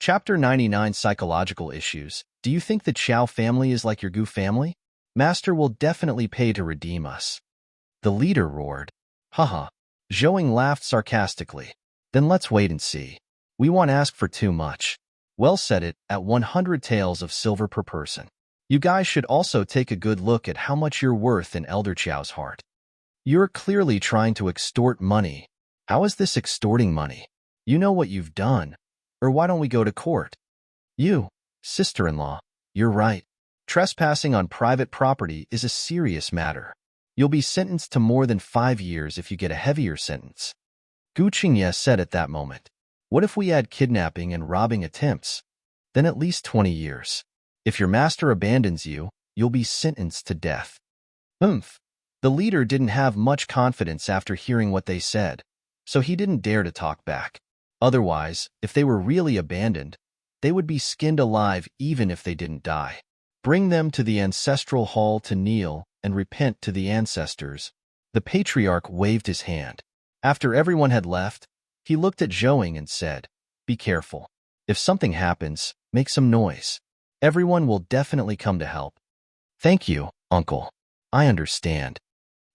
Chapter 99 Psychological Issues. Do you think the Chow family is like your Gu family? Master will definitely pay to redeem us. The leader roared. Haha. Zhouing laughed sarcastically. Then let's wait and see. We won't ask for too much. Well said it, at 100 taels of silver per person. You guys should also take a good look at how much you're worth in Elder Chow's heart. You're clearly trying to extort money. How is this extorting money? You know what you've done. Or why don't we go to court? You, sister-in-law, you're right. Trespassing on private property is a serious matter. You'll be sentenced to more than 5 years if you get a heavier sentence. Gu Qingye said at that moment. What if we add kidnapping and robbing attempts? Then at least 20 years. If your master abandons you, you'll be sentenced to death. The leader didn't have much confidence after hearing what they said, so he didn't dare to talk back. Otherwise, if they were really abandoned, they would be skinned alive even if they didn't die. Bring them to the ancestral hall to kneel and repent to the ancestors. The patriarch waved his hand. After everyone had left, he looked at Zhouing and said, Be careful. If something happens, make some noise. Everyone will definitely come to help. Thank you, uncle. I understand.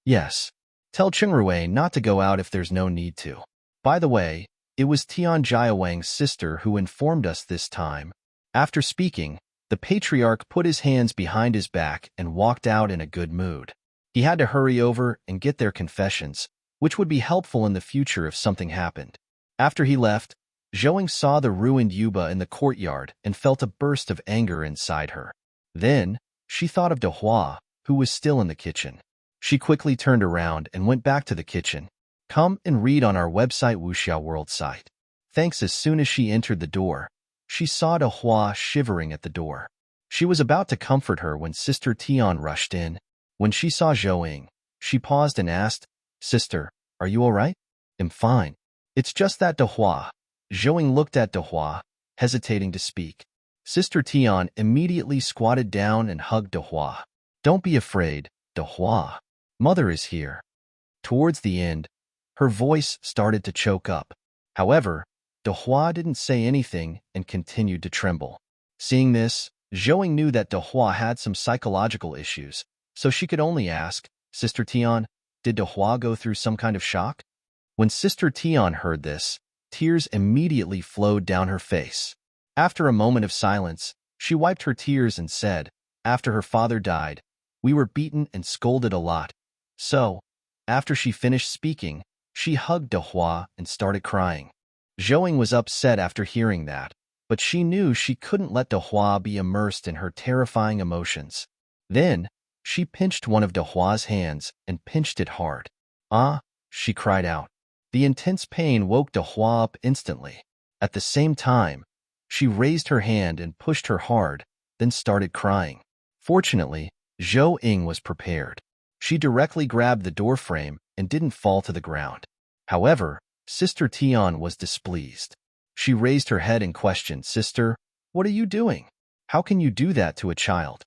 Yes. Tell Qingrui not to go out if there's no need to. By the way, it was Tian Jiawang's sister who informed us this time. After speaking, the patriarch put his hands behind his back and walked out in a good mood. He had to hurry over and get their confessions, which would be helpful in the future if something happened. After he left, Zhouing saw the ruined Yuba in the courtyard and felt a burst of anger inside her. Then, she thought of De Hua, who was still in the kitchen. She quickly turned around and went back to the kitchen. Come and read on our website Wuxiao World site. Thanks. As soon as she entered the door, she saw De Hua shivering at the door. She was about to comfort her when Sister Tian rushed in. When she saw Zhouing, she paused and asked, Sister, are you all right? I'm fine. It's just that De Hua. Zhouing looked at De Hua, hesitating to speak. Sister Tian immediately squatted down and hugged De Hua. Don't be afraid, De Hua. Mother is here. Towards the end, her voice started to choke up. However, De Hua didn't say anything and continued to tremble. Seeing this, Zhouing knew that De Hua had some psychological issues, so she could only ask, Sister Tian, did De Hua go through some kind of shock? When Sister Tian heard this, tears immediately flowed down her face. After a moment of silence, she wiped her tears and said, After her father died, we were beaten and scolded a lot. So, after she finished speaking, she hugged De Hua and started crying. Zhouing was upset after hearing that, but she knew she couldn't let De Hua be immersed in her terrifying emotions. Then, she pinched one of De Hua's hands and pinched it hard. Ah, she cried out. The intense pain woke De Hua up instantly. At the same time, she raised her hand and pushed her hard, then started crying. Fortunately, Zhouing was prepared. She directly grabbed the door frame and didn't fall to the ground. However, Sister Tian was displeased. She raised her head and questioned, Sister, what are you doing? How can you do that to a child?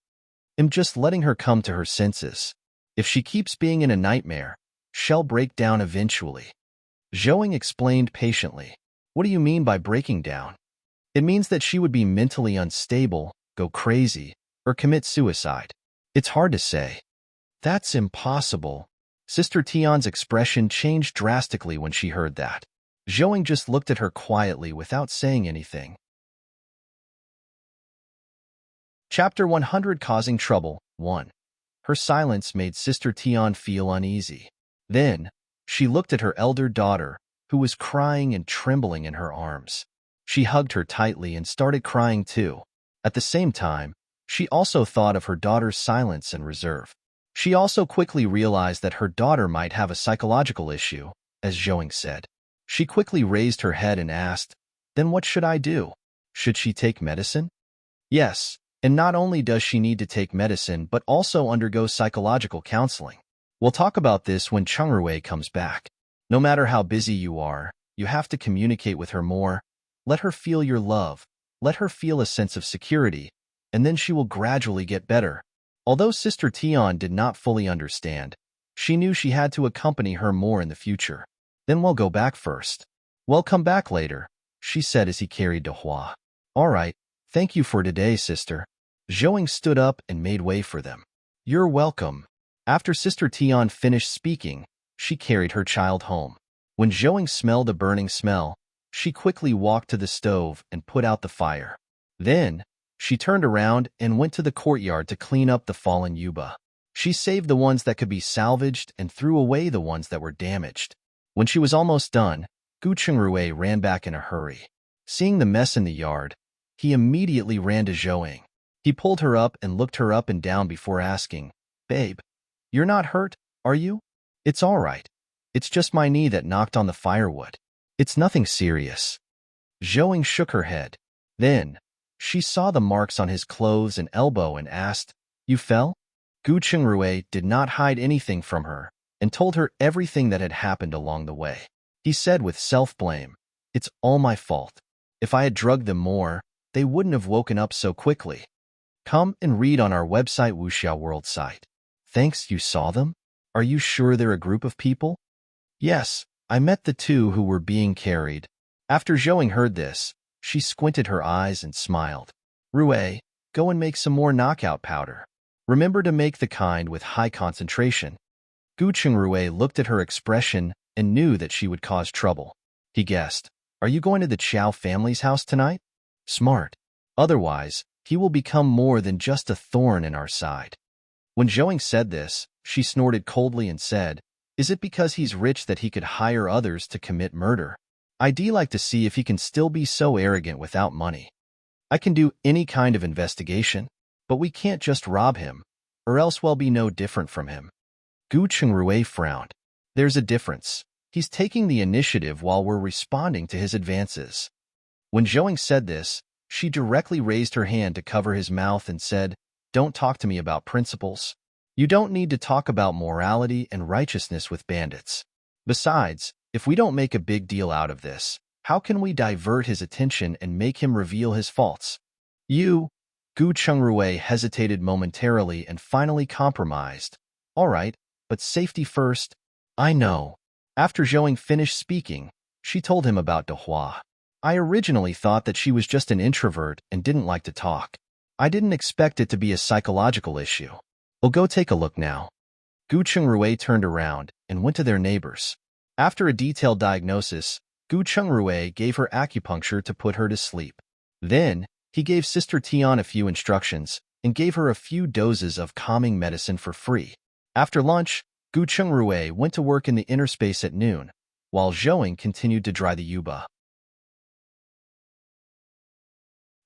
I'm just letting her come to her senses. If she keeps being in a nightmare, she'll break down eventually. Zhouing explained patiently. What do you mean by breaking down? It means that she would be mentally unstable, go crazy, or commit suicide. It's hard to say. That's impossible. Sister Tian's expression changed drastically when she heard that. Zhouing just looked at her quietly without saying anything. Chapter 100 Causing Trouble 1. Her silence made Sister Tian feel uneasy. Then, she looked at her elder daughter, who was crying and trembling in her arms. She hugged her tightly and started crying too. At the same time, she also thought of her daughter's silence and reserve. She also quickly realized that her daughter might have a psychological issue, as Zhouing said. She quickly raised her head and asked, Then what should I do? Should she take medicine? Yes, and not only does she need to take medicine but also undergo psychological counseling. We'll talk about this when Qingrui comes back. No matter how busy you are, you have to communicate with her more. Let her feel your love. Let her feel a sense of security, and then she will gradually get better. Although Sister Tian did not fully understand, she knew she had to accompany her more in the future. Then we'll go back first. We'll come back later, she said as he carried De Hua. All right, thank you for today, sister. Zhouing stood up and made way for them. You're welcome. After Sister Tian finished speaking, she carried her child home. When Zhouing smelled a burning smell, she quickly walked to the stove and put out the fire. Then, she turned around and went to the courtyard to clean up the fallen yuba. She saved the ones that could be salvaged and threw away the ones that were damaged. When she was almost done, Gu Chengrui ran back in a hurry. Seeing the mess in the yard, he immediately ran to Zhouing. He pulled her up and looked her up and down before asking, "Babe, you're not hurt, are you?" "It's all right. It's just my knee that knocked on the firewood. It's nothing serious." Zhouing shook her head. Then, she saw the marks on his clothes and elbow and asked, "You fell?" Gu Chengrui did not hide anything from her and told her everything that had happened along the way. He said with self-blame, "It's all my fault. If I had drugged them more, they wouldn't have woken up so quickly." Come and read on our website Wuxiao World site. Thanks, you saw them? Are you sure they're a group of people? Yes, I met the two who were being carried. After Zhouing heard this, she squinted her eyes and smiled. Rue, go and make some more knockout powder. Remember to make the kind with high concentration. Gu Chengrui looked at her expression and knew that she would cause trouble. He guessed, "Are you going to the Chow family's house tonight?" Smart. Otherwise, he will become more than just a thorn in our side. When Zhouing said this, she snorted coldly and said, "Is it because he's rich that he could hire others to commit murder? I'd like to see if he can still be so arrogant without money. I can do any kind of investigation, but we can't just rob him, or else we'll be no different from him." Gu Chengrui frowned. "There's a difference. He's taking the initiative while we're responding to his advances." When Zhouing said this, she directly raised her hand to cover his mouth and said, "Don't talk to me about principles. You don't need to talk about morality and righteousness with bandits. Besides, if we don't make a big deal out of this, how can we divert his attention and make him reveal his faults?" Gu Chengrui hesitated momentarily and finally compromised. "All right, but safety first." "I know." After Zhouing finished speaking, she told him about Dehua. "I originally thought that she was just an introvert and didn't like to talk. I didn't expect it to be a psychological issue. We'll go take a look now." Gu Chengrui turned around and went to their neighbors. After a detailed diagnosis, Gu Chengrui gave her acupuncture to put her to sleep. Then, he gave Sister Tian a few instructions and gave her a few doses of calming medicine for free. After lunch, Gu Chengrui went to work in the inner space at noon, while Zhouing continued to dry the yuba.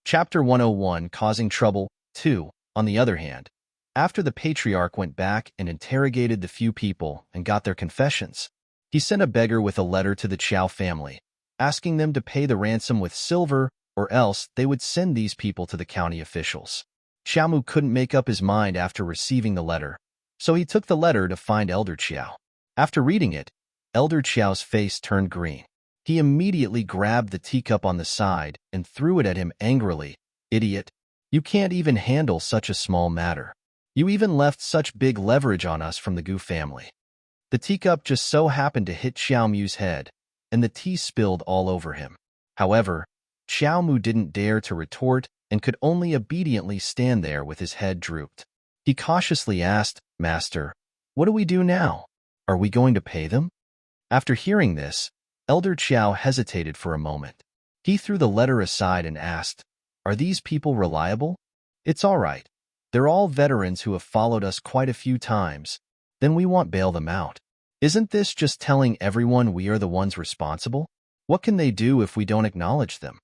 Chapter 101, Causing Trouble 2. On the other hand, after the patriarch went back and interrogated the few people and got their confessions, he sent a beggar with a letter to the Chow family, asking them to pay the ransom with silver or else they would send these people to the county officials. Xiaomu couldn't make up his mind after receiving the letter, so he took the letter to find Elder Qiao. After reading it, Elder Qiao's face turned green. He immediately grabbed the teacup on the side and threw it at him angrily. "Idiot! You can't even handle such a small matter. You even left such big leverage on us from the Gu family." The teacup just so happened to hit Xiao Mu's head, and the tea spilled all over him. However, Xiao Mu didn't dare to retort and could only obediently stand there with his head drooped. He cautiously asked, "Master, what do we do now? Are we going to pay them?" After hearing this, Elder Qiao hesitated for a moment. He threw the letter aside and asked, "Are these people reliable?" "It's all right. They're all veterans who have followed us quite a few times. Then we won't bail them out. Isn't this just telling everyone we are the ones responsible? What can they do if we don't acknowledge them?"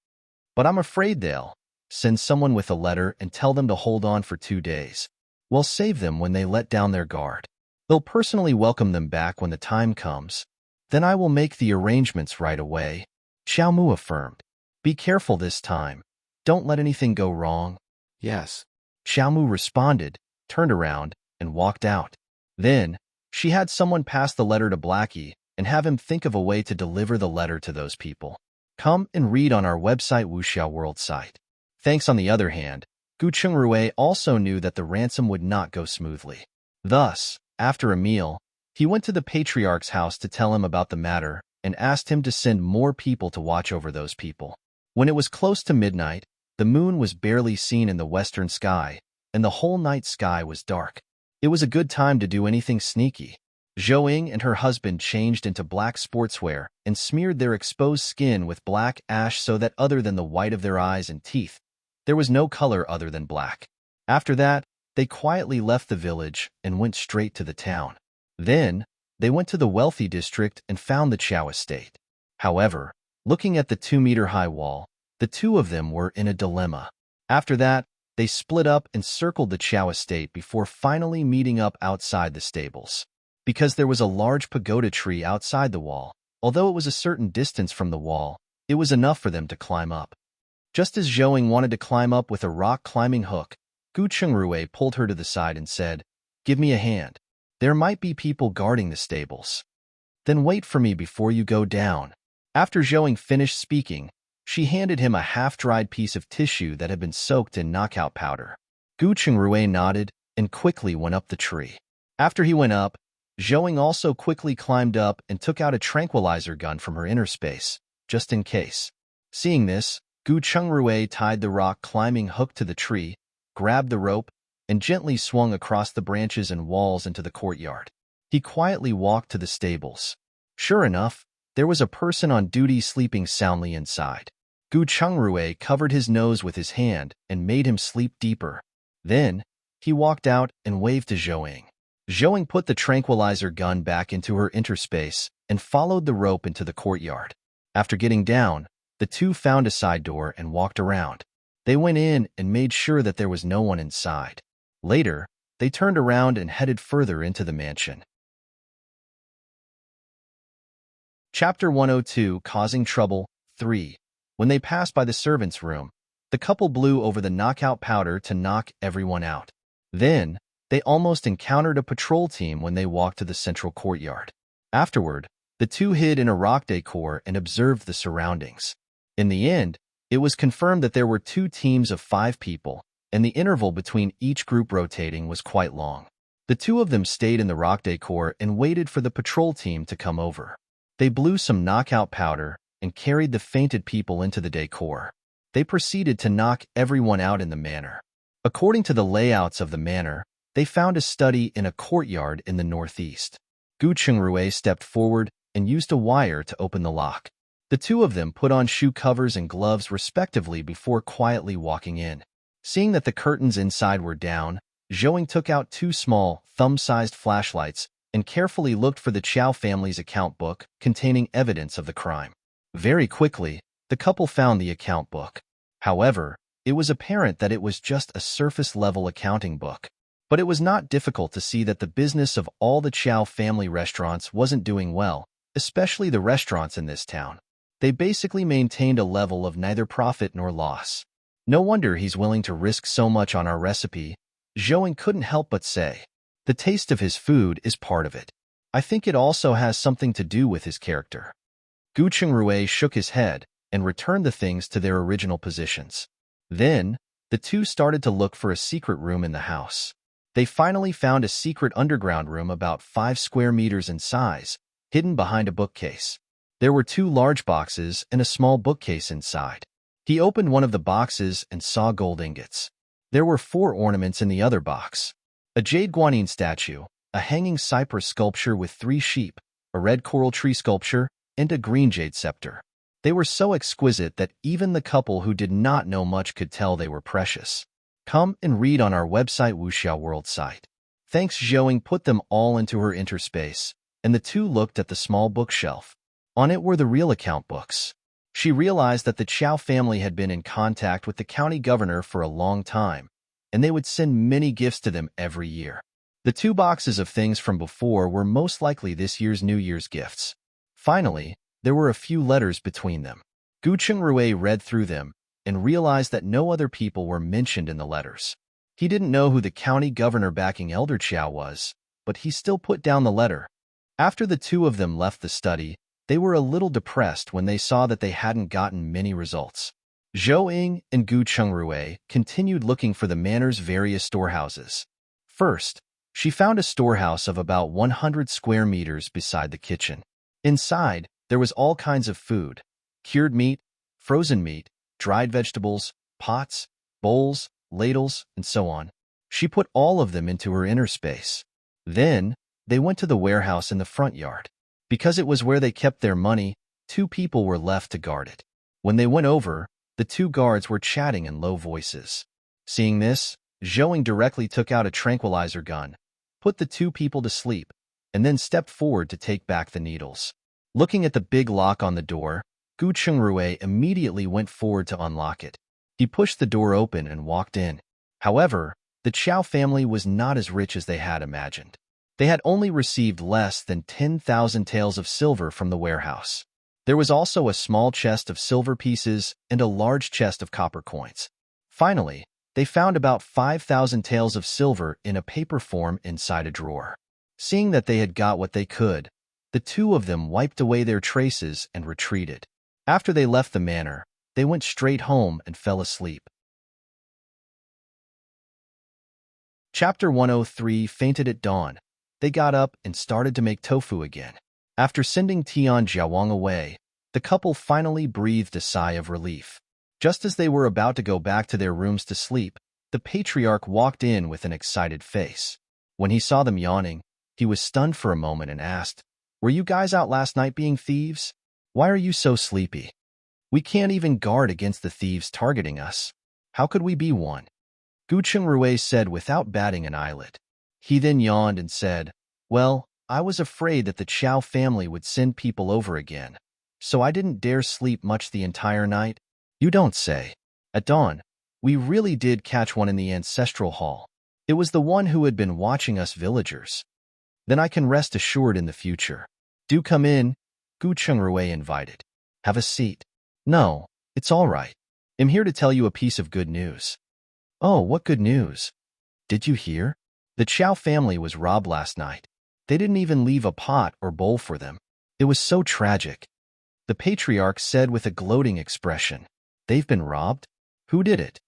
"But I'm afraid they'll send someone with a letter and tell them to hold on for 2 days. We'll save them when they let down their guard. They'll personally welcome them back when the time comes. Then I will make the arrangements right away," Xiao Mu affirmed. "Be careful this time. Don't let anything go wrong." "Yes." Xiao Mu responded, turned around, and walked out. Then, she had someone pass the letter to Blackie and have him think of a way to deliver the letter to those people. Come and read on our website Wuxiao World site. Thanks. On the other hand, Gu Chengrui also knew that the ransom would not go smoothly. Thus, after a meal, he went to the patriarch's house to tell him about the matter and asked him to send more people to watch over those people. When it was close to midnight, The moon was barely seen in the western sky, and the whole night sky was dark. It was a good time to do anything sneaky. Zhou and her husband changed into black sportswear and smeared their exposed skin with black ash so that other than the white of their eyes and teeth, there was no color other than black. After that, they quietly left the village and went straight to the town. Then, they went to the wealthy district and found the Chao estate. However, looking at the 2-meter-high wall, the two of them were in a dilemma. After that, they split up and circled the Chao estate before finally meeting up outside the stables. Because there was a large pagoda tree outside the wall, although it was a certain distance from the wall, it was enough for them to climb up. Just as Zhou wanted to climb up with a rock-climbing hook, Gu Chungrui pulled her to the side and said, "Give me a hand. There might be people guarding the stables. Then wait for me before you go down." After Zhou finished speaking, she handed him a half-dried piece of tissue that had been soaked in knockout powder. Gu Chungrui nodded and quickly went up the tree. After he went up, Zhou also quickly climbed up and took out a tranquilizer gun from her inner space, just in case. Seeing this, Gu Chungrui tied the rock-climbing hook to the tree, grabbed the rope, and gently swung across the branches and walls into the courtyard. He quietly walked to the stables. Sure enough, there was a person on duty sleeping soundly inside. Gu Chungrui covered his nose with his hand and made him sleep deeper. Then, he walked out and waved to Zhou. Zhou put the tranquilizer gun back into her interspace and followed the rope into the courtyard. After getting down, the two found a side door and walked around. They went in and made sure that there was no one inside. Later, they turned around and headed further into the mansion. Chapter 102, Causing Trouble, 3. When they passed by the servants' room, the couple blew over the knockout powder to knock everyone out. Then, they almost encountered a patrol team when they walked to the central courtyard. Afterward, the two hid in a rock decor and observed the surroundings. In the end, it was confirmed that there were 2 teams of 5 people, and the interval between each group rotating was quite long. The two of them stayed in the rock decor and waited for the patrol team to come over. They blew some knockout powder and carried the fainted people into the decor. They proceeded to knock everyone out in the manor. According to the layouts of the manor, they found a study in a courtyard in the northeast. Gu Chungrui stepped forward and used a wire to open the lock. The two of them put on shoe covers and gloves respectively before quietly walking in. Seeing that the curtains inside were down, Zhou took out 2 small, thumb-sized flashlights and carefully looked for the Chao family's account book containing evidence of the crime. Very quickly, the couple found the account book. However, it was apparent that it was just a surface-level accounting book. But it was not difficult to see that the business of all the Chao family restaurants wasn't doing well, especially the restaurants in this town. They basically maintained a level of neither profit nor loss. No wonder he's willing to risk so much on our recipe, Zhou couldn't help but say. The taste of his food is part of it. I think it also has something to do with his character. Gu Chungrui shook his head and returned the things to their original positions. Then, the two started to look for a secret room in the house. They finally found a secret underground room about 5 square meters in size, hidden behind a bookcase. There were 2 large boxes and a small bookcase inside. He opened one of the boxes and saw gold ingots. There were 4 ornaments in the other box. A jade guanyin statue, a hanging cypress sculpture with 3 sheep, a red coral tree sculpture, and a green jade scepter. They were so exquisite that even the couple who did not know much could tell they were precious. Come and read on our website Wuxiao World site. Thanks. Zhou put them all into her interspace, and the two looked at the small bookshelf. On it were the real account books. She realized that the Chao family had been in contact with the county governor for a long time, and they would send many gifts to them every year. The 2 boxes of things from before were most likely this year's New Year's gifts. Finally, there were a few letters between them. Gu Chungrui read through them and realized that no other people were mentioned in the letters. He didn't know who the county governor backing Elder Chao was, but he still put down the letter. After the 2 of them left the study, they were a little depressed when they saw that they hadn't gotten many results. Zhou and Gu Chungrui continued looking for the manor's various storehouses. First, she found a storehouse of about 100 square meters beside the kitchen. Inside, there was all kinds of food: cured meat, frozen meat, dried vegetables, pots, bowls, ladles, and so on. She put all of them into her inner space. Then, they went to the warehouse in the front yard. Because it was where they kept their money, 2 people were left to guard it. When they went over, the 2 guards were chatting in low voices. Seeing this, Zhouing directly took out a tranquilizer gun, put the 2 people to sleep, and then stepped forward to take back the needles. Looking at the big lock on the door, Gu Chungrui immediately went forward to unlock it. He pushed the door open and walked in. However, the Chow family was not as rich as they had imagined. They had only received less than 10,000 taels of silver from the warehouse. There was also a small chest of silver pieces and a large chest of copper coins. Finally, they found about 5,000 taels of silver in a paper form inside a drawer. Seeing that they had got what they could, the 2 of them wiped away their traces and retreated. After they left the manor, they went straight home and fell asleep. Chapter 103 Fainted at Dawn. They got up and started to make tofu again. After sending Tian Jiawang away, the couple finally breathed a sigh of relief. Just as they were about to go back to their rooms to sleep, the patriarch walked in with an excited face. When he saw them yawning, he was stunned for a moment and asked, "Were you guys out last night being thieves? Why are you so sleepy? We can't even guard against the thieves targeting us. How could we be one?" Gu Chungrui said without batting an eyelid. He then yawned and said, "Well, I was afraid that the Chow family would send people over again, so I didn't dare sleep much the entire night." "You don't say." "At dawn, we really did catch one in the ancestral hall. It was the one who had been watching us villagers." "Then I can rest assured in the future." "Do come in," Gu Chungrui invited. "Have a seat." "No, it's all right. I'm here to tell you a piece of good news." "Oh, what good news?" "Did you hear? The Chow family was robbed last night. They didn't even leave a pot or bowl for them. It was so tragic." The patriarch said with a gloating expression. "They've been robbed? Who did it?"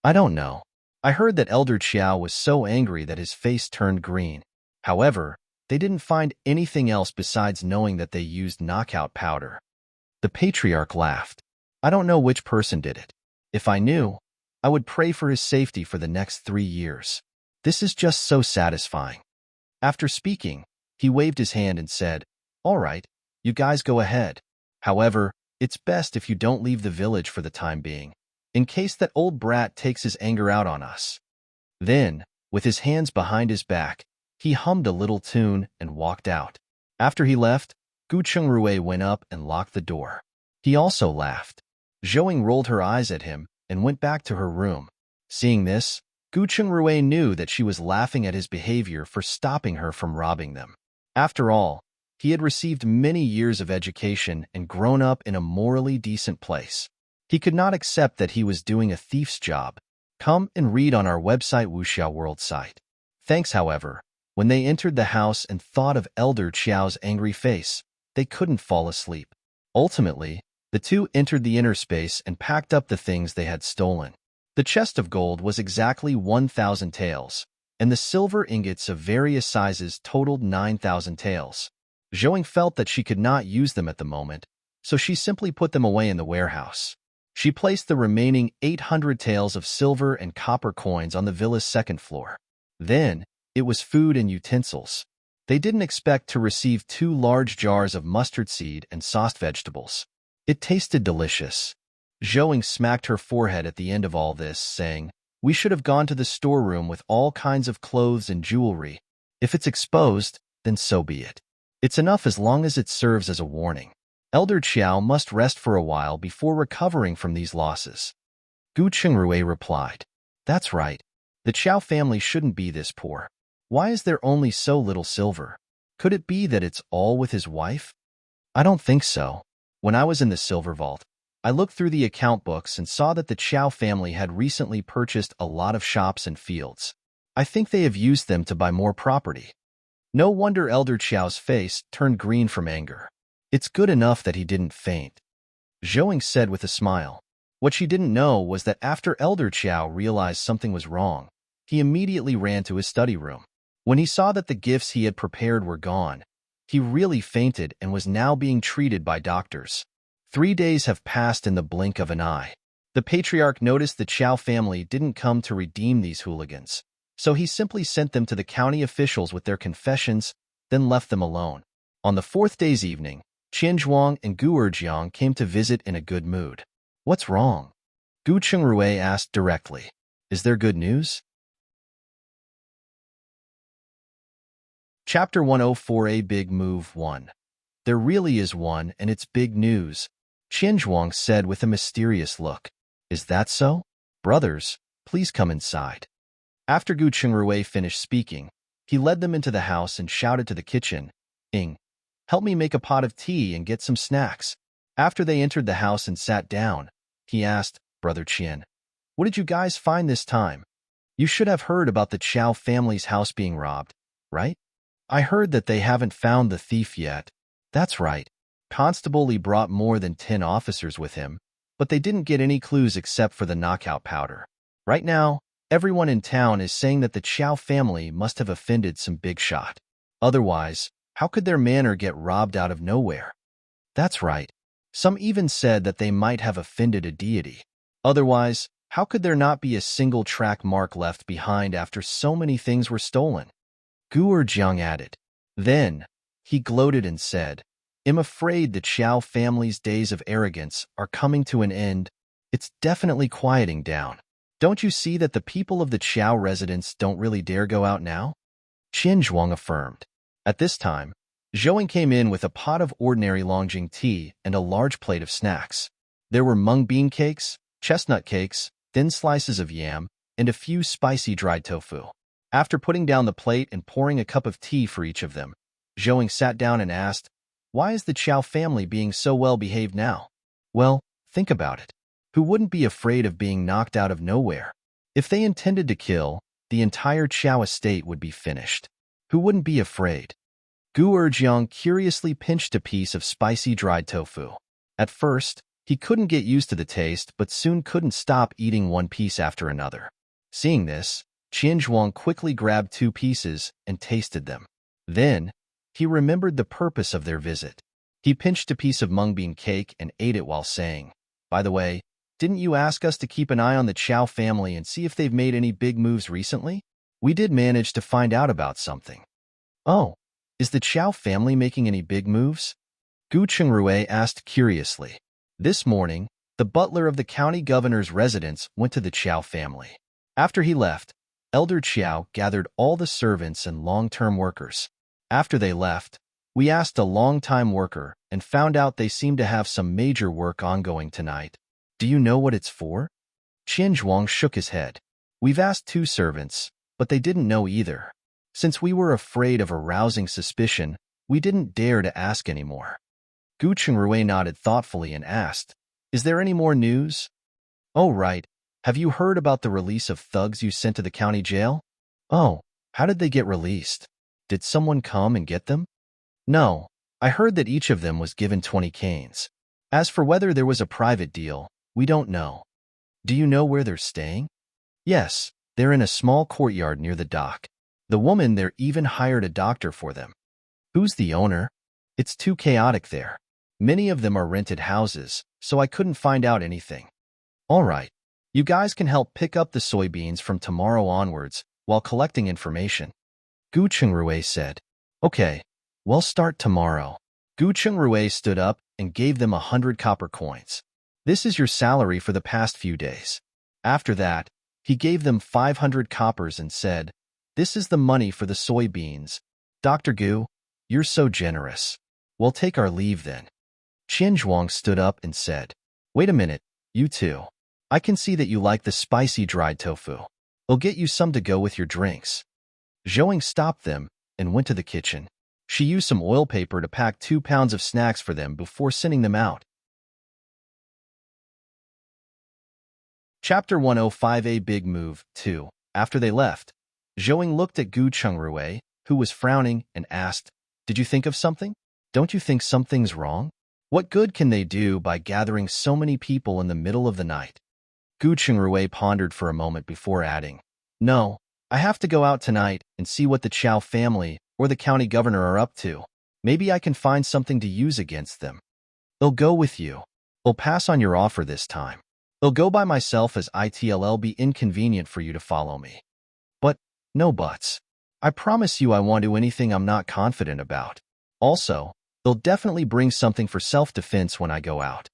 "I don't know. I heard that Elder Chow was so angry that his face turned green. However, they didn't find anything else besides knowing that they used knockout powder." The patriarch laughed. "I don't know which person did it. If I knew, I would pray for his safety for the next 3 years. This is just so satisfying." After speaking, he waved his hand and said, "All right, you guys go ahead. However, it's best if you don't leave the village for the time being, in case that old brat takes his anger out on us." Then, with his hands behind his back, he hummed a little tune and walked out. After he left, Gu Chungrui went up and locked the door. He also laughed. Zhouing rolled her eyes at him and went back to her room. Seeing this, Gu Chungrui knew that she was laughing at his behavior for stopping her from robbing them. After all, he had received many years of education and grown up in a morally decent place. He could not accept that he was doing a thief's job. Come and read on our website Wuxiao World site. Thanks, however, when they entered the house and thought of Elder Qiao's angry face, they couldn't fall asleep. Ultimately, the 2 entered the inner space and packed up the things they had stolen. The chest of gold was exactly 1,000 taels, and the silver ingots of various sizes totaled 9,000 taels. Zhouing felt that she could not use them at the moment, so she simply put them away in the warehouse. She placed the remaining 800 taels of silver and copper coins on the villa's 2nd floor. Then, it was food and utensils. They didn't expect to receive 2 large jars of mustard seed and sauced vegetables. It tasted delicious. Zhouing smacked her forehead at the end of all this, saying, "We should have gone to the storeroom with all kinds of clothes and jewelry. If it's exposed, then so be it. It's enough as long as it serves as a warning. Elder Qiao must rest for a while before recovering from these losses." Gu Chungrui replied, "That's right. The Qiao family shouldn't be this poor. Why is there only so little silver? Could it be that it's all with his wife?" "I don't think so. When I was in the silver vault, I looked through the account books and saw that the Chow family had recently purchased a lot of shops and fields. I think they have used them to buy more property." No wonder Elder Qiao's face turned green from anger. "It's good enough that he didn't faint," Zhouing said with a smile. What she didn't know was that after Elder Qiao realized something was wrong, he immediately ran to his study room. When he saw that the gifts he had prepared were gone, he really fainted and was now being treated by doctors. 3 days have passed in the blink of an eye. The patriarch noticed the Chow family didn't come to redeem these hooligans, so he simply sent them to the county officials with their confessions, then left them alone. On the fourth day's evening, Qian Zhuang and Gu Erjiang came to visit in a good mood. What's wrong? Gu Chengrui asked directly. Is there good news? Chapter 104, A Big Move 1. There really is one, and it's big news, Qian Zhuang said with a mysterious look. Is that so? Brothers, please come inside. After Gu Chengrui finished speaking, he led them into the house and shouted to the kitchen, help me make a pot of tea and get some snacks. After they entered the house and sat down, he asked, Brother Qian, what did you guys find this time? You should have heard about the Chow family's house being robbed, right? I heard that they haven't found the thief yet. That's right. Constable Li brought more than 10 officers with him, but they didn't get any clues except for the knockout powder. Right now, everyone in town is saying that the Chow family must have offended some big shot. Otherwise, how could their manor get robbed out of nowhere? That's right. Some even said that they might have offended a deity. Otherwise, how could there not be a single track mark left behind after so many things were stolen? Gu Erjiang added. Then, he gloated and said, I'm afraid the Chow family's days of arrogance are coming to an end. It's definitely quieting down. Don't you see that the people of the Chow residence don't really dare go out now? Qian Zhuang affirmed. At this time, Zhouing came in with a pot of ordinary Longjing tea and a large plate of snacks. There were mung bean cakes, chestnut cakes, thin slices of yam, and a few spicy dried tofu. After putting down the plate and pouring a cup of tea for each of them, Zhouing sat down and asked, why is the Chow family being so well behaved now? Well, think about it. Who wouldn't be afraid of being knocked out of nowhere? If they intended to kill, the entire Chow estate would be finished. Who wouldn't be afraid? Gu Erjiang curiously pinched a piece of spicy dried tofu. At first, he couldn't get used to the taste but soon couldn't stop eating one piece after another. Seeing this, Qian Zhuang quickly grabbed 2 pieces and tasted them. Then, he remembered the purpose of their visit. He pinched a piece of mung bean cake and ate it while saying, by the way, didn't you ask us to keep an eye on the Chow family and see if they've made any big moves recently? We did manage to find out about something. Oh, is the Chow family making any big moves? Gu Chengrui asked curiously. This morning, the butler of the county governor's residence went to the Chow family. After he left, Elder Chow gathered all the servants and long-term workers. After they left, we asked a long-time worker and found out they seem to have some major work ongoing tonight. Do you know what it's for? Qian Zhuang shook his head. We've asked 2 servants, but they didn't know either. Since we were afraid of arousing suspicion, we didn't dare to ask anymore. Gu Chengrui nodded thoughtfully and asked, is there any more news? Oh, right. Have you heard about the release of thugs you sent to the county jail? Oh, how did they get released? Did someone come and get them? No, I heard that each of them was given 20 canes. As for whether there was a private deal, we don't know. Do you know where they're staying? Yes, they're in a small courtyard near the dock. The woman there even hired a doctor for them. Who's the owner? It's too chaotic there. Many of them are rented houses, so I couldn't find out anything. All right, you guys can help pick up the soybeans from tomorrow onwards while collecting information. Gu Chengrui said. Okay, we'll start tomorrow. Gu Chengrui stood up and gave them 100 copper coins. This is your salary for the past few days. After that, he gave them 500 coppers and said, this is the money for the soybeans. Dr. Gu, you're so generous. We'll take our leave then. Qian Zhuang stood up and said, wait a minute, you two. I can see that you like the spicy dried tofu. I'll get you some to go with your drinks. Zhouing stopped them and went to the kitchen. She used some oil paper to pack 2 pounds of snacks for them before sending them out. Chapter 105, A Big Move 2. After they left, Zhouing looked at Gu Chengrui, who was frowning, and asked, did you think of something? Don't you think something's wrong? What good can they do by gathering so many people in the middle of the night? Gu Chengrui pondered for a moment before adding, no, I have to go out tonight and see what the Chow family or the county governor are up to. Maybe I can find something to use against them. I'll go with you. I'll pass on your offer this time. I'll go by myself as it'll be inconvenient for you to follow me. But, no buts. I promise you I won't do anything I'm not confident about. Also, they'll definitely bring something for self-defense when I go out.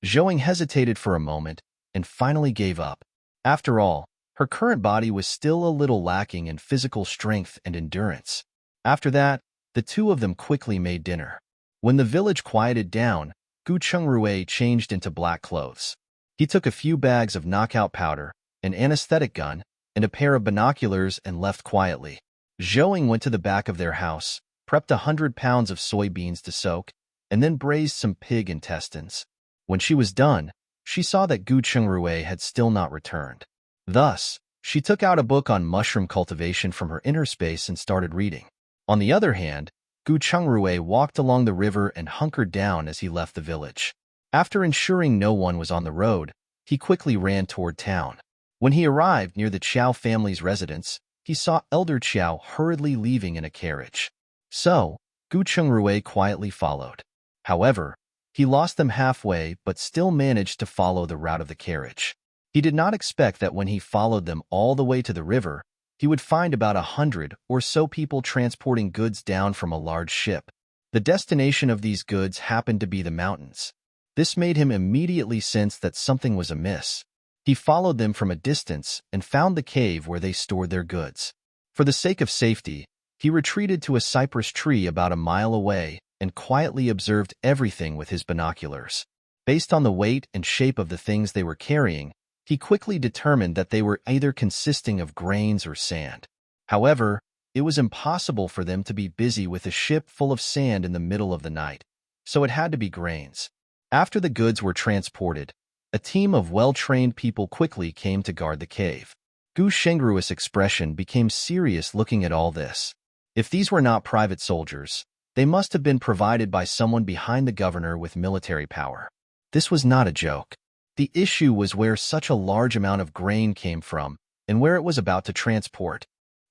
Zhouing hesitated for a moment and finally gave up. After all, her current body was still a little lacking in physical strength and endurance. After that, the two of them quickly made dinner. When the village quieted down, Gu Chungrui changed into black clothes. He took a few bags of knockout powder, an anesthetic gun, and a pair of binoculars and left quietly. Zhouing went to the back of their house, prepped 100 pounds of soybeans to soak, and then braised some pig intestines. When she was done, she saw that Gu Chungrui had still not returned. Thus, she took out a book on mushroom cultivation from her inner space and started reading. On the other hand, Gu Chungrui walked along the river and hunkered down as he left the village. After ensuring no one was on the road, he quickly ran toward town. When he arrived near the Qiao family's residence, he saw Elder Qiao hurriedly leaving in a carriage. So, Gu Chungrui quietly followed. However, he lost them halfway but still managed to follow the route of the carriage. He did not expect that when he followed them all the way to the river, he would find about 100 or so people transporting goods down from a large ship. The destination of these goods happened to be the mountains. This made him immediately sense that something was amiss. He followed them from a distance and found the cave where they stored their goods. For the sake of safety, he retreated to a cypress tree about a mile away and quietly observed everything with his binoculars. Based on the weight and shape of the things they were carrying, he quickly determined that they were either consisting of grains or sand. However, it was impossible for them to be busy with a ship full of sand in the middle of the night, so it had to be grains. After the goods were transported, a team of well-trained people quickly came to guard the cave. Gu Shengru's expression became serious looking at all this. If these were not private soldiers, they must have been provided by someone behind the governor with military power. This was not a joke. The issue was where such a large amount of grain came from and where it was about to transport.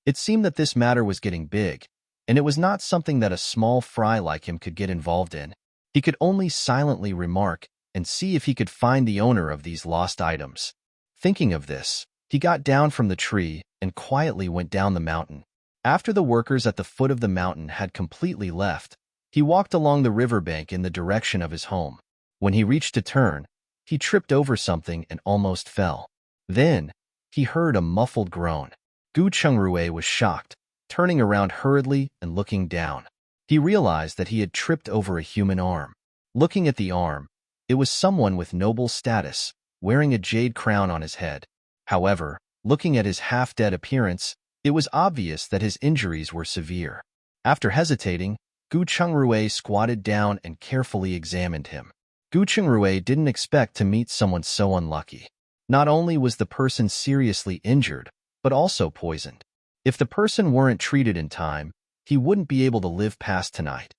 It seemed that this matter was getting big, and it was not something that a small fry like him could get involved in. He could only silently remark and see if he could find the owner of these lost items. Thinking of this, he got down from the tree and quietly went down the mountain. After the workers at the foot of the mountain had completely left, he walked along the riverbank in the direction of his home. When he reached a turn, he tripped over something and almost fell. Then, he heard a muffled groan. Gu Chungrui was shocked, turning around hurriedly and looking down. He realized that he had tripped over a human arm. Looking at the arm, it was someone with noble status, wearing a jade crown on his head. However, looking at his half-dead appearance, it was obvious that his injuries were severe. After hesitating, Gu Chungrui squatted down and carefully examined him. Gu Chungrui didn't expect to meet someone so unlucky. Not only was the person seriously injured, but also poisoned. If the person weren't treated in time, he wouldn't be able to live past tonight.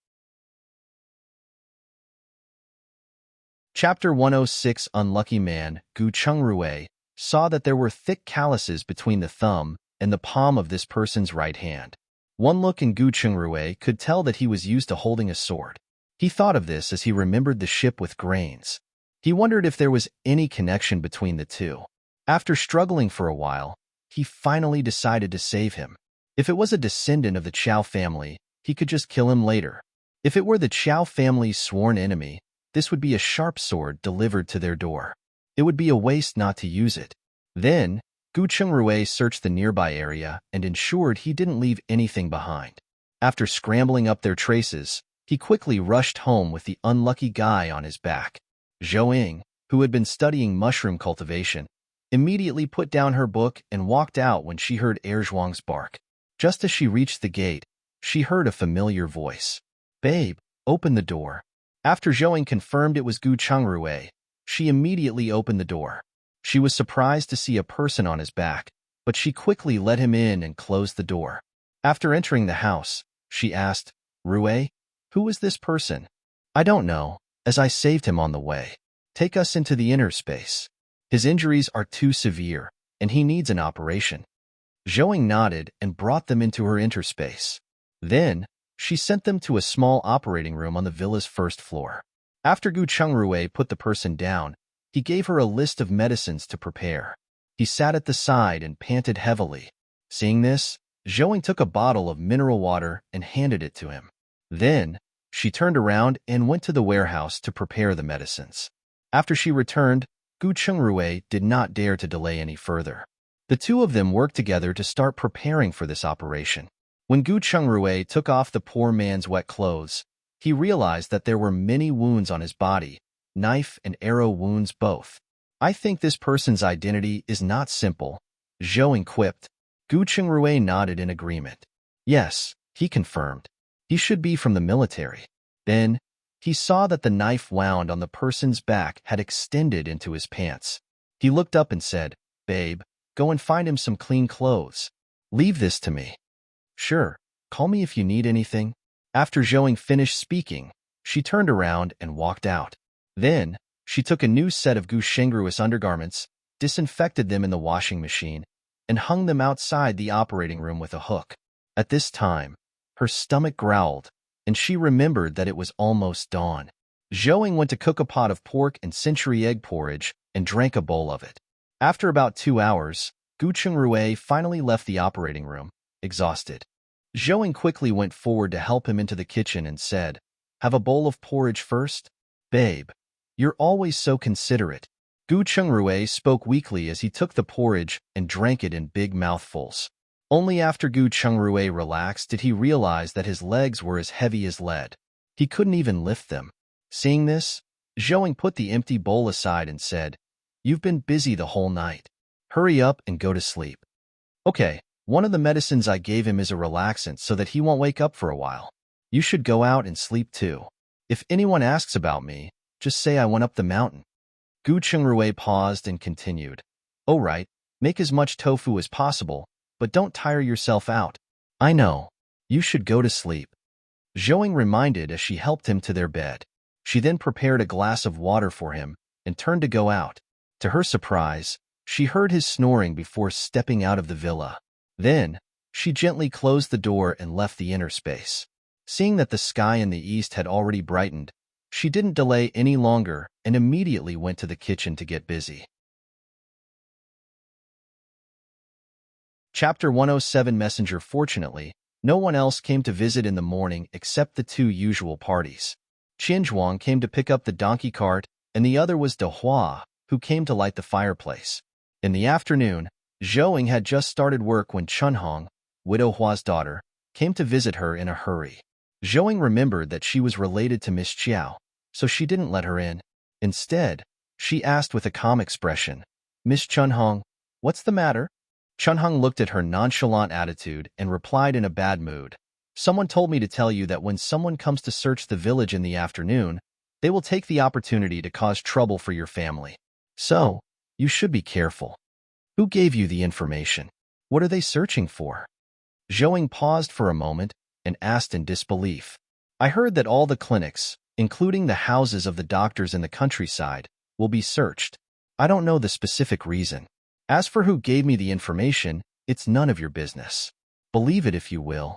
Chapter 106 Unlucky Man. Gu Chungrui saw that there were thick calluses between the thumb and the palm of this person's right hand. One look in Gu Chungrui could tell that he was used to holding a sword. He thought of this as he remembered the ship with grains. He wondered if there was any connection between the two. After struggling for a while, he finally decided to save him. If it was a descendant of the Qiao family, he could just kill him later. If it were the Qiao family's sworn enemy, this would be a sharp sword delivered to their door. It would be a waste not to use it. Then, Gu Chungrui searched the nearby area and ensured he didn't leave anything behind. After scrambling up their traces, he quickly rushed home with the unlucky guy on his back. Zhouing, who had been studying mushroom cultivation, immediately put down her book and walked out when she heard Erzhuang's bark. Just as she reached the gate, she heard a familiar voice. "Babe, open the door." After Zhouing confirmed it was Gu Chungrui, she immediately opened the door. She was surprised to see a person on his back, but she quickly let him in and closed the door. After entering the house, she asked, "Rui, who is this person?" "I don't know, as I saved him on the way. Take us into the inner space. His injuries are too severe, and he needs an operation." Zhouing nodded and brought them into her interspace. Then, she sent them to a small operating room on the villa's first floor. After Gu Chungrui put the person down, He gave her a list of medicines to prepare. He sat at the side and panted heavily. Seeing this, Zhouing took a bottle of mineral water and handed it to him. Then, she turned around and went to the warehouse to prepare the medicines. After she returned, Gu Chungrui did not dare to delay any further. The two of them worked together to start preparing for this operation. When Gu Chungrui took off the poor man's wet clothes, he realized that there were many wounds on his body, knife and arrow wounds both. I think this person's identity is not simple, Zhouing quipped. Gu Chungrui nodded in agreement. Yes, he confirmed. He should be from the military. Then, he saw that the knife wound on the person's back had extended into his pants. He looked up and said, "Babe, go and find him some clean clothes. Leave this to me." "Sure, call me if you need anything." After Zhouing finished speaking, she turned around and walked out. Then, she took a new set of Gu Shengru's undergarments, disinfected them in the washing machine, and hung them outside the operating room with a hook. At this time, her stomach growled, and she remembered that it was almost dawn. Zhouing went to cook a pot of pork and century egg porridge and drank a bowl of it. After about 2 hours, Gu Chungrui finally left the operating room, exhausted. Zhouing quickly went forward to help him into the kitchen and said, "Have a bowl of porridge first? Babe, you're always so considerate." Gu Chungrui spoke weakly as he took the porridge and drank it in big mouthfuls. Only after Gu Chungrui relaxed did he realize that his legs were as heavy as lead. He couldn't even lift them. Seeing this, Zhouing put the empty bowl aside and said, "You've been busy the whole night. Hurry up and go to sleep." "Okay, one of the medicines I gave him is a relaxant so that he won't wake up for a while. You should go out and sleep too. If anyone asks about me, just say I went up the mountain." Gu Chungrui paused and continued, "Oh right, make as much tofu as possible, but don't tire yourself out. I know. You should go to sleep." Zhouing reminded as she helped him to their bed. She then prepared a glass of water for him and turned to go out. To her surprise, she heard his snoring before stepping out of the villa. Then, she gently closed the door and left the inner space. Seeing that the sky in the east had already brightened, she didn't delay any longer and immediately went to the kitchen to get busy. Chapter 107 Messenger. Fortunately, no one else came to visit in the morning except the two usual parties. Qianzhuang came to pick up the donkey cart, and the other was De Hua, who came to light the fireplace. In the afternoon, Zhouing had just started work when Chunhong, Widow Hua's daughter, came to visit her in a hurry. Zhouing remembered that she was related to Miss Chiao, so she didn't let her in. Instead, she asked with a calm expression, "Miss Chunhong, what's the matter?" Chunhong looked at her nonchalant attitude and replied in a bad mood, "Someone told me to tell you that when someone comes to search the village in the afternoon, they will take the opportunity to cause trouble for your family. So, you should be careful." "Who gave you the information? What are they searching for?" Zhouing paused for a moment and asked in disbelief. "I heard that all the clinics, including the houses of the doctors in the countryside, will be searched. I don't know the specific reason. As for who gave me the information, it's none of your business. Believe it if you will."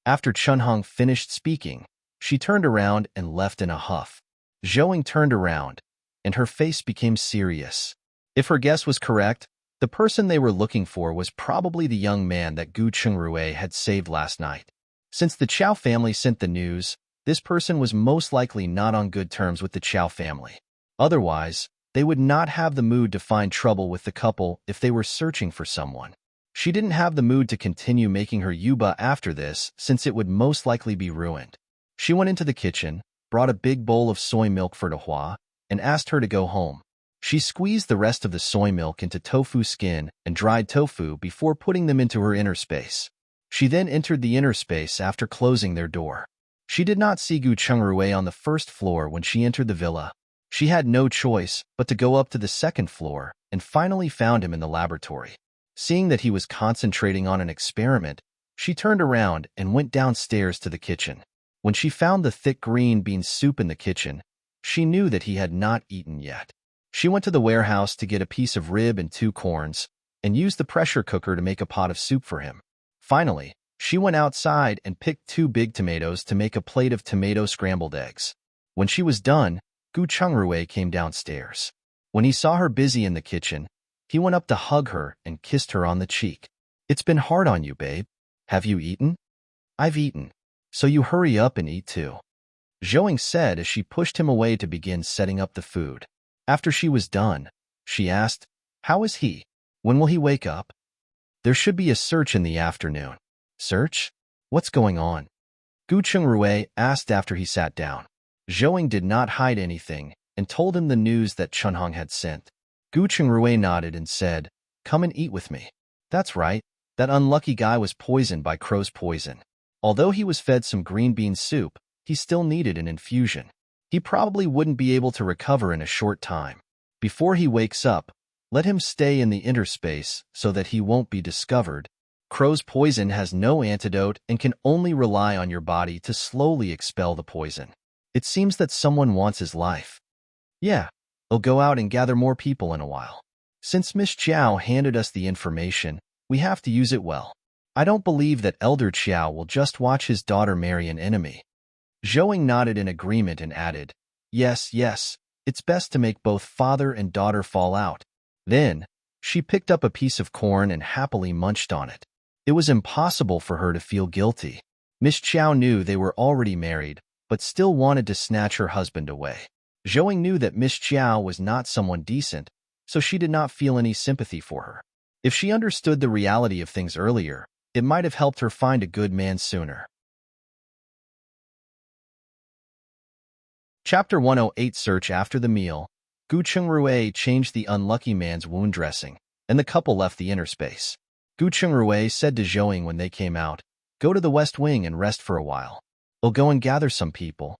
After Chunhong finished speaking, she turned around and left in a huff. Zhouing turned around, and her face became serious. If her guess was correct, the person they were looking for was probably the young man that Gu Chungrui had saved last night. Since the Chao family sent the news, this person was most likely not on good terms with the Chao family. Otherwise, they would not have the mood to find trouble with the couple if they were searching for someone. She didn't have the mood to continue making her yuba after this, since it would most likely be ruined. She went into the kitchen, brought a big bowl of soy milk for De Hua, and asked her to go home. She squeezed the rest of the soy milk into tofu skin and dried tofu before putting them into her inner space. She then entered the inner space after closing their door. She did not see Gu Chungrui on the first floor when she entered the villa. She had no choice but to go up to the second floor and finally found him in the laboratory. Seeing that he was concentrating on an experiment, she turned around and went downstairs to the kitchen. When she found the thick green bean soup in the kitchen, she knew that he had not eaten yet. She went to the warehouse to get a piece of rib and 2 corns, and used the pressure cooker to make a pot of soup for him. Finally, she went outside and picked 2 big tomatoes to make a plate of tomato scrambled eggs. When she was done, Gu Chungrui came downstairs. When he saw her busy in the kitchen, he went up to hug her and kissed her on the cheek. It's been hard on you, babe. Have you eaten? I've eaten. So you hurry up and eat too, Zhou said as she pushed him away to begin setting up the food. After she was done, she asked, how is he? When will he wake up? There should be a search in the afternoon. Search? What's going on? Gu Chungrui asked after he sat down. Zhou did not hide anything and told him the news that Chunhong had sent. Gu Chungrui nodded and said, come and eat with me. That's right, that unlucky guy was poisoned by crow's poison. Although he was fed some green bean soup, he still needed an infusion. He probably wouldn't be able to recover in a short time. Before he wakes up, let him stay in the inner space so that he won't be discovered. Crow's poison has no antidote and can only rely on your body to slowly expel the poison. It seems that someone wants his life. Yeah, he'll go out and gather more people in a while. Since Miss Chiao handed us the information, we have to use it well. I don't believe that Elder Chiao will just watch his daughter marry an enemy. Zhou nodded in agreement and added, yes, it's best to make both father and daughter fall out. Then, she picked up a piece of corn and happily munched on it. It was impossible for her to feel guilty. Miss Chiao knew they were already married, but still wanted to snatch her husband away. Zhou knew that Miss Chiao was not someone decent, so she did not feel any sympathy for her. If she understood the reality of things earlier, it might have helped her find a good man sooner. Chapter 108 Search After the meal, Gu Chungrui changed the unlucky man's wound dressing, and the couple left the inner space. Gu Chungrui said to Zhou when they came out, go to the west wing and rest for a while. We'll go and gather some people.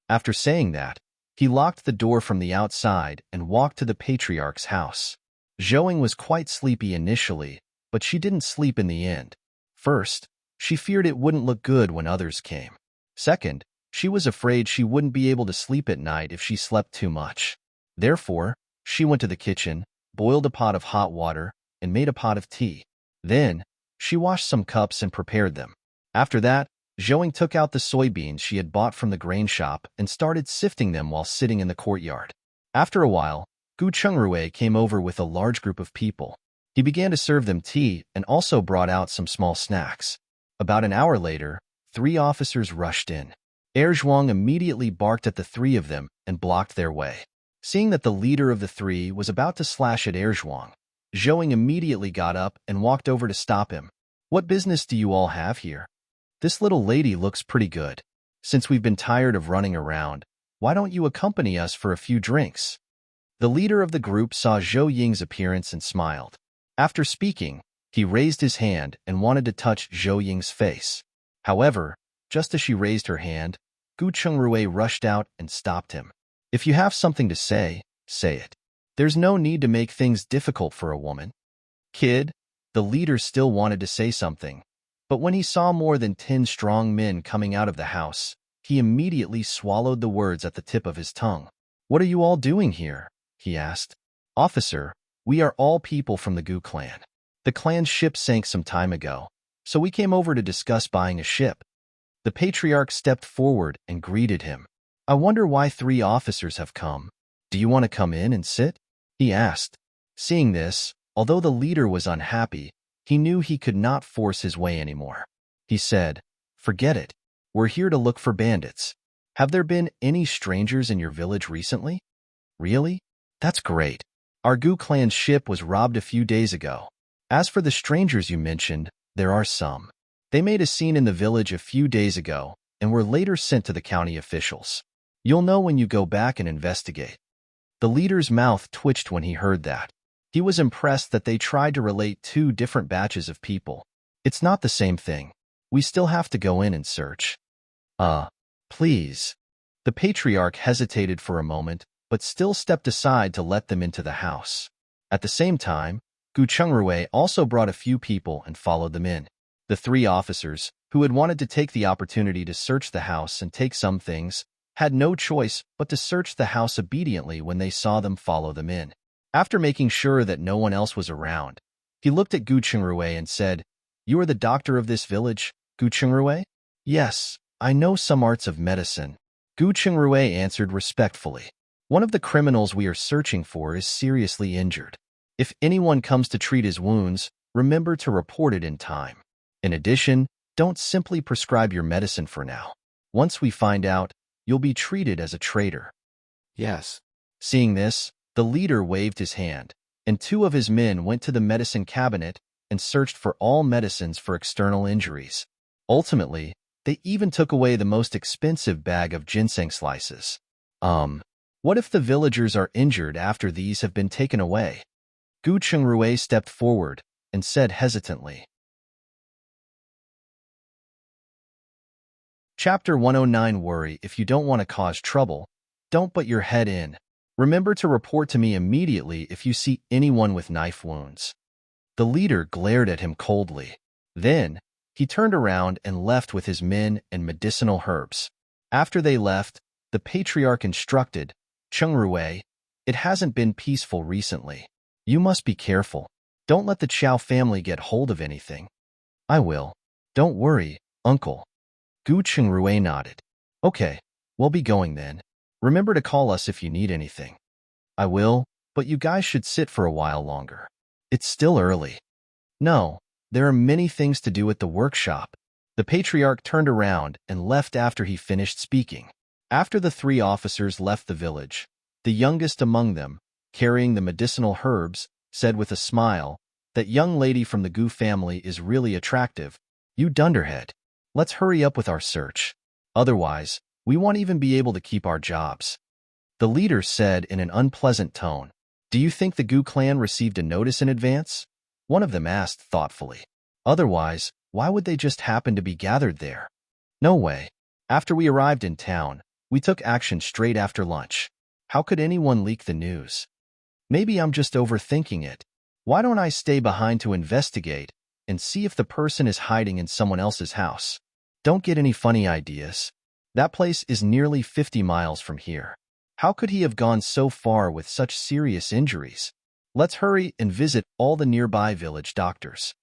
After saying that, he locked the door from the outside and walked to the patriarch's house. Zhou was quite sleepy initially, but she didn't sleep in the end. First, she feared it wouldn't look good when others came. Second, she was afraid she wouldn't be able to sleep at night if she slept too much. Therefore, she went to the kitchen, boiled a pot of hot water, and made a pot of tea. Then, she washed some cups and prepared them. After that, Zhou took out the soybeans she had bought from the grain shop and started sifting them while sitting in the courtyard. After a while, Gu Chungrui came over with a large group of people. He began to serve them tea and also brought out some small snacks. About an hour later, 3 officers rushed in. Zhuang immediately barked at the 3 of them and blocked their way. Seeing that the leader of the 3 was about to slash at Zhuang, Zhou immediately got up and walked over to stop him. What business do you all have here? This little lady looks pretty good. Since we've been tired of running around, why don't you accompany us for a few drinks? The leader of the group saw Zhou Ying's appearance and smiled. After speaking, he raised his hand and wanted to touch Zhou Ying's face. However, just as she raised her hand, Gu Chungrui rushed out and stopped him. If you have something to say, say it. There's no need to make things difficult for a woman. Kid, the leader still wanted to say something, but when he saw more than 10 strong men coming out of the house, he immediately swallowed the words at the tip of his tongue. What are you all doing here? He asked. Officer, we are all people from the Gu clan. The clan's ship sank some time ago, so we came over to discuss buying a ship. The patriarch stepped forward and greeted him. I wonder why 3 officers have come. Do you want to come in and sit? He asked. Seeing this, although the leader was unhappy, he knew he could not force his way anymore. He said, forget it. We're here to look for bandits. Have there been any strangers in your village recently? Really? That's great. Our Gu clan's ship was robbed a few days ago. As for the strangers you mentioned, there are some. They made a scene in the village a few days ago and were later sent to the county officials. You'll know when you go back and investigate. The leader's mouth twitched when he heard that. He was impressed that they tried to relate 2 different batches of people. It's not the same thing. We still have to go in and search. Please. The patriarch hesitated for a moment, but still stepped aside to let them into the house. At the same time, Gu Chungrui also brought a few people and followed them in. The 3 officers, who had wanted to take the opportunity to search the house and take some things, had no choice but to search the house obediently when they saw them follow them in. After making sure that no one else was around, he looked at Gu Chungrui and said, You are the doctor of this village, Gu Chungrui? Yes, I know some arts of medicine. Gu Chungrui answered respectfully. One of the criminals we are searching for is seriously injured. If anyone comes to treat his wounds, remember to report it in time. In addition, don't simply prescribe your medicine for now. Once we find out, you'll be treated as a traitor. Yes. Seeing this, the leader waved his hand, and 2 of his men went to the medicine cabinet and searched for all medicines for external injuries. Ultimately, they even took away the most expensive bag of ginseng slices. What if the villagers are injured after these have been taken away? Gu Chengrui stepped forward and said hesitantly. Chapter 109. Worry if you don't want to cause trouble. Don't put your head in. Remember to report to me immediately if you see anyone with knife wounds. The leader glared at him coldly. Then, he turned around and left with his men and medicinal herbs. After they left, the patriarch instructed, Chengrui, it hasn't been peaceful recently. You must be careful. Don't let the Chow family get hold of anything. I will. Don't worry, uncle. Gu Chengrui nodded. Okay, we'll be going then. Remember to call us if you need anything. I will, but you guys should sit for a while longer. It's still early. No, there are many things to do at the workshop. The patriarch turned around and left after he finished speaking. After the 3 officers left the village, the youngest among them, carrying the medicinal herbs, said with a smile, that young lady from the Gu family is really attractive. You dunderhead. Let's hurry up with our search. Otherwise, we won't even be able to keep our jobs. The leader said in an unpleasant tone. Do you think the Gu clan received a notice in advance? One of them asked thoughtfully. Otherwise, why would they just happen to be gathered there? No way. After we arrived in town, we took action straight after lunch. How could anyone leak the news? Maybe I'm just overthinking it. Why don't I stay behind to investigate and see if the person is hiding in someone else's house? Don't get any funny ideas. That place is nearly 50 miles from here. How could he have gone so far with such serious injuries? Let's hurry and visit all the nearby village doctors.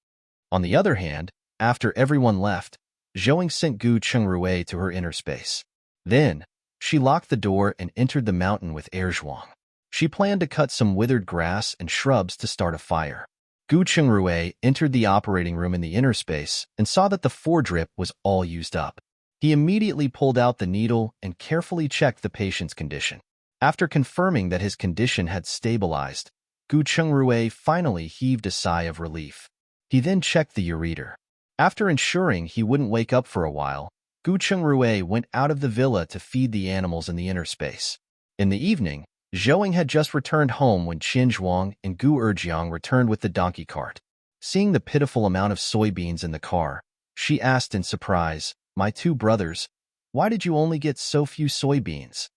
On the other hand, after everyone left, Zhouing sent Gu Chengrui to her inner space. Then, she locked the door and entered the mountain with Erzhuang. She planned to cut some withered grass and shrubs to start a fire. Gu Chengrui entered the operating room in the inner space and saw that the foredrip was all used up. He immediately pulled out the needle and carefully checked the patient's condition. After confirming that his condition had stabilized, Gu Chengrui finally heaved a sigh of relief. He then checked the ureter. After ensuring he wouldn't wake up for a while, Gu Chengrui went out of the villa to feed the animals in the inner space. In the evening, Zhouing had just returned home when Qin Zhuang and Gu Erjiang returned with the donkey cart. Seeing the pitiful amount of soybeans in the car, she asked in surprise, My 2 brothers, why did you only get so few soybeans?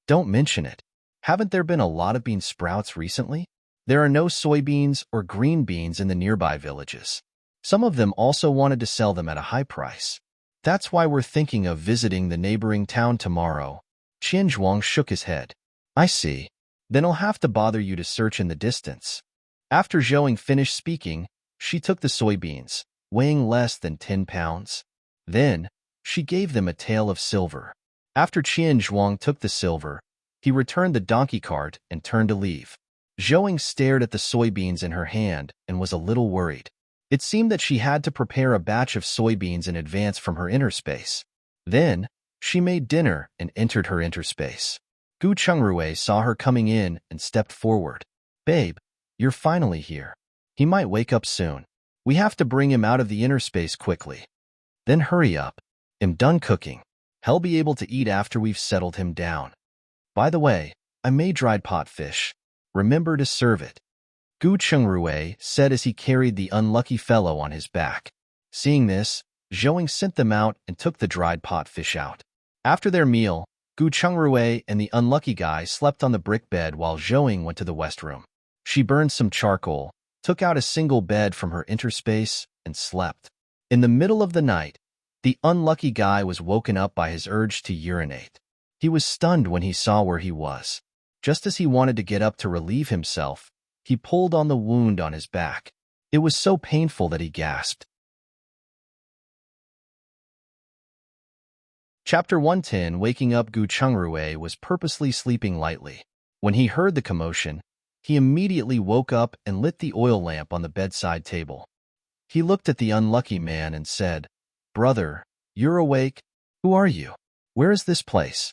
Don't mention it. Haven't there been a lot of bean sprouts recently? There are no soybeans or green beans in the nearby villages. Some of them also wanted to sell them at a high price. That's why we're thinking of visiting the neighboring town tomorrow. Qin Zhuang shook his head. I see. Then I'll have to bother you to search in the distance. After Zhouing finished speaking, she took the soybeans, weighing less than 10 pounds. Then, she gave them a tael of silver. After Qin Zhuang took the silver, he returned the donkey cart and turned to leave. Zhouing stared at the soybeans in her hand and was a little worried. It seemed that she had to prepare a batch of soybeans in advance from her inner space. Then, she made dinner and entered her inner space. Gu Chengrui saw her coming in and stepped forward. Babe, you're finally here. He might wake up soon. We have to bring him out of the inner space quickly. Then hurry up. I'm done cooking. He'll be able to eat after we've settled him down. By the way, I made dried pot fish. Remember to serve it. Gu Chengrui said as he carried the unlucky fellow on his back. Seeing this, Zhouing sent them out and took the dried pot fish out. After their meal, Gu Chengrui and the unlucky guy slept on the brick bed while Zhouing went to the west room. She burned some charcoal, took out a single bed from her interspace, and slept. In the middle of the night, the unlucky guy was woken up by his urge to urinate. He was stunned when he saw where he was. Just as he wanted to get up to relieve himself, he pulled on the wound on his back. It was so painful that he gasped. Chapter 110. Waking up. Gu Chengrui was purposely sleeping lightly. When he heard the commotion, he immediately woke up and lit the oil lamp on the bedside table. He looked at the unlucky man and said, "Brother, you're awake? Who are you? Where is this place?"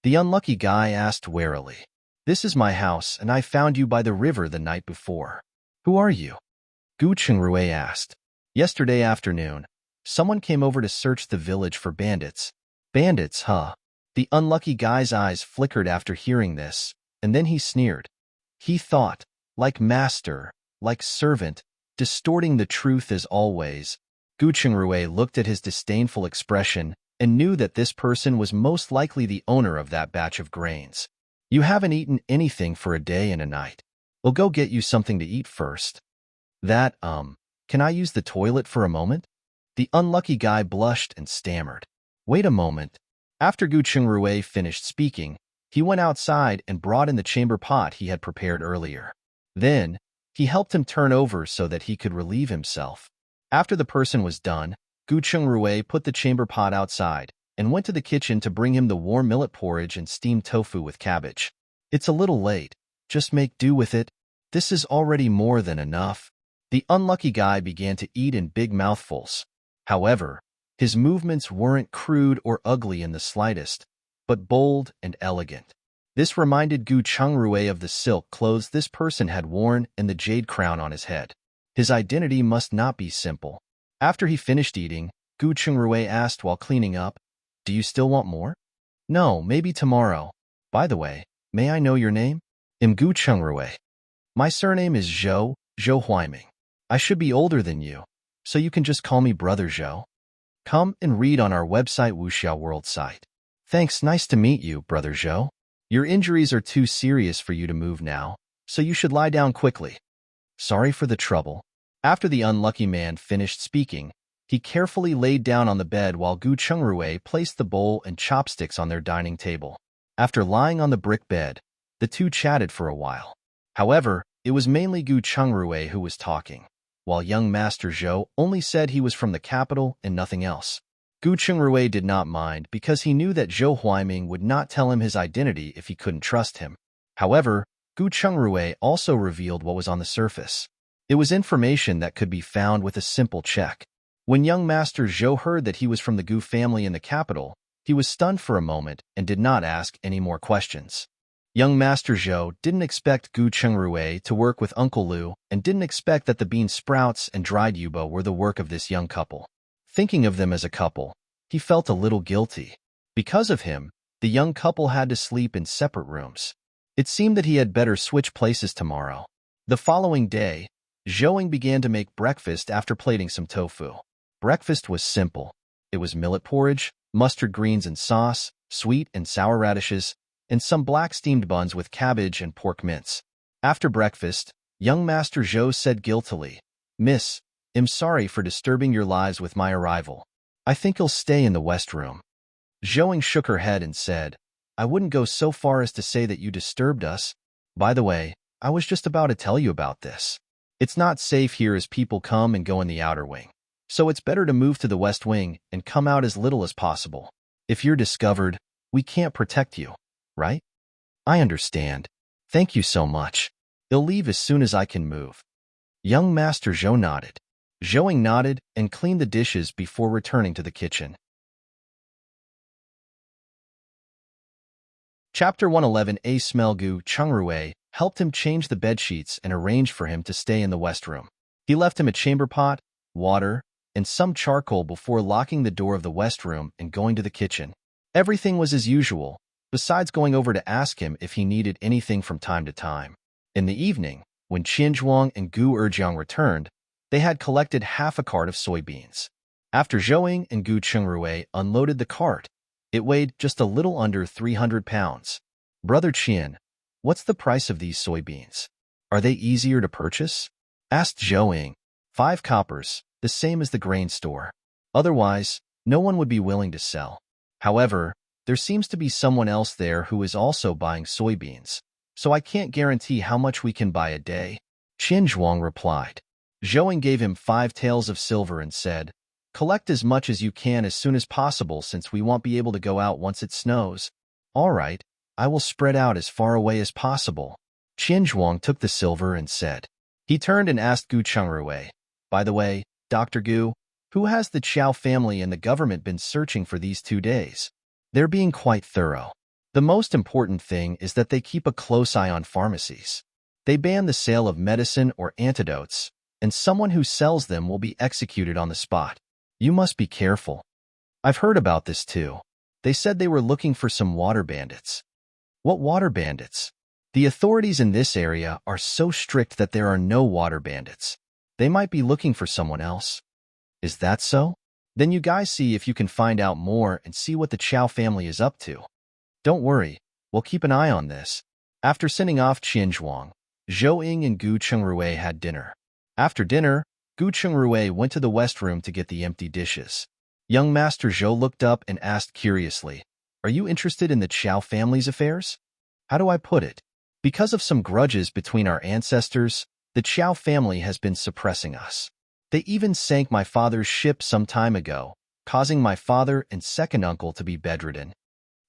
The unlucky guy asked warily. "This is my house, and I found you by the river the night before." "Who are you?" Gu Chengrui asked. "Yesterday afternoon, someone came over to search the village for bandits." "Bandits, huh?" The unlucky guy's eyes flickered after hearing this, and then he sneered. He thought, like master, like servant, distorting the truth as always. Gu Chengrui looked at his disdainful expression and knew that this person was most likely the owner of that batch of grains. "You haven't eaten anything for a day and a night. We'll go get you something to eat first." Can I use the toilet for a moment?" The unlucky guy blushed and stammered. "Wait a moment." After Gu Chengrui finished speaking, he went outside and brought in the chamber pot he had prepared earlier. Then, he helped him turn over so that he could relieve himself. After the person was done, Gu Chengrui put the chamber pot outside and went to the kitchen to bring him the warm millet porridge and steamed tofu with cabbage. "It's a little late. Just make do with it. This is already more than enough." The unlucky guy began to eat in big mouthfuls. However, his movements weren't crude or ugly in the slightest, but bold and elegant. This reminded Gu Chengrui of the silk clothes this person had worn and the jade crown on his head. His identity must not be simple. After he finished eating, Gu Chengrui asked while cleaning up, "Do you still want more?" "No, maybe tomorrow. By the way, may I know your name?" "I'm Gu Chengrui. My surname is Zhou Huaiming. I should be older than you, so you can just call me Brother Zhou. Come and read on our website Wuxiao World site." "Thanks, nice to meet you, Brother Zhou. Your injuries are too serious for you to move now, so you should lie down quickly." "Sorry for the trouble." After the unlucky man finished speaking, he carefully laid down on the bed while Gu Chengrui placed the bowl and chopsticks on their dining table. After lying on the brick bed, the two chatted for a while. However, it was mainly Gu Chengrui who was talking, while young Master Zhou only said he was from the capital and nothing else. Gu Chengrui did not mind because he knew that Zhou Huaiming would not tell him his identity if he couldn't trust him. However, Gu Chengrui also revealed what was on the surface. It was information that could be found with a simple check. When young Master Zhou heard that he was from the Gu family in the capital, he was stunned for a moment and did not ask any more questions. Young Master Zhou didn't expect Gu Chengrui to work with Uncle Lu and didn't expect that the bean sprouts and dried yuba were the work of this young couple. Thinking of them as a couple, he felt a little guilty. Because of him, the young couple had to sleep in separate rooms. It seemed that he had better switch places tomorrow. The following day, Zhouing began to make breakfast after plating some tofu. Breakfast was simple. It was millet porridge, mustard greens and sauce, sweet and sour radishes, and some black steamed buns with cabbage and pork mince. After breakfast, young Master Zhou said guiltily, "Miss, I'm sorry for disturbing your lives with my arrival. I think you'll stay in the West Room." Zhouing shook her head and said, "I wouldn't go so far as to say that you disturbed us. By the way, I was just about to tell you about this. It's not safe here as people come and go in the outer wing. So it's better to move to the West Wing and come out as little as possible. If you're discovered, we can't protect you, right?" "I understand. Thank you so much. I'll leave as soon as I can move." Young Master Zhou nodded. Zhouing nodded and cleaned the dishes before returning to the kitchen. Chapter 111. A smell. Gu Chengrui helped him change the bedsheets and arranged for him to stay in the West Room. He left him a chamber pot, water, and some charcoal before locking the door of the West Room and going to the kitchen. Everything was as usual, besides going over to ask him if he needed anything from time to time. In the evening, when Qian Zhuang and Gu Erjiang returned, they had collected half a cart of soybeans. After Zhouing and Gu Chengrui unloaded the cart, it weighed just a little under 300 pounds. "Brother Qian, what's the price of these soybeans? Are they easier to purchase?" asked Zhouing. 5 coppers, the same as the grain store. Otherwise, no one would be willing to sell. However, there seems to be someone else there who is also buying soybeans, so I can't guarantee how much we can buy a day. Qian Zhuang replied. Zhouing gave him 5 taels of silver and said, "Collect as much as you can as soon as possible since we won't be able to go out once it snows." "All right, I will spread out as far away as possible. Qianzhuang took the silver and said. He turned and asked Gu Chengruwei, by the way, Dr. Gu, who has the Qiao family and the government been searching for these 2 days? They're being quite thorough. The most important thing is that they keep a close eye on pharmacies. They ban the sale of medicine or antidotes, and someone who sells them will be executed on the spot. You must be careful. I've heard about this too. They said they were looking for some water bandits. What water bandits? The authorities in this area are so strict that there are no water bandits. They might be looking for someone else. Is that so? Then you guys see if you can find out more and see what the Qiao family is up to. Don't worry, we'll keep an eye on this. After sending off Qianzhuang, Zhou Ying and Gu Chengruwei had dinner. After dinner, Gu Chengruwei went to the west room to get the empty dishes. Young Master Zhou looked up and asked curiously, "Are you interested in the Qiao family's affairs?" How do I put it? Because of some grudges between our ancestors, the Qiao family has been suppressing us. They even sank my father's ship some time ago, causing my father and second uncle to be bedridden.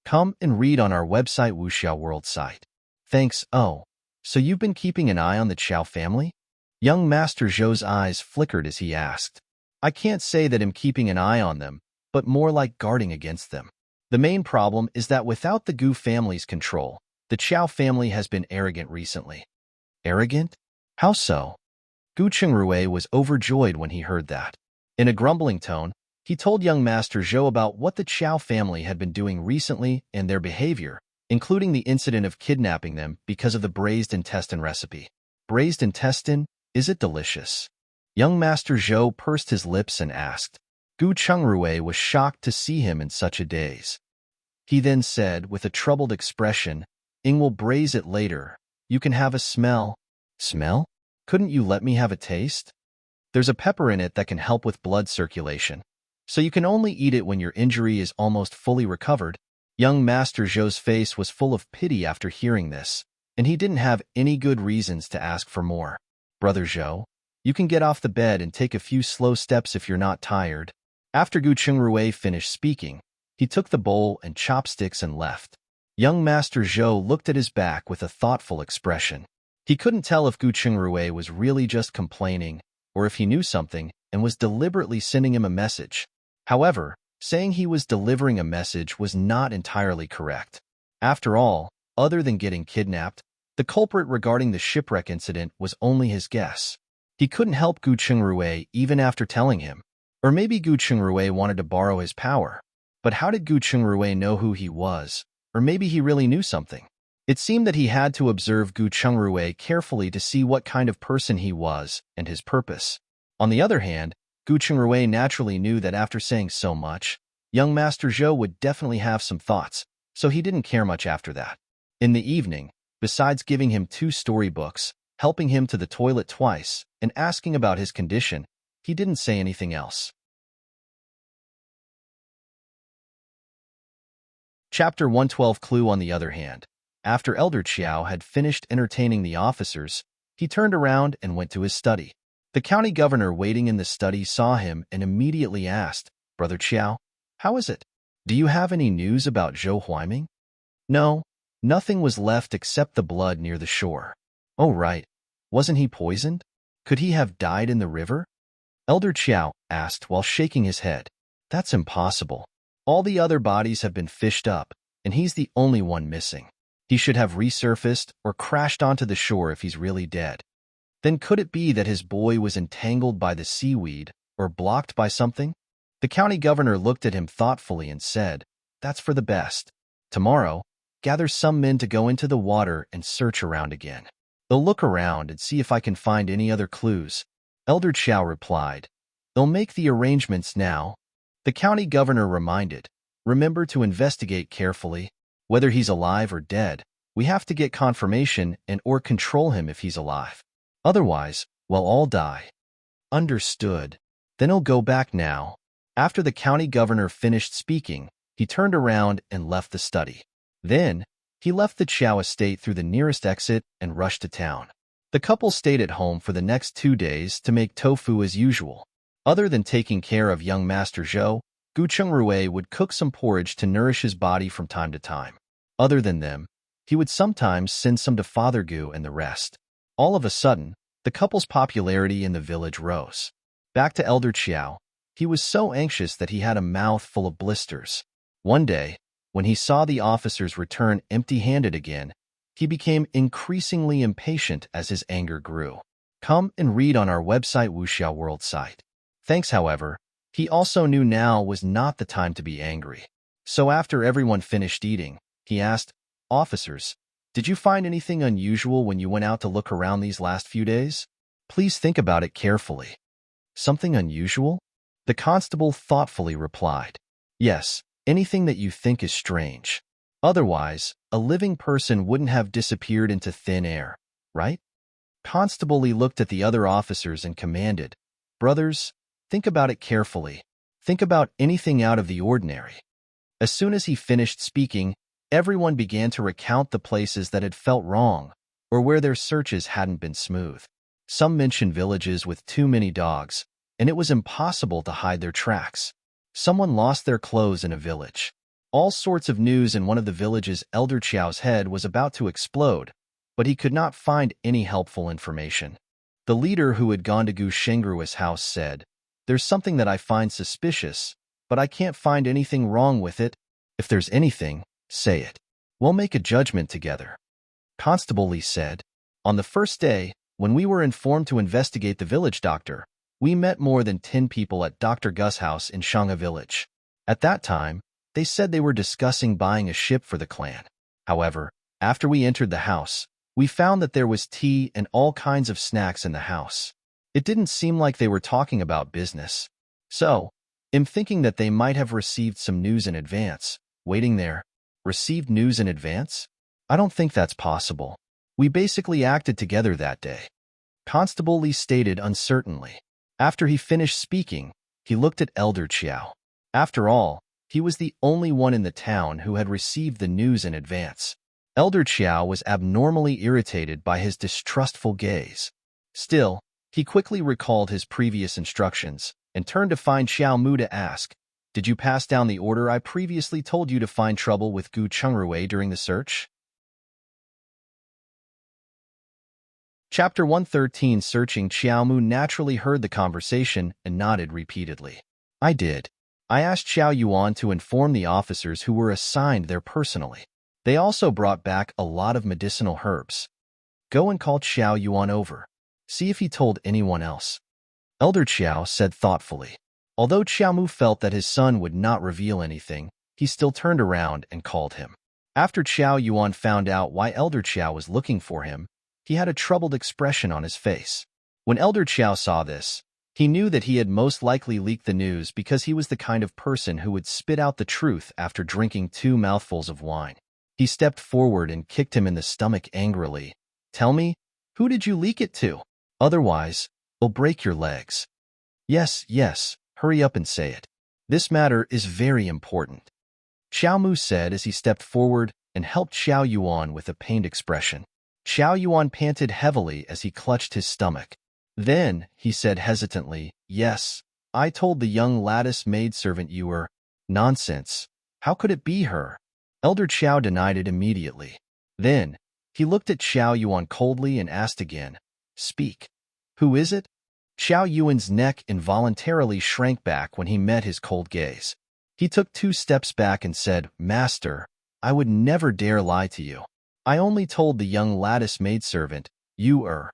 Come and read on our website Wuxiao World site. Thanks. Oh, so you've been keeping an eye on the Qiao family? Young Master Zhou's eyes flickered as he asked. I can't say that I'm keeping an eye on them, but more like guarding against them. The main problem is that without the Gu family's control, the Qiao family has been arrogant recently. Arrogant? How so? Gu Chengruwei was overjoyed when he heard that. In a grumbling tone, he told young Master Zhou about what the Qiao family had been doing recently and their behavior, including the incident of kidnapping them because of the braised intestine recipe. Braised intestine? Is it delicious? Young Master Zhou pursed his lips and asked. Gu Chengruwei was shocked to see him in such a daze. He then said, with a troubled expression, Ing will braise it later. You can have a smell. Smell? Couldn't you let me have a taste? There's a pepper in it that can help with blood circulation, so you can only eat it when your injury is almost fully recovered. Young Master Zhou's face was full of pity after hearing this, and he didn't have any good reasons to ask for more. Brother Zhou, you can get off the bed and take a few slow steps if you're not tired. After Gu Chengruwei finished speaking, he took the bowl and chopsticks and left. Young Master Zhou looked at his back with a thoughtful expression. He couldn't tell if Gu Chengruwei was really just complaining, or if he knew something and was deliberately sending him a message. However, saying he was delivering a message was not entirely correct. After all, other than getting kidnapped, the culprit regarding the shipwreck incident was only his guess. He couldn't help Gu Chengruwei even after telling him. Or maybe Gu Chengruwei wanted to borrow his power. But how did Gu Chengruwei know who he was? Or maybe he really knew something. It seemed that he had to observe Gu Chengruwei carefully to see what kind of person he was and his purpose. On the other hand, Gu Chengruwei naturally knew that after saying so much, young Master Zhou would definitely have some thoughts, so he didn't care much after that. In the evening, besides giving him 2 storybooks, helping him to the toilet twice, and asking about his condition, he didn't say anything else. Chapter 112. Clue. On the other hand, after Elder Qiao had finished entertaining the officers, he turned around and went to his study. The county governor waiting in the study saw him and immediately asked, Brother Qiao, how is it? Do you have any news about Zhou Huaiming? No, nothing was left except the blood near the shore. Oh right, wasn't he poisoned? Could he have died in the river? Elder Qiao asked while shaking his head. That's impossible. All the other bodies have been fished up, and he's the only one missing. He should have resurfaced or crashed onto the shore if he's really dead. Then could it be that his boy was entangled by the seaweed or blocked by something? The county governor looked at him thoughtfully and said, That's for the best. Tomorrow, gather some men to go into the water and search around again. They'll look around and see if I can find any other clues. Elder Qiao replied, They'll make the arrangements now. The county governor reminded, Remember to investigate carefully. Whether he's alive or dead, we have to get confirmation and or control him if he's alive. Otherwise, we'll all die. Understood. Then he'll go back now. After the county governor finished speaking, he turned around and left the study. Then, he left the Qiao estate through the nearest exit and rushed to town. The couple stayed at home for the next 2 days to make tofu as usual. Other than taking care of young Master Zhou, Gu Chengruwei would cook some porridge to nourish his body from time to time. Other than them, He would sometimes send some to Father Gu and the rest. All of a sudden, the couple's popularity in the village rose. Back to Elder Qiao, he was so anxious that he had a mouth full of blisters. One day, when he saw the officers return empty-handed again, he became increasingly impatient as his anger grew. Come and read on our website Wuxiao World site. Thanks, however, he also knew now was not the time to be angry. So after everyone finished eating, he asked, "Officers, did you find anything unusual when you went out to look around these last few days? Please think about it carefully." "Something unusual?" The constable thoughtfully replied. "Yes, anything that you think is strange. Otherwise, a living person wouldn't have disappeared into thin air, right?" Constable Lee looked at the other officers and commanded, "Brothers, think about it carefully. Think about anything out of the ordinary." As soon as he finished speaking, everyone began to recount the places that had felt wrong or where their searches hadn't been smooth. Some mentioned villages with too many dogs, and it was impossible to hide their tracks. Someone lost their clothes in a village. All sorts of news in one of the villages. Elder Qiao's head was about to explode, but he could not find any helpful information. The leader who had gone to Gu Shengru's house said, "There's something that I find suspicious, but I can't find anything wrong with it. If there's anything, say it. We'll make a judgment together." Constable Lee said, "On the first day, when we were informed to investigate the village doctor, we met more than 10 people at Dr. Gus' house in Shangha village. At that time, they said they were discussing buying a ship for the clan. However, after we entered the house, we found that there was tea and all kinds of snacks in the house. It didn't seem like they were talking about business. So, I'm thinking that they might have received some news in advance, waiting there." "Received news in advance? I don't think that's possible. We basically acted together that day," Constable Lee stated uncertainly. After he finished speaking, he looked at Elder Qiao. After all, he was the only one in the town who had received the news in advance. Elder Qiao was abnormally irritated by his distrustful gaze. Still, he quickly recalled his previous instructions and turned to find Xiao Mu to ask, "Did you pass down the order I previously told you to find trouble with Gu Chengruwei during the search?" Chapter 113. Searching. Xiao Mu naturally heard the conversation and nodded repeatedly. "I did. I asked Xiao Yuan to inform the officers who were assigned there personally. They also brought back a lot of medicinal herbs. Go and call Xiao Yuan over. See if he told anyone else." Elder Qiao said thoughtfully. Although Xiao Mu felt that his son would not reveal anything, he still turned around and called him. After Xiao Yuan found out why Elder Qiao was looking for him, he had a troubled expression on his face. When Elder Qiao saw this, he knew that he had most likely leaked the news because he was the kind of person who would spit out the truth after drinking 2 mouthfuls of wine. He stepped forward and kicked him in the stomach angrily. "Tell me, who did you leak it to? Otherwise, I'll break your legs." Yes, hurry up and say it. This matter is very important," Xiao Mu said as he stepped forward and helped Xiao Yuan with a pained expression. Xiao Yuan panted heavily as he clutched his stomach. Then, he said hesitantly, "Yes, I told the young lattice maidservant you were—" "Nonsense. How could it be her?" Elder Qiao denied it immediately. Then, he looked at Xiao Yuan coldly and asked again, "Speak. Who is it?" Xiao Yuan's neck involuntarily shrank back when he met his cold gaze. He took 2 steps back and said, "Master, I would never dare lie to you. I only told the young lattice maidservant, you er."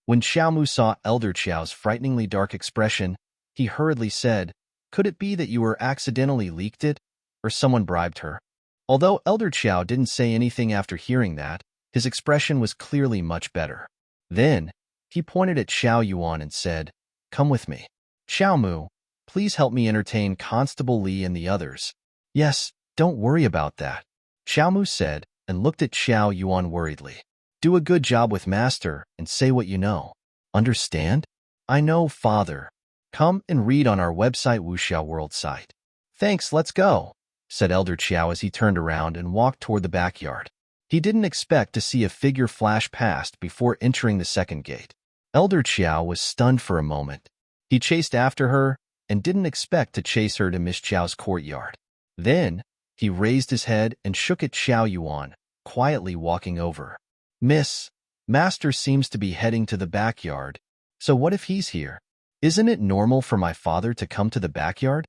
When Xiao Mu saw Elder Qiao's frighteningly dark expression, he hurriedly said, "Could it be that you were accidentally leaked it, or someone bribed her?" Although Elder Qiao didn't say anything after hearing that, his expression was clearly much better. Then, he pointed at Xiao Yuan and said, "Come with me. Xiao Mu, please help me entertain Constable Lee and the others." "Yes, don't worry about that," Xiao Mu said and looked at Xiao Yuan worriedly. "Do a good job with Master and say what you know. Understand?" "I know, Father. Come and read on our website Wuxiao World site." "Thanks, let's go," said Elder Qiao as he turned around and walked toward the backyard. He didn't expect to see a figure flash past before entering the second gate. Elder Qiao was stunned for a moment. He chased after her and didn't expect to chase her to Miss Qiao's courtyard. Then, he raised his head and shook at Xiao Yuan, quietly walking over. Miss, Master seems to be heading to the backyard. So what if he's here? Isn't it normal for my father to come to the backyard?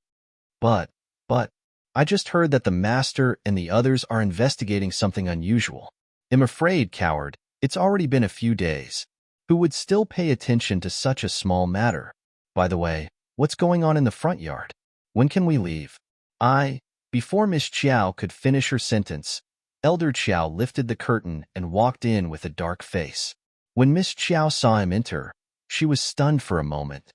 But, I just heard that the Master and the others are investigating something unusual. I'm afraid, coward, it's already been a few days. Who would still pay attention to such a small matter? By the way, what's going on in the front yard? When can we leave? Before Miss Chiao could finish her sentence, Elder Chiao lifted the curtain and walked in with a dark face. When Miss Chiao saw him enter, she was stunned for a moment.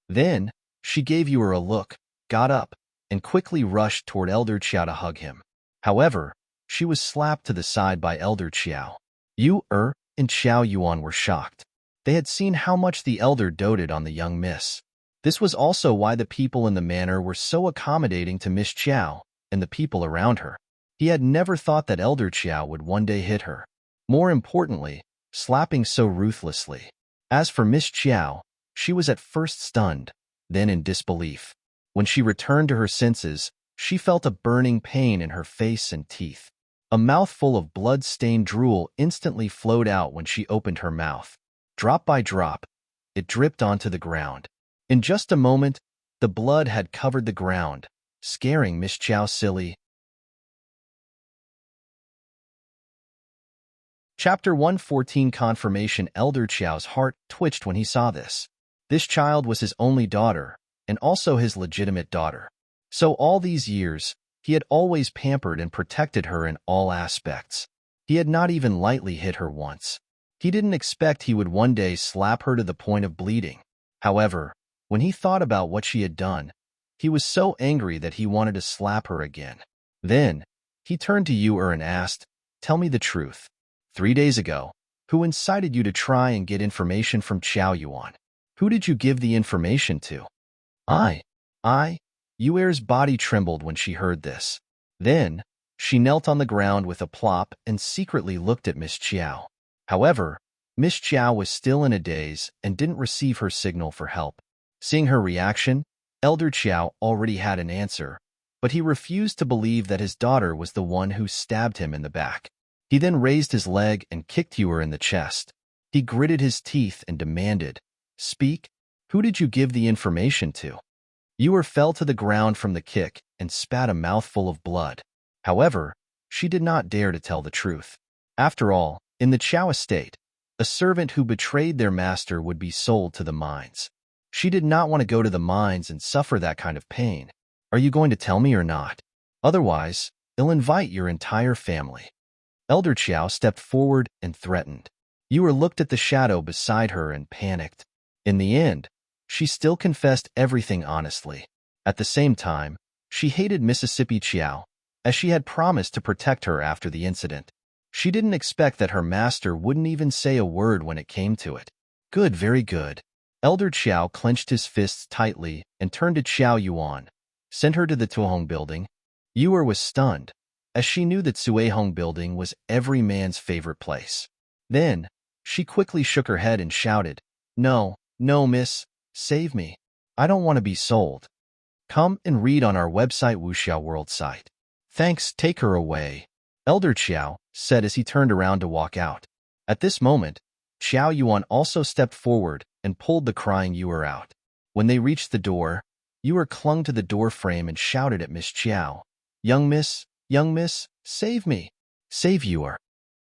Then, she gave Yu a look, got up, and quickly rushed toward Elder Chiao to hug him. However, she was slapped to the side by Elder Chiao. Yu and Xiao Yuan were shocked. They had seen how much the elder doted on the young miss. This was also why the people in the manor were so accommodating to Miss Chiao and the people around her. He had never thought that Elder Chiao would one day hit her. More importantly, slapping so ruthlessly. As for Miss Chiao, she was at first stunned, then in disbelief. When she returned to her senses, she felt a burning pain in her face and teeth. A mouthful of blood-stained drool instantly flowed out when she opened her mouth. Drop by drop, it dripped onto the ground. In just a moment, the blood had covered the ground, scaring Miss Chiao silly. Chapter 114 Confirmation. Elder Chiao's heart twitched when he saw this. This child was his only daughter, and also his legitimate daughter. So all these years, he had always pampered and protected her in all aspects. He had not even lightly hit her once. He didn't expect he would one day slap her to the point of bleeding. However, when he thought about what she had done, he was so angry that he wanted to slap her again. Then, he turned to Yu and asked, "Tell me the truth. 3 days ago, who incited you to try and get information from Xiao Yuan? Who did you give the information to?" Yuer's body trembled when she heard this. Then, she knelt on the ground with a plop and secretly looked at Miss Chiao. However, Miss Chiao was still in a daze and didn't receive her signal for help. Seeing her reaction, Elder Chiao already had an answer, but he refused to believe that his daughter was the one who stabbed him in the back. He then raised his leg and kicked Yu in the chest. He gritted his teeth and demanded, "Speak, who did you give the information to?" Yu fell to the ground from the kick and spat a mouthful of blood. However, she did not dare to tell the truth. After all, in the Chiao estate, a servant who betrayed their master would be sold to the mines. She did not want to go to the mines and suffer that kind of pain. "Are you going to tell me or not? Otherwise, I'll invite your entire family." Elder Chiao stepped forward and threatened. Yu looked at the shadow beside her and panicked. In the end, she still confessed everything honestly. At the same time, she hated Mississippi Chiao, as she had promised to protect her after the incident. She didn't expect that her master wouldn't even say a word when it came to it. "Good, very good." Elder Chiao clenched his fists tightly and turned to Xiao Yuan. "Send her to the Tuohong building." Yu was stunned, as she knew that Suehong building was every man's favorite place. Then, she quickly shook her head and shouted, No, miss, save me. I don't want to be sold. Come and read on our website Wuxiao World site. Thanks, take her away," Elder Chiao said as he turned around to walk out. At this moment, Xiao Yuan also stepped forward and pulled the crying Yu out. When they reached the door, Yu clung to the door frame and shouted at Miss Chiao, young miss, save me. Save Yu."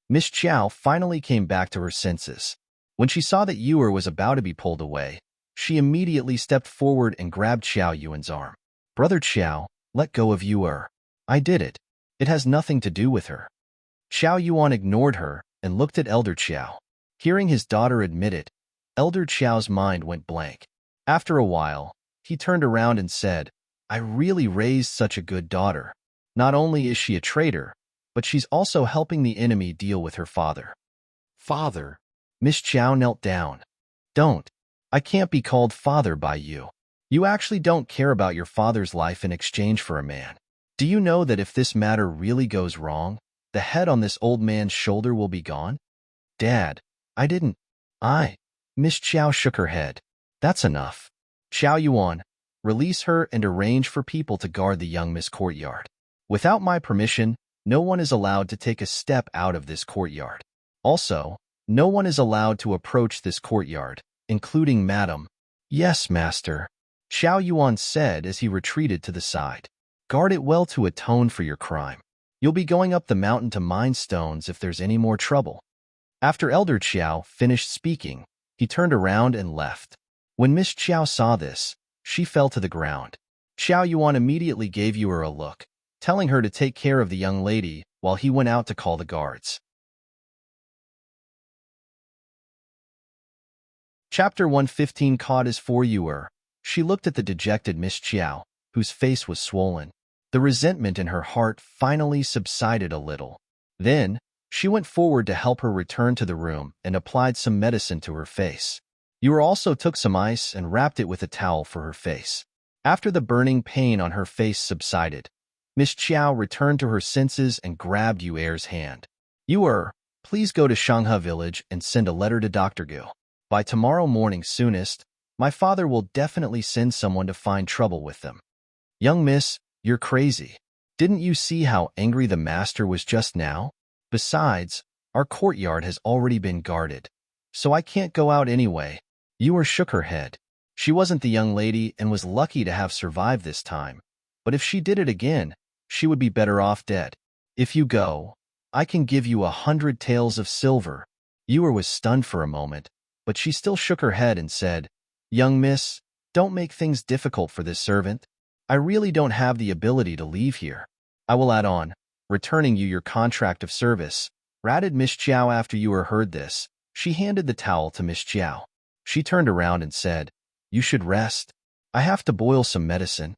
Miss Chiao finally came back to her senses. When she saw that Yu was about to be pulled away, she immediately stepped forward and grabbed Xiao Yuan's arm. "Brother Chiao, let go of Yu. I did it. It has nothing to do with her." Xiao Yuan ignored her and looked at Elder Chiao. Hearing his daughter admit it, Elder Chiao's mind went blank. After a while, he turned around and said, "I really raised such a good daughter. Not only is she a traitor, but she's also helping the enemy deal with her father." "Father?" Miss Chiao knelt down. "Don't. I can't be called father by you. You actually don't care about your father's life in exchange for a man. Do you know that if this matter really goes wrong, the head on this old man's shoulder will be gone?" "Dad, I didn't. Miss Chiao shook her head. "That's enough. Xiao Yuan, release her and arrange for people to guard the young Miss courtyard. Without my permission, no one is allowed to take a step out of this courtyard. Also, no one is allowed to approach this courtyard, including Madam. Yes, master, Xiao Yuan said as he retreated to the side. Guard it well to atone for your crime. You'll be going up the mountain to mine stones if there's any more trouble. After Elder Qiao finished speaking, he turned around and left. When Miss Qiao saw this, she fell to the ground. Xiao Yuan immediately gave her a look, telling her to take care of the young lady while he went out to call the guards. Chapter 115 Caught is for you. She looked at the dejected Miss Qiao, whose face was swollen. The resentment in her heart finally subsided a little. Then, she went forward to help her return to the room and applied some medicine to her face. You also took some ice and wrapped it with a towel for her face. After the burning pain on her face subsided, Miss Qiao returned to her senses and grabbed Yuer's hand. Please go to Shanghe village and send a letter to Dr. Gu. By tomorrow morning soonest, my father will definitely send someone to find trouble with them. Young miss, you're crazy. Didn't you see how angry the master was just now? Besides, our courtyard has already been guarded, so I can't go out anyway. Yuer shook her head. She wasn't the young lady and was lucky to have survived this time, but if she did it again, she would be better off dead. If you go, I can give you 100 taels of silver. Yuer was stunned for a moment, but she still shook her head and said, Young miss, don't make things difficult for this servant. I really don't have the ability to leave here. I will add on, returning you your contract of service, ratted Miss Qiao. After Yuer heard this, she handed the towel to Miss Qiao. She turned around and said, You should rest. I have to boil some medicine.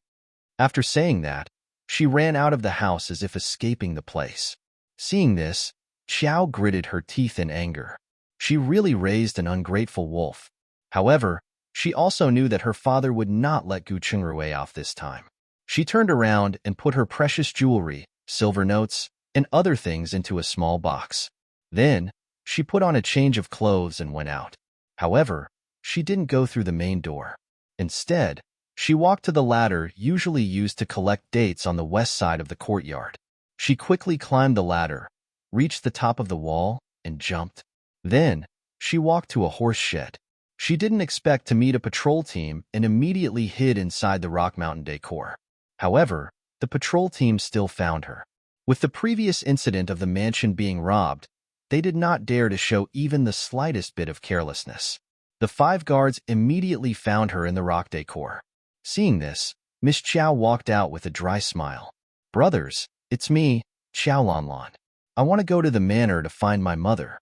After saying that, she ran out of the house as if escaping the place. Seeing this, Qiao gritted her teeth in anger. She really raised an ungrateful wolf. However, she also knew that her father would not let Gu Chengrui off this time. She turned around and put her precious jewelry, silver notes, and other things into a small box. Then, she put on a change of clothes and went out. However, she didn't go through the main door. Instead, she walked to the ladder usually used to collect dates on the west side of the courtyard. She quickly climbed the ladder, reached the top of the wall, and jumped. Then, she walked to a horse shed. She didn't expect to meet a patrol team and immediately hid inside the Rock Mountain decor. However, the patrol team still found her. With the previous incident of the mansion being robbed, they did not dare to show even the slightest bit of carelessness. The 5 guards immediately found her in the rock decor. Seeing this, Miss Qiao walked out with a dry smile. Brothers, it's me, Qiao Lanlan. I want to go to the manor to find my mother.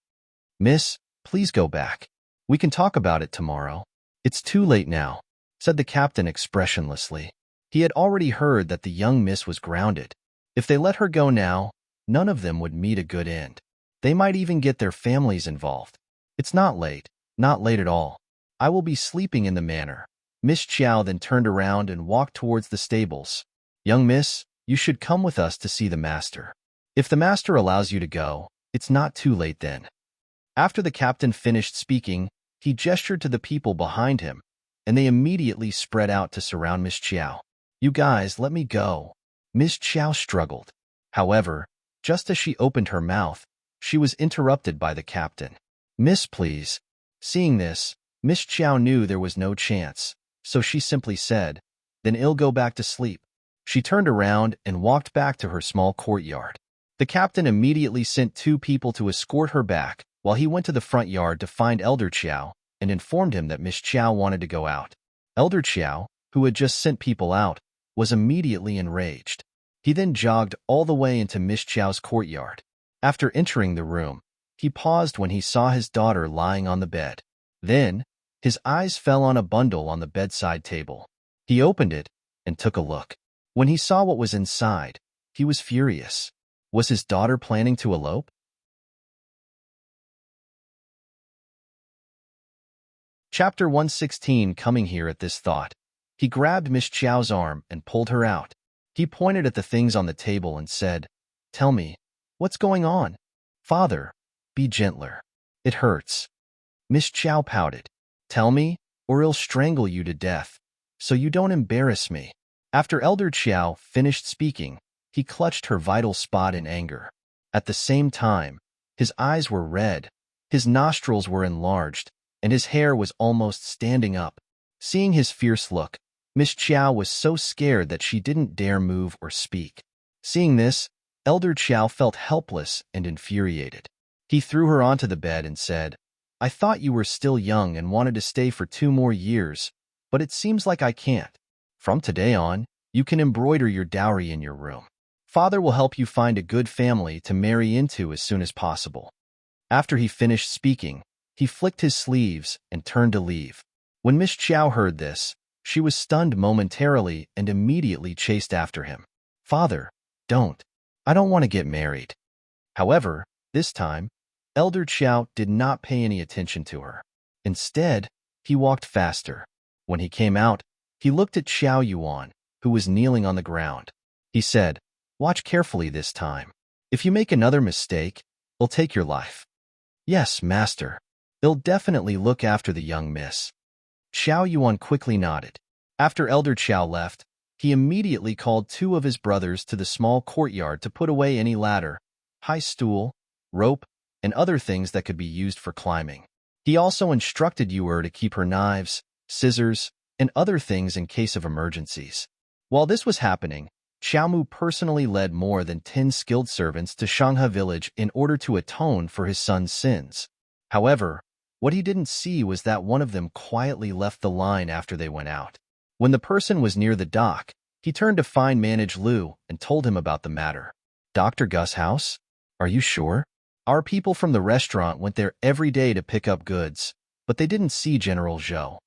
Miss, please go back. We can talk about it tomorrow. It's too late now, said the captain expressionlessly. He had already heard that the young miss was grounded. If they let her go now, none of them would meet a good end. They might even get their families involved. It's not late at all. I will be sleeping in the manor. Miss Qiao then turned around and walked towards the stables. Young miss, you should come with us to see the master. If the master allows you to go, it's not too late then. After the captain finished speaking, he gestured to the people behind him, and they immediately spread out to surround Miss Qiao. You guys, let me go. Miss Qiao struggled. However, just as she opened her mouth, she was interrupted by the captain. Miss, please. Seeing this, Miss Qiao knew there was no chance, so she simply said, Then I'll go back to sleep. She turned around and walked back to her small courtyard. The captain immediately sent 2 people to escort her back, while he went to the front yard to find Elder Qiao and informed him that Miss Qiao wanted to go out. Elder Qiao, who had just sent people out, was immediately enraged. He then jogged all the way into Miss Qiao's courtyard. After entering the room, he paused when he saw his daughter lying on the bed. Then, his eyes fell on a bundle on the bedside table. He opened it and took a look. When he saw what was inside, he was furious. Was his daughter planning to elope? Chapter 116 Coming here at this thought, he grabbed Miss Qiao's arm and pulled her out. He pointed at the things on the table and said, Tell me, what's going on? Father, be gentler. It hurts. Miss Qiao pouted. Tell me, or I'll strangle you to death, so you don't embarrass me. After Elder Qiao finished speaking, he clutched her vital spot in anger. At the same time, his eyes were red, his nostrils were enlarged, and his hair was almost standing up. Seeing his fierce look, Miss Chow was so scared that she didn't dare move or speak. Seeing this, Elder Chow felt helpless and infuriated. He threw her onto the bed and said, "I thought you were still young and wanted to stay for 2 more years, but it seems like I can't. From today on, you can embroider your dowry in your room. Father will help you find a good family to marry into as soon as possible." After he finished speaking, he flicked his sleeves and turned to leave. When Miss Chow heard this, she was stunned momentarily and immediately chased after him. "Father, don't. I don't want to get married." However, this time, Elder Chow did not pay any attention to her. Instead, he walked faster. When he came out, he looked at Xiao Yuan, who was kneeling on the ground. He said, "Watch carefully this time. If you make another mistake, it'll take your life." "Yes, master. They'll definitely look after the young miss." Xiao Yuan quickly nodded. After Elder Chow left, he immediately called 2 of his brothers to the small courtyard to put away any ladder, high stool, rope, and other things that could be used for climbing. He also instructed Yuer to keep her knives, scissors, and other things in case of emergencies. While this was happening, Xiaomu personally led more than 10 skilled servants to Shanghe village in order to atone for his son's sins. However, what he didn't see was that one of them quietly left the line after they went out. When the person was near the dock, he turned to find Manager Lu and told him about the matter. "Dr. Gus' house? Are you sure? Our people from the restaurant went there every day to pick up goods, but they didn't see General Zhou."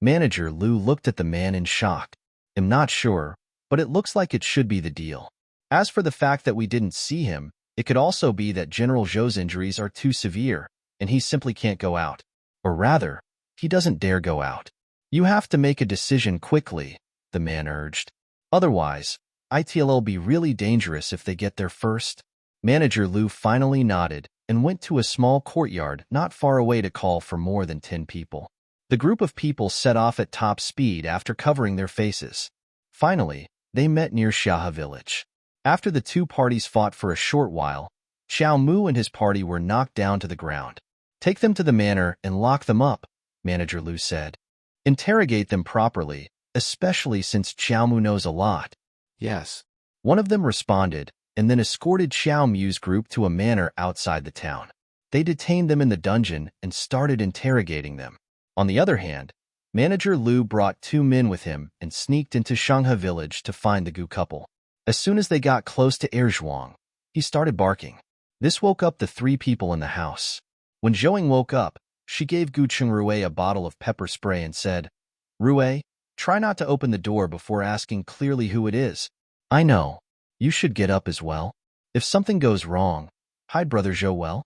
Manager Lu looked at the man in shock. "I'm not sure, but it looks like it should be the deal. As for the fact that we didn't see him, it could also be that General Zhou's injuries are too severe, and he simply can't go out. Or rather, he doesn't dare go out. You have to make a decision quickly," the man urged. "Otherwise, it'll be really dangerous if they get there first." Manager Lu finally nodded and went to a small courtyard not far away to call for more than 10 people. The group of people set off at top speed after covering their faces. Finally, they met near Shanghe village. After the 2 parties fought for a short while, Xiao Mu and his party were knocked down to the ground. "Take them to the manor and lock them up," Manager Lu said. "Interrogate them properly, especially since Xiao Mu knows a lot." Yes. One of them responded, and then escorted Xiao Mu's group to a manor outside the town. They detained them in the dungeon and started interrogating them. On the other hand, Manager Lu brought 2 men with him and sneaked into Shanghe village to find the Gu couple. As soon as they got close to Erzhuang, he started barking. This woke up the 3 people in the house. When Zhouing woke up, she gave Gu Chengrue a bottle of pepper spray and said, "Rue, try not to open the door before asking clearly who it is. I know. You should get up as well. If something goes wrong, hide Brother Zhou well."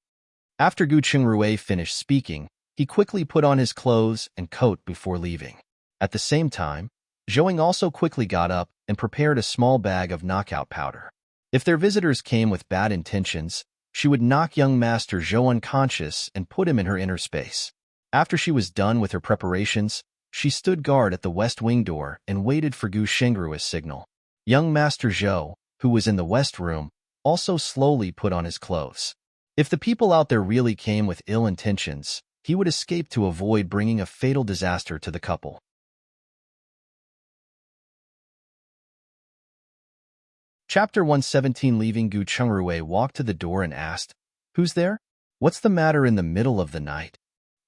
After Gu Chengrue finished speaking, he quickly put on his clothes and coat before leaving. At the same time, Zhouing also quickly got up and prepared a small bag of knockout powder. If their visitors came with bad intentions, she would knock young Master Zhou unconscious and put him in her inner space. After she was done with her preparations, she stood guard at the west wing door and waited for Gu Shengrue's signal. Young Master Zhou, who was in the west room, also slowly put on his clothes. If the people out there really came with ill intentions, he would escape to avoid bringing a fatal disaster to the couple. Chapter 117. Leaving Gu Chengrue walked to the door and asked, "Who's there? What's the matter in the middle of the night?"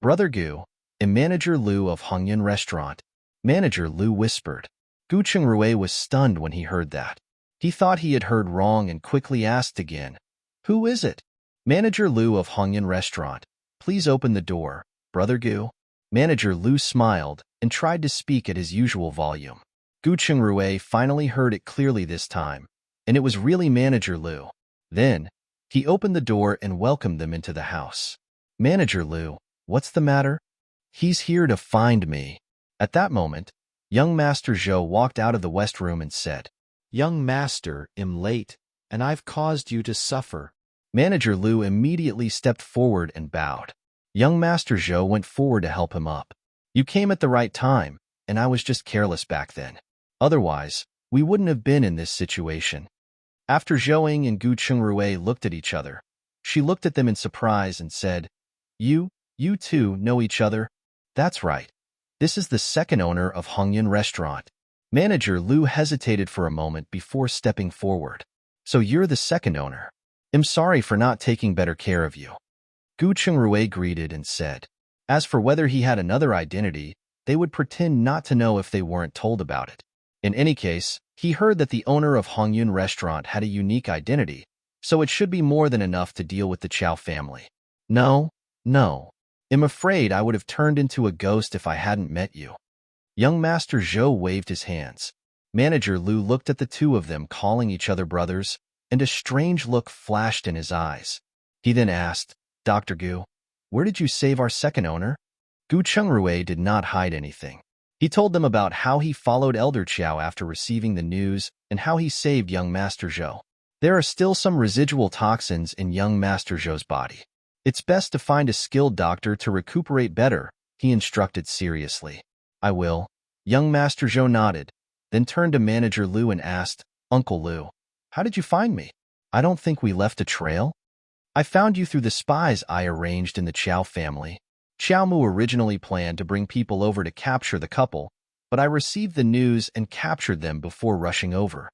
"Brother Gu, and Manager Lu of Hongyan Restaurant," Manager Lu whispered. Gu Chengrue was stunned when he heard that. He thought he had heard wrong and quickly asked again, "Who is it?" "Manager Lu of Hongyan Restaurant. Please open the door, Brother Gu." Manager Lu smiled and tried to speak at his usual volume. Gu Chengrue finally heard it clearly this time, and it was really Manager Lu. Then, he opened the door and welcomed them into the house. "Manager Lu, what's the matter?" "He's here to find me." At that moment, young Master Zhou walked out of the west room and said, "Young master, I'm late, and I've caused you to suffer." Manager Lu immediately stepped forward and bowed. Young Master Zhou went forward to help him up. "You came at the right time, and I was just careless back then. Otherwise, we wouldn't have been in this situation." After Zhouing and Gu Chungrui looked at each other, she looked at them in surprise and said, You two know each other? That's right. This is the second owner of Hongyun Restaurant. Manager Lu hesitated for a moment before stepping forward. So you're the second owner. I'm sorry for not taking better care of you. Gu Chungrui greeted and said. As for whether he had another identity, they would pretend not to know if they weren't told about it. In any case, he heard that the owner of Hongyun Restaurant had a unique identity, so it should be more than enough to deal with the Chow family. No. I'm afraid I would have turned into a ghost if I hadn't met you. Young Master Zhou waved his hands. Manager Lu looked at the two of them calling each other brothers, and a strange look flashed in his eyes. He then asked, Dr. Gu, where did you save our second owner? Gu Chungrui did not hide anything. He told them about how he followed Elder Chow after receiving the news and how he saved young Master Zhou. There are still some residual toxins in young Master Zhou's body. It's best to find a skilled doctor to recuperate better, he instructed seriously. I will. Young Master Zhou nodded, then turned to Manager Lu and asked, Uncle Lu, how did you find me? I don't think we left a trail. I found you through the spies I arranged in the Chow family. Chow Mu originally planned to bring people over to capture the couple, but I received the news and captured them before rushing over.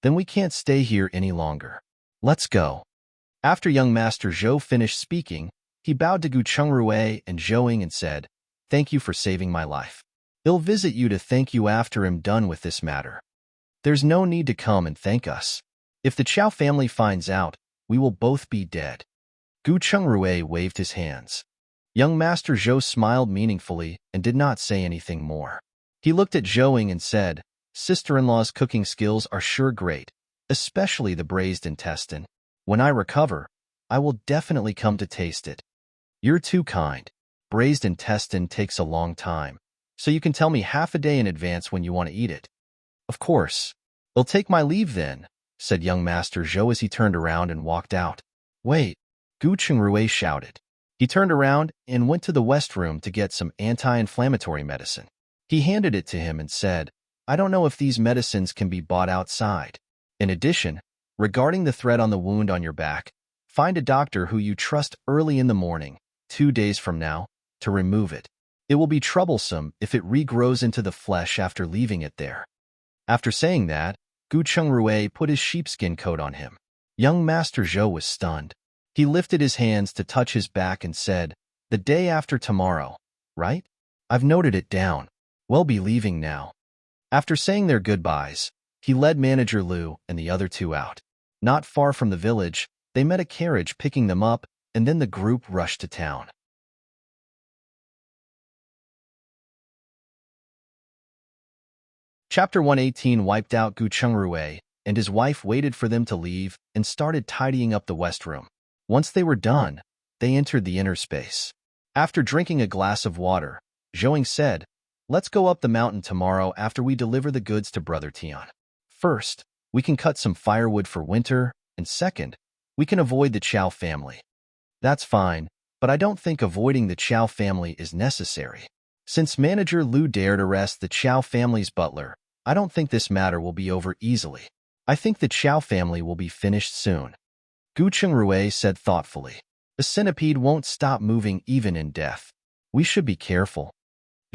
Then we can't stay here any longer. Let's go. After young Master Zhou finished speaking, he bowed to Gu Chungrui and Zhouing and said, Thank you for saving my life. He'll visit you to thank you after I'm done with this matter. There's no need to come and thank us. If the Chow family finds out, we will both be dead. Gu Chungrui waved his hands. Young Master Zhou smiled meaningfully and did not say anything more. He looked at Zhouing and said, Sister-in-law's cooking skills are sure great, especially the braised intestine. When I recover, I will definitely come to taste it. You're too kind. Braised intestine takes a long time, so you can tell me half a day in advance when you want to eat it. Of course. I'll take my leave then, said young Master Zhou as he turned around and walked out. Wait, Gu Chungrui shouted. He turned around and went to the West Room to get some anti-inflammatory medicine. He handed it to him and said, I don't know if these medicines can be bought outside. In addition, regarding the thread on the wound on your back, find a doctor who you trust early in the morning, 2 days from now, to remove it. It will be troublesome if it regrows into the flesh after leaving it there. After saying that, Gu Chungrui put his sheepskin coat on him. Young Master Zhou was stunned. He lifted his hands to touch his back and said, The day after tomorrow, right? I've noted it down. We'll be leaving now. After saying their goodbyes, he led Manager Lu and the other two out. Not far from the village, they met a carriage picking them up, and then the group rushed to town. Chapter 118 wiped out Gu Chungrui, and his wife waited for them to leave and started tidying up the West Room. Once they were done, they entered the inner space. After drinking a glass of water, Zhouing said, Let's go up the mountain tomorrow after we deliver the goods to Brother Tian. First, we can cut some firewood for winter, and second, we can avoid the Chow family. That's fine, but I don't think avoiding the Chow family is necessary. Since Manager Lu dared arrest the Chow family's butler, I don't think this matter will be over easily. I think the Chow family will be finished soon. Gu Chungrui said thoughtfully. The centipede won't stop moving even in death. We should be careful.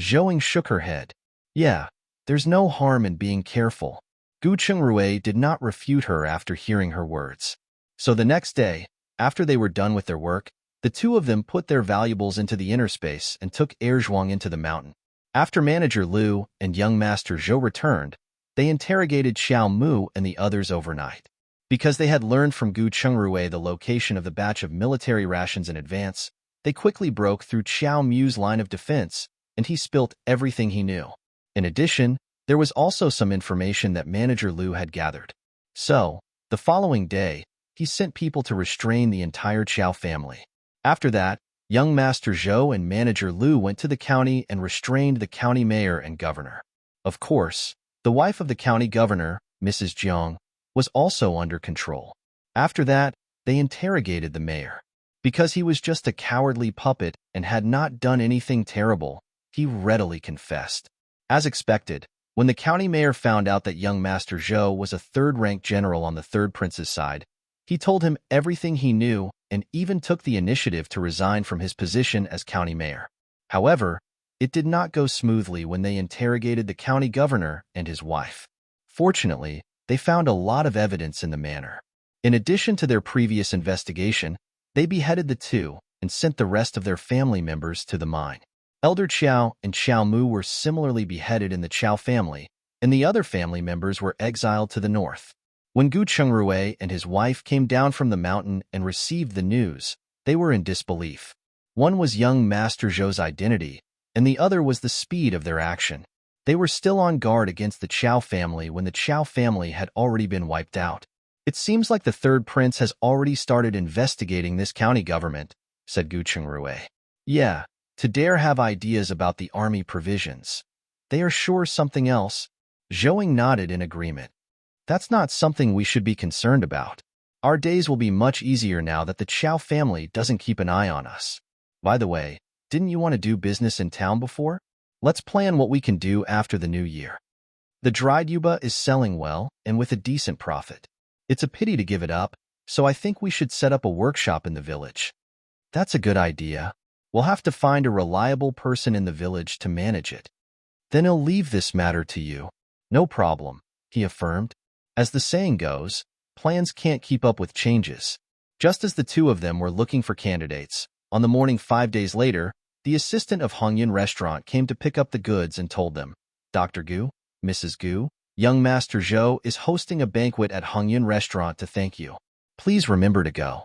Zhouing shook her head. Yeah, there's no harm in being careful. Gu Chungrui did not refute her after hearing her words. So the next day, after they were done with their work, the two of them put their valuables into the inner space and took Zhuang into the mountain. After Manager Lu and young Master Zhou returned, they interrogated Xiao Mu and the others overnight. Because they had learned from Gu Chungrui the location of the batch of military rations in advance, they quickly broke through Xiao Mu's line of defense, and he spilt everything he knew. In addition, there was also some information that Manager Lu had gathered. So, the following day, he sent people to restrain the entire Chow family. After that, young Master Zhou and Manager Lu went to the county and restrained the county mayor and governor. Of course, the wife of the county governor, Mrs. Jiang, was also under control. After that, they interrogated the mayor. Because he was just a cowardly puppet and had not done anything terrible, he readily confessed. As expected, When the county mayor found out that young Master Zhou was a third-ranked general on the third prince's side, he told him everything he knew and even took the initiative to resign from his position as county mayor. However, it did not go smoothly when they interrogated the county governor and his wife. Fortunately, they found a lot of evidence in the manor. In addition to their previous investigation, they beheaded the two and sent the rest of their family members to the mine. Elder Qiao and Qiao Mu were similarly beheaded in the Qiao family, and the other family members were exiled to the north. When Gu Chungrui and his wife came down from the mountain and received the news, they were in disbelief. One was young Master Zhou's identity, and the other was the speed of their action. They were still on guard against the Qiao family when the Qiao family had already been wiped out. It seems like the third prince has already started investigating this county government, said Gu Chungrui. Yeah, to dare have ideas about the army provisions. They are sure something else. Zhouing nodded in agreement. That's not something we should be concerned about. Our days will be much easier now that the Qiao family doesn't keep an eye on us. By the way, didn't you want to do business in town before? Let's plan what we can do after the new year. The dried yuba is selling well and with a decent profit. It's a pity to give it up, so I think we should set up a workshop in the village. That's a good idea. We'll have to find a reliable person in the village to manage it. Then I'll leave this matter to you. No problem, he affirmed. As the saying goes, plans can't keep up with changes. Just as the two of them were looking for candidates, on the morning 5 days later, the assistant of Hongyun Restaurant came to pick up the goods and told them, Dr. Gu, Mrs. Gu, young Master Zhou is hosting a banquet at Hongyun Restaurant to thank you. Please remember to go.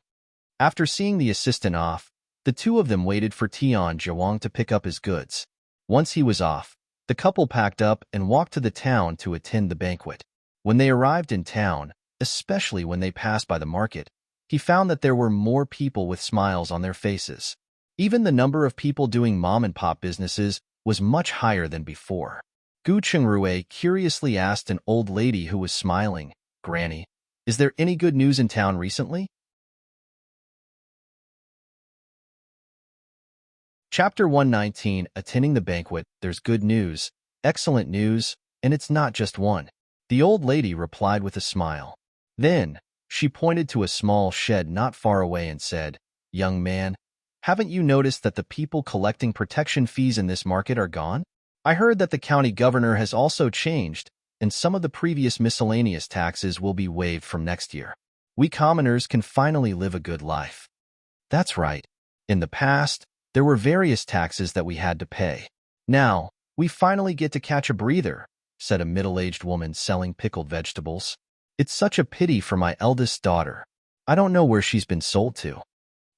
After seeing the assistant off, the two of them waited for Tian Zhuang to pick up his goods. Once he was off, the couple packed up and walked to the town to attend the banquet. When they arrived in town, especially when they passed by the market, he found that there were more people with smiles on their faces. Even the number of people doing mom-and-pop businesses was much higher than before. Gu Chungrui curiously asked an old lady who was smiling, Granny, is there any good news in town recently? Chapter 119, Attending the Banquet, There's good news, excellent news, and it's not just one. The old lady replied with a smile. Then, she pointed to a small shed not far away and said, Young man, haven't you noticed that the people collecting protection fees in this market are gone? I heard that the county governor has also changed, and some of the previous miscellaneous taxes will be waived from next year. We commoners can finally live a good life. That's right. In the past, there were various taxes that we had to pay. Now, we finally get to catch a breather, said a middle-aged woman selling pickled vegetables. It's such a pity for my eldest daughter. I don't know where she's been sold to.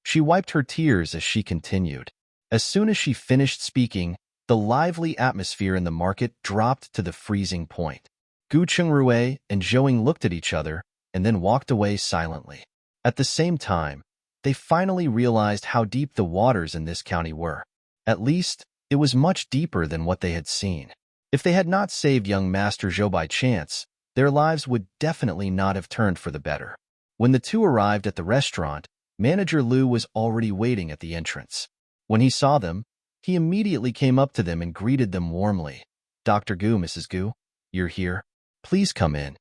She wiped her tears as she continued. As soon as she finished speaking, the lively atmosphere in the market dropped to the freezing point. Gu Chungrui and Zhouing looked at each other and then walked away silently. At the same time, they finally realized how deep the waters in this county were. At least, it was much deeper than what they had seen. If they had not saved young Master Zhou by chance, their lives would definitely not have turned for the better. When the two arrived at the restaurant, Manager Liu was already waiting at the entrance. When he saw them, he immediately came up to them and greeted them warmly. Dr. Gu, Mrs. Gu, you're here. Please come in.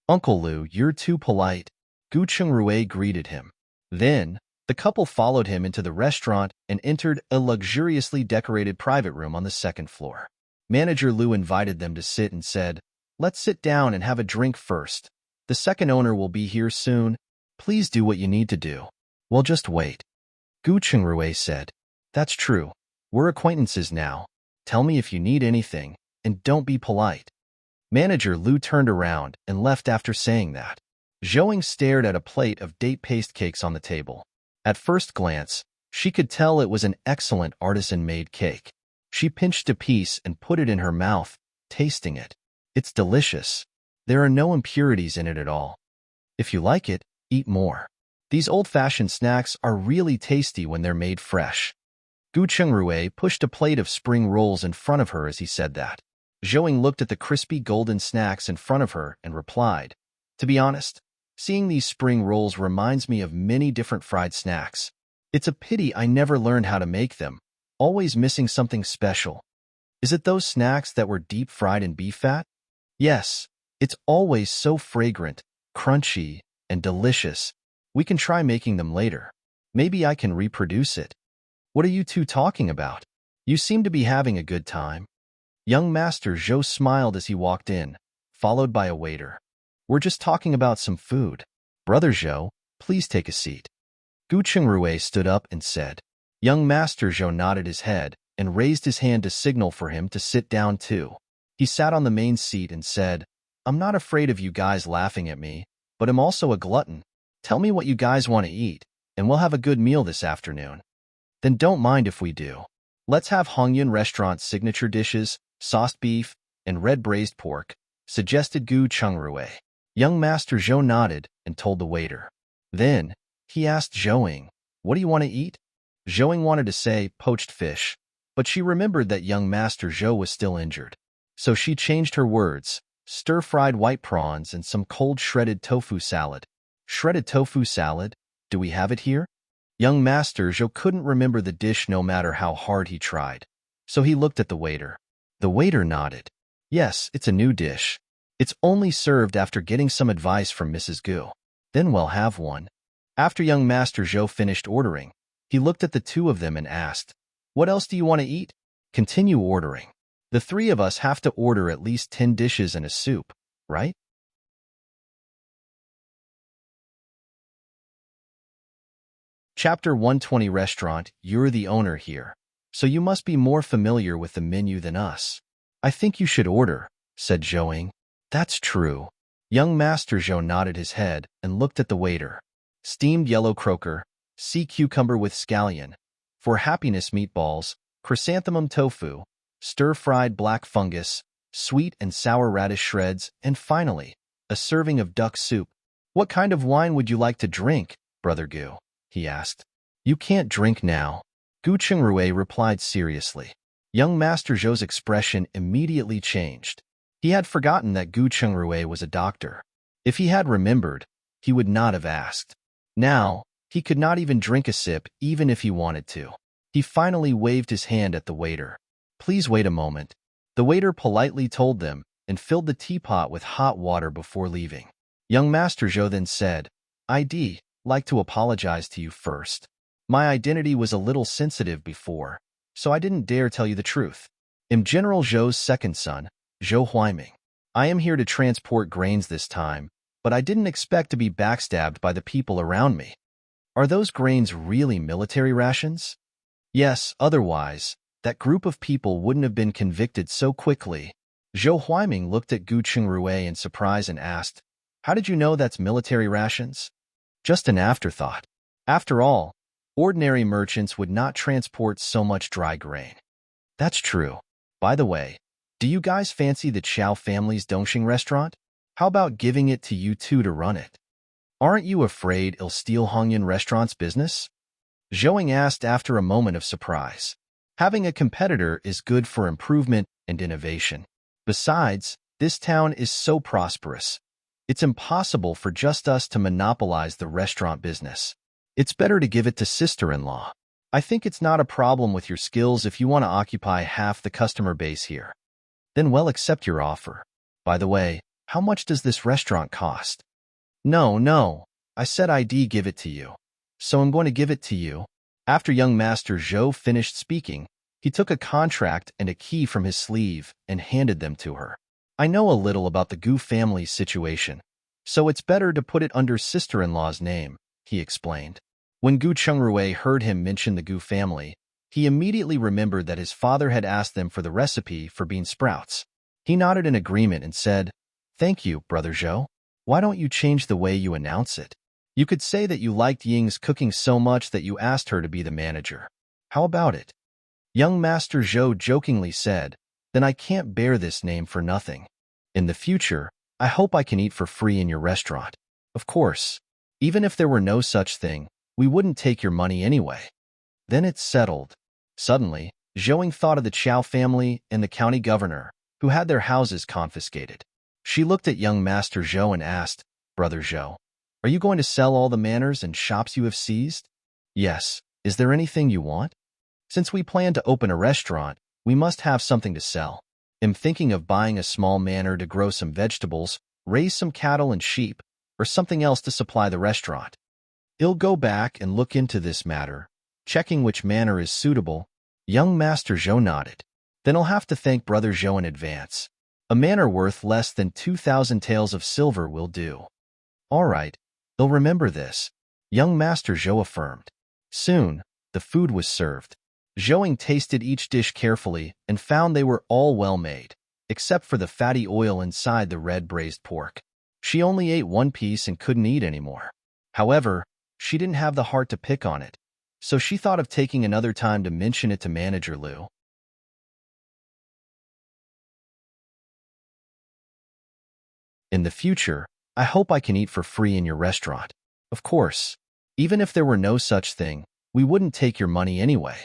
Uncle Liu, you're too polite. Gu Chungrui greeted him. Then, the couple followed him into the restaurant and entered a luxuriously decorated private room on the second floor. Manager Liu invited them to sit and said, Let's sit down and have a drink first. The second owner will be here soon. Please do what you need to do. We'll just wait. Gu Chungrui said, That's true. We're acquaintances now. Tell me if you need anything, and don't be polite. Manager Liu turned around and left after saying that. Zhouing stared at a plate of date paste cakes on the table. At first glance, she could tell it was an excellent artisan-made cake. She pinched a piece and put it in her mouth, tasting it. It's delicious. There are no impurities in it at all. If you like it, eat more. These old-fashioned snacks are really tasty when they're made fresh. Gu Chungrui pushed a plate of spring rolls in front of her as he said that. Zhouing looked at the crispy golden snacks in front of her and replied, To be honest, seeing these spring rolls reminds me of many different fried snacks. It's a pity I never learned how to make them, always missing something special. Is it those snacks that were deep-fried in beef fat? Yes, it's always so fragrant, crunchy, and delicious. We can try making them later. Maybe I can reproduce it. What are you two talking about? You seem to be having a good time. Young Master Zhou smiled as he walked in, followed by a waiter. We're just talking about some food. Brother Zhou, please take a seat. Gu Chengrui stood up and said. Young Master Zhou nodded his head and raised his hand to signal for him to sit down too. He sat on the main seat and said, I'm not afraid of you guys laughing at me, but I'm also a glutton. Tell me what you guys want to eat, and we'll have a good meal this afternoon. Then don't mind if we do. Let's have Hongyun Restaurant's signature dishes, sauced beef, and red braised pork, suggested Gu Chengrui. Young Master Zhou nodded and told the waiter. Then, he asked Zhouing, what do you want to eat? Zhouing wanted to say poached fish, but she remembered that young Master Zhou was still injured. So she changed her words, stir-fried white prawns and some cold shredded tofu salad. Shredded tofu salad? Do we have it here? Young Master Zhou couldn't remember the dish no matter how hard he tried. So he looked at the waiter. The waiter nodded. Yes, it's a new dish. It's only served after getting some advice from Mrs. Gu. Then we'll have one. After young Master Zhou finished ordering, he looked at the two of them and asked, what else do you want to eat? Continue ordering. The three of us have to order at least 10 dishes and a soup, right? Chapter 120 Restaurant. You're the owner here, so you must be more familiar with the menu than us. I think you should order, said Zhouing. That's true. Young Master Zhou nodded his head and looked at the waiter. Steamed yellow croaker, sea cucumber with scallion, for happiness meatballs, chrysanthemum tofu, stir-fried black fungus, sweet and sour radish shreds, and finally, a serving of duck soup. What kind of wine would you like to drink, Brother Gu? He asked. You can't drink now. Gu Chengrui replied seriously. Young Master Zhou's expression immediately changed. He had forgotten that Gu Chengrui was a doctor. If he had remembered, he would not have asked. Now, he could not even drink a sip even if he wanted to. He finally waved his hand at the waiter. Please wait a moment. The waiter politely told them and filled the teapot with hot water before leaving. Young Master Zhou then said, I'd like to apologize to you first. My identity was a little sensitive before, so I didn't dare tell you the truth. I'm General Zhou's second son, Zhou Huaiming. I am here to transport grains this time, but I didn't expect to be backstabbed by the people around me. Are those grains really military rations? Yes, otherwise, that group of people wouldn't have been convicted so quickly. Zhou Huaiming looked at Gu Chengrui in surprise and asked, How did you know that's military rations? Just an afterthought. After all, ordinary merchants would not transport so much dry grain. That's true. By the way, do you guys fancy the Qiao family's Dongxing restaurant? How about giving it to you two to run it? Aren't you afraid it'll steal Hongyun Restaurant's business? Zhouing asked after a moment of surprise. Having a competitor is good for improvement and innovation. Besides, this town is so prosperous. It's impossible for just us to monopolize the restaurant business. It's better to give it to sister-in-law. I think it's not a problem with your skills if you want to occupy half the customer base here. Then we'll accept your offer. By the way, how much does this restaurant cost? No, I said I'd give it to you. So I'm going to give it to you. After young Master Zhou finished speaking, he took a contract and a key from his sleeve and handed them to her. I know a little about the Gu family's situation, so it's better to put it under sister-in-law's name, he explained. When Gu Chengrui heard him mention the Gu family, he immediately remembered that his father had asked them for the recipe for bean sprouts. He nodded in agreement and said, Thank you, Brother Zhou. Why don't you change the way you announce it? You could say that you liked Ying's cooking so much that you asked her to be the manager. How about it? Young Master Zhou jokingly said, Then I can't bear this name for nothing. In the future, I hope I can eat for free in your restaurant. Of course, even if there were no such thing, we wouldn't take your money anyway. Then it's settled. Suddenly, Zhouing thought of the Qiao family and the county governor, who had their houses confiscated. She looked at young Master Zhou and asked, Brother Zhou, are you going to sell all the manors and shops you have seized? Yes. Is there anything you want? Since we plan to open a restaurant, we must have something to sell. Am thinking of buying a small manor to grow some vegetables, raise some cattle and sheep, or something else to supply the restaurant. I'll go back and look into this matter, checking which manor is suitable. Young Master Zhou nodded. Then I'll have to thank Brother Zhou in advance. A manor worth less than 2,000 taels of silver will do. All right, they'll remember this, young Master Zhou affirmed. Soon, the food was served. Zhouing tasted each dish carefully and found they were all well made, except for the fatty oil inside the red braised pork. She only ate one piece and couldn't eat anymore. However, she didn't have the heart to pick on it, so she thought of taking another time to mention it to Manager Liu. In the future, I hope I can eat for free in your restaurant. Of course, even if there were no such thing, we wouldn't take your money anyway.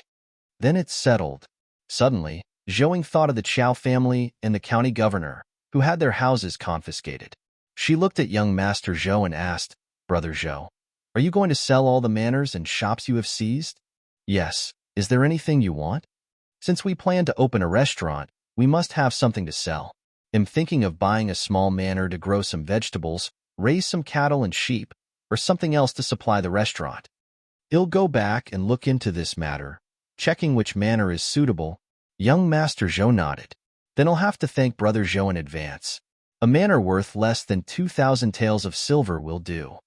Then it's settled. Suddenly, Zhouing thought of the Qiao family and the county governor, who had their houses confiscated. She looked at young Master Zhou and asked, Brother Zhou, are you going to sell all the manors and shops you have seized? Yes. Is there anything you want? Since we plan to open a restaurant, we must have something to sell. Am thinking of buying a small manor to grow some vegetables, raise some cattle and sheep, or something else to supply the restaurant. I'll go back and look into this matter, checking which manor is suitable. Young Master Zhou nodded. Then I'll have to thank Brother Zhou in advance. A manor worth less than 2,000 taels of silver will do.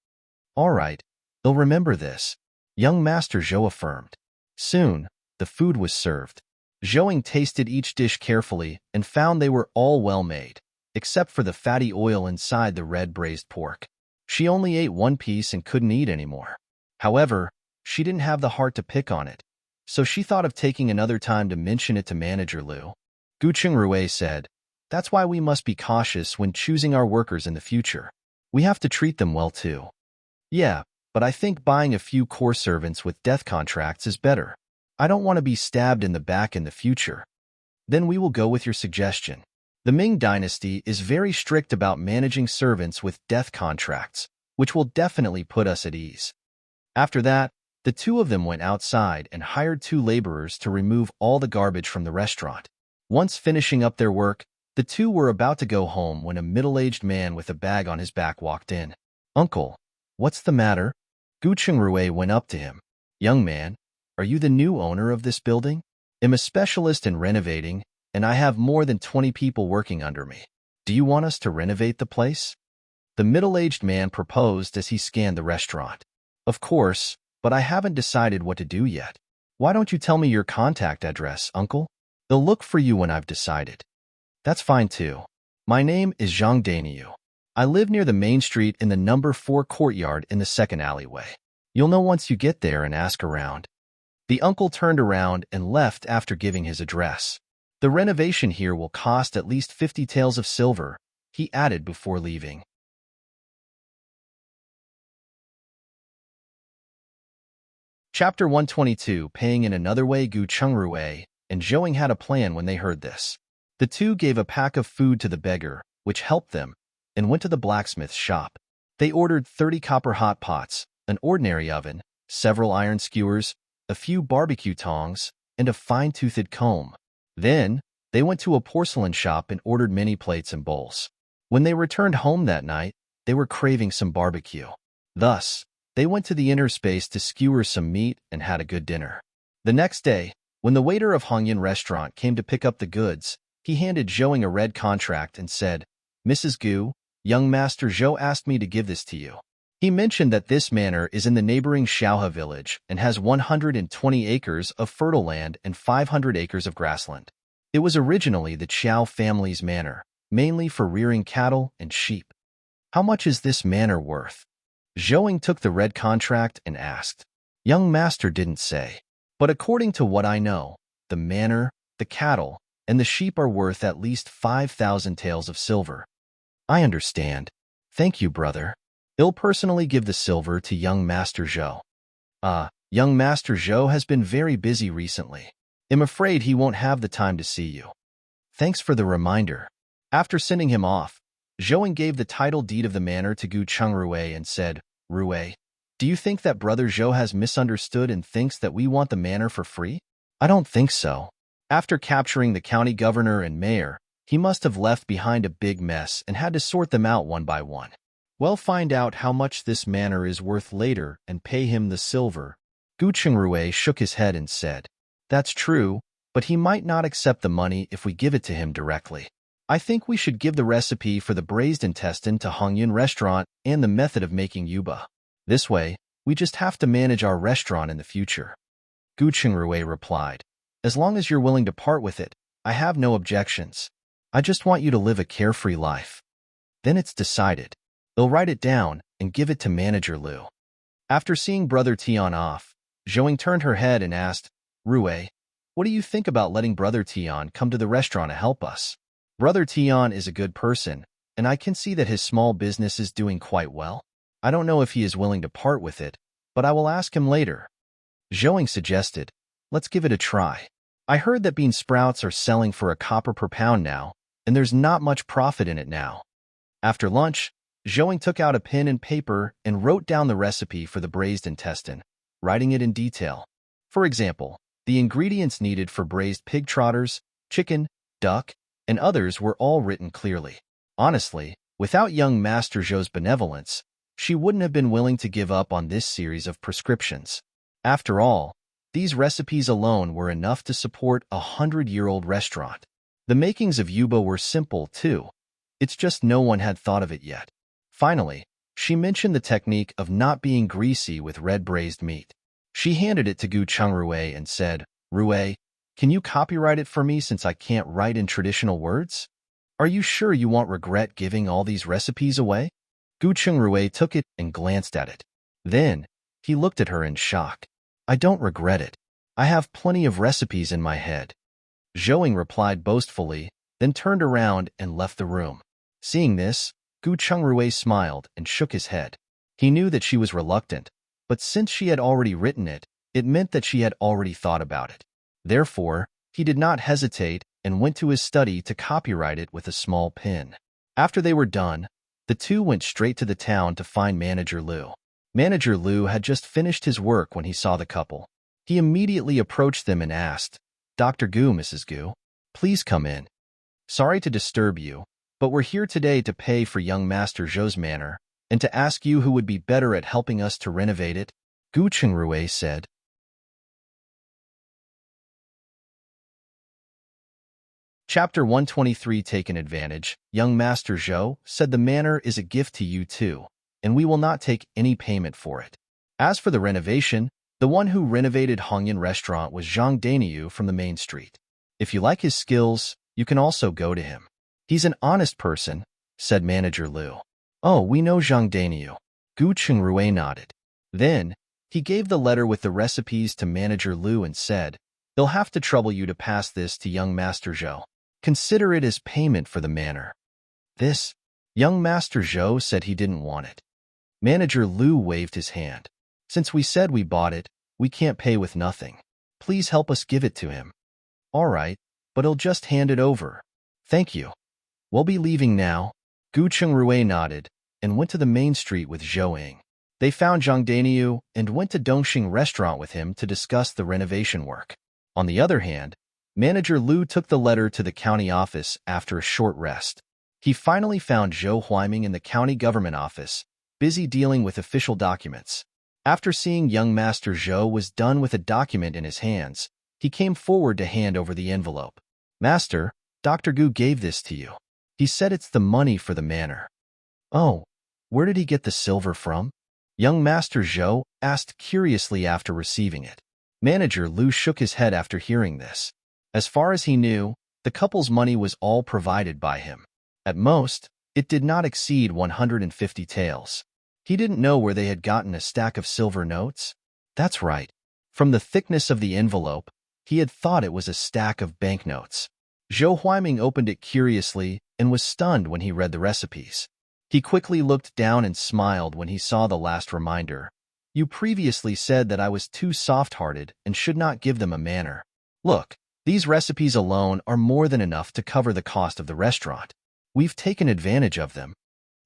All right, they'll remember this, young Master Zhou affirmed. Soon, the food was served. Zhouing tasted each dish carefully and found they were all well made, except for the fatty oil inside the red braised pork. She only ate one piece and couldn't eat anymore. However, she didn't have the heart to pick on it, so she thought of taking another time to mention it to Manager Liu. Gu Chengrui said, That's why we must be cautious when choosing our workers in the future. We have to treat them well too. Yeah, but I think buying a few core servants with death contracts is better. I don't want to be stabbed in the back in the future. Then we will go with your suggestion. The Ming dynasty is very strict about managing servants with death contracts, which will definitely put us at ease. After that, the two of them went outside and hired 2 laborers to remove all the garbage from the restaurant. Once finishing up their work, the 2 were about to go home when a middle-aged man with a bag on his back walked in. Uncle, what's the matter? Gu Chengrui went up to him. Young man, are you the new owner of this building? I'm a specialist in renovating, and I have more than 20 people working under me. Do you want us to renovate the place? The middle-aged man proposed as he scanned the restaurant. Of course, but I haven't decided what to do yet. Why don't you tell me your contact address, uncle? They'll look for you when I've decided. That's fine too. My name is Zhang Daniu. I live near the main street in the number 4 courtyard in the second alleyway. You'll know once you get there and ask around. The uncle turned around and left after giving his address. The renovation here will cost at least 50 taels of silver, he added before leaving. Chapter 122, Paying in another way. Gu Chengrui and Zhouing had a plan when they heard this. The 2 gave a pack of food to the beggar, which helped them, and went to the blacksmith's shop. They ordered 30 copper hot pots, an ordinary oven, several iron skewers, a few barbecue tongs, and a fine-toothed comb. Then, they went to a porcelain shop and ordered many plates and bowls. When they returned home that night, they were craving some barbecue. Thus, they went to the inner space to skewer some meat and had a good dinner. The next day, when the waiter of Hongyan restaurant came to pick up the goods, he handed Zhouing a red contract and said, Mrs. Gu, young Master Zhou asked me to give this to you. He mentioned that this manor is in the neighboring Xiaohe village and has 120 acres of fertile land and 500 acres of grassland. It was originally the Qiao family's manor, mainly for rearing cattle and sheep. How much is this manor worth? Zhouing took the red contract and asked. Young Master didn't say. But according to what I know, the manor, the cattle, and the sheep are worth at least 5,000 taels of silver. I understand. Thank you, brother. I'll personally give the silver to young Master Zhou. Young Master Zhou has been very busy recently. I'm afraid he won't have the time to see you. Thanks for the reminder. After sending him off, Zhouing gave the title deed of the manor to Gu Chengrui and said, Rui, do you think that Brother Zhou has misunderstood and thinks that we want the manor for free? I don't think so. After capturing the county governor and mayor, He must have left behind a big mess and had to sort them out one by one. Well, find out how much this manor is worth later and pay him the silver. Gu Chengrui shook his head and said, That's true, but he might not accept the money if we give it to him directly. I think we should give the recipe for the braised intestine to Hongyun Restaurant and the method of making yuba. This way, we just have to manage our restaurant in the future. Gu Chengrui replied, As long as you're willing to part with it, I have no objections. I just want you to live a carefree life. Then it's decided. They'll write it down and give it to Manager Liu. After seeing Brother Tian off, Zhouing turned her head and asked, Rui, what do you think about letting Brother Tian come to the restaurant to help us? Brother Tian is a good person, and I can see that his small business is doing quite well. I don't know if he is willing to part with it, but I will ask him later. Zhouing suggested, Let's give it a try. I heard that bean sprouts are selling for a copper per pound now, and there's not much profit in it now. After lunch, Zhouing took out a pen and paper and wrote down the recipe for the braised intestine, writing it in detail. For example, the ingredients needed for braised pig trotters, chicken, duck, and others were all written clearly. Honestly, without young Master Zhou's benevolence, she wouldn't have been willing to give up on this series of prescriptions. After all, these recipes alone were enough to support a 100-year-old restaurant. The makings of yuba were simple, too. It's just no one had thought of it yet. Finally, she mentioned the technique of not being greasy with red braised meat. She handed it to Gu Chengrui and said, Rui, can you copyright it for me since I can't write in traditional words? Are you sure you won't regret giving all these recipes away? Gu Chengrui took it and glanced at it. Then, he looked at her in shock. I don't regret it. I have plenty of recipes in my head. Zhouing replied boastfully, then turned around and left the room. Seeing this, Gu Chengrui smiled and shook his head. He knew that she was reluctant, but since she had already written it, it meant that she had already thought about it. Therefore, he did not hesitate and went to his study to copyright it with a small pen. After they were done, the two went straight to the town to find Manager Liu. Manager Liu had just finished his work when he saw the couple. He immediately approached them and asked, Dr. Gu, Mrs. Gu, please come in. Sorry to disturb you, but we're here today to pay for young Master Zhou's manor and to ask you who would be better at helping us to renovate it, Gu Chengrui said. Chapter 123 Taken Advantage. Young Master Zhou said the manor is a gift to you too, and we will not take any payment for it. As for the renovation, the one who renovated Hongyun Restaurant was Zhang Daniyu from the main street. If you like his skills, you can also go to him. He's an honest person, said Manager Liu. Oh, we know Zhang Daniyu. Gu Chengrui nodded. Then, he gave the letter with the recipes to Manager Liu and said, They'll have to trouble you to pass this to young Master Zhou. Consider it as payment for the manor. This, young Master Zhou said he didn't want it. Manager Liu waved his hand. Since we said we bought it, we can't pay with nothing. Please help us give it to him. All right, but he'll just hand it over. Thank you. We'll be leaving now. Gu Chengrui nodded and went to the main street with Zhouing. They found Zhang Daniyu and went to Dongxing Restaurant with him to discuss the renovation work. On the other hand, Manager Liu took the letter to the county office after a short rest. He finally found Zhou Huaiming in the county government office, busy dealing with official documents. After seeing young Master Zhou was done with a document in his hands, he came forward to hand over the envelope. Master, Dr. Gu gave this to you. He said it's the money for the manor. Oh, where did he get the silver from? Young Master Zhou asked curiously after receiving it. Manager Liu shook his head after hearing this. As far as he knew, the couple's money was all provided by him. At most, it did not exceed 150 taels. He didn't know where they had gotten a stack of silver notes. That's right. From the thickness of the envelope, he had thought it was a stack of banknotes. Zhou Huaiming opened it curiously and was stunned when he read the recipes. He quickly looked down and smiled when he saw the last reminder. You previously said that I was too soft-hearted and should not give them a manor. Look, these recipes alone are more than enough to cover the cost of the restaurant. We've taken advantage of them.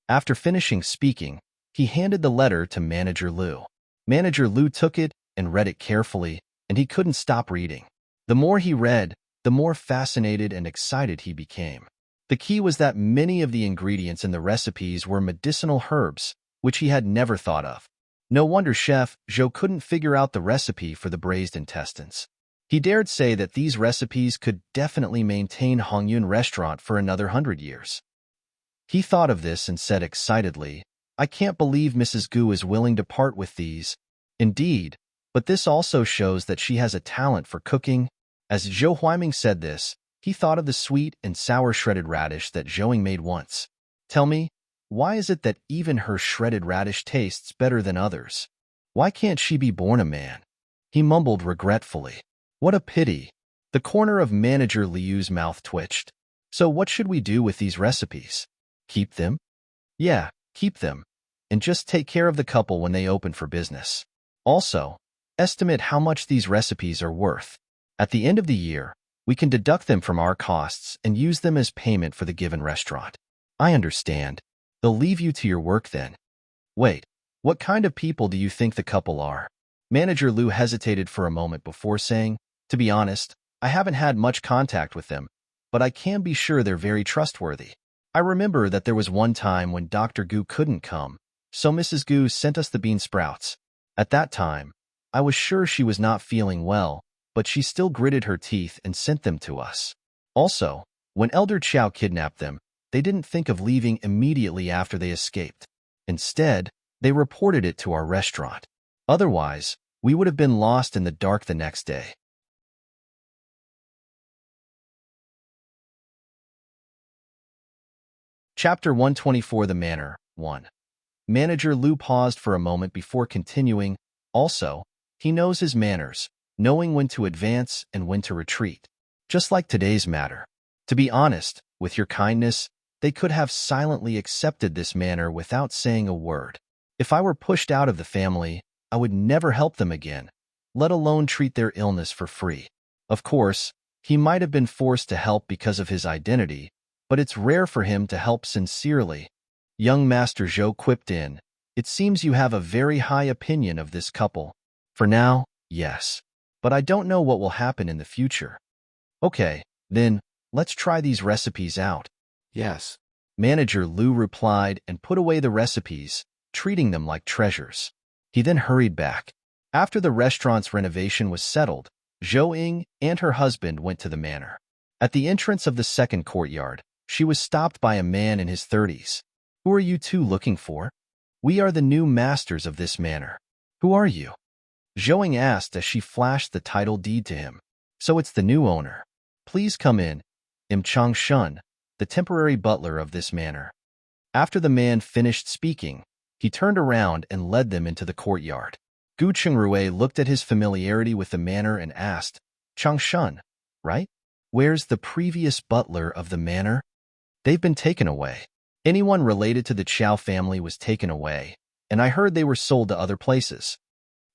After finishing speaking, he handed the letter to Manager Liu. Manager Liu took it and read it carefully, and he couldn't stop reading. The more he read, the more fascinated and excited he became. The key was that many of the ingredients in the recipes were medicinal herbs, which he had never thought of. No wonder Chef Zhou couldn't figure out the recipe for the braised intestines. He dared say that these recipes could definitely maintain Hongyun restaurant for another 100 years. He thought of this and said excitedly, I can't believe Mrs. Gu is willing to part with these. Indeed, but this also shows that she has a talent for cooking. As Zhou Huiming said this, he thought of the sweet and sour shredded radish that Zhouing made once. Tell me, why is it that even her shredded radish tastes better than others? Why can't she be born a man? He mumbled regretfully. What a pity. The corner of Manager Liu's mouth twitched. So what should we do with these recipes? Keep them? Yeah, keep them. And just take care of the couple when they open for business. Also, estimate how much these recipes are worth. At the end of the year, we can deduct them from our costs and use them as payment for the given restaurant. I understand. They'll leave you to your work then. Wait, what kind of people do you think the couple are? Manager Liu hesitated for a moment before saying, to be honest, I haven't had much contact with them, but I can be sure they're very trustworthy. I remember that there was one time when Dr. Gu couldn't come, so Mrs. Gu sent us the bean sprouts. At that time, I was sure she was not feeling well, but she still gritted her teeth and sent them to us. Also, when Elder Chow kidnapped them, they didn't think of leaving immediately after they escaped. Instead, they reported it to our restaurant. Otherwise, we would have been lost in the dark the next day. Chapter 124 The Manor 1. Manager Liu paused for a moment before continuing. Also, he knows his manners, knowing when to advance and when to retreat. Just like today's matter. To be honest, with your kindness, they could have silently accepted this manor without saying a word. If I were pushed out of the family, I would never help them again, let alone treat their illness for free. Of course, he might have been forced to help because of his identity, but it's rare for him to help sincerely. Young Master Zhou quipped in, it seems you have a very high opinion of this couple. For now, yes. But I don't know what will happen in the future. Okay, then, let's try these recipes out. Yes. Manager Liu replied and put away the recipes, treating them like treasures. He then hurried back. After the restaurant's renovation was settled, Zhou Ying and her husband went to the manor. At the entrance of the second courtyard, she was stopped by a man in his 30s. Who are you two looking for? We are the new masters of this manor. Who are you? Zhou Ying asked as she flashed the title deed to him. So it's the new owner. Please come in. Shun, the temporary butler of this manor. After the man finished speaking, he turned around and led them into the courtyard. Gu Chengrui looked at his familiarity with the manor and asked, Shun, right? Where's the previous butler of the manor? They've been taken away. Anyone related to the Chow family was taken away, and I heard they were sold to other places.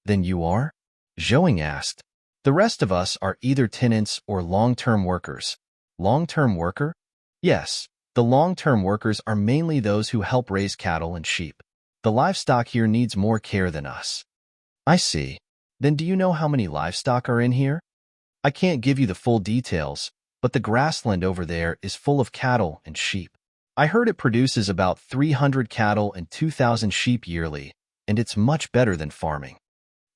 Then you are? Zhou Ying asked. The rest of us are either tenants or long-term workers. Long-term worker? Yes, the long-term workers are mainly those who help raise cattle and sheep. The livestock here needs more care than us. I see. Then do you know how many livestock are in here? I can't give you the full details, but the grassland over there is full of cattle and sheep. I heard it produces about 300 cattle and 2,000 sheep yearly, and it's much better than farming.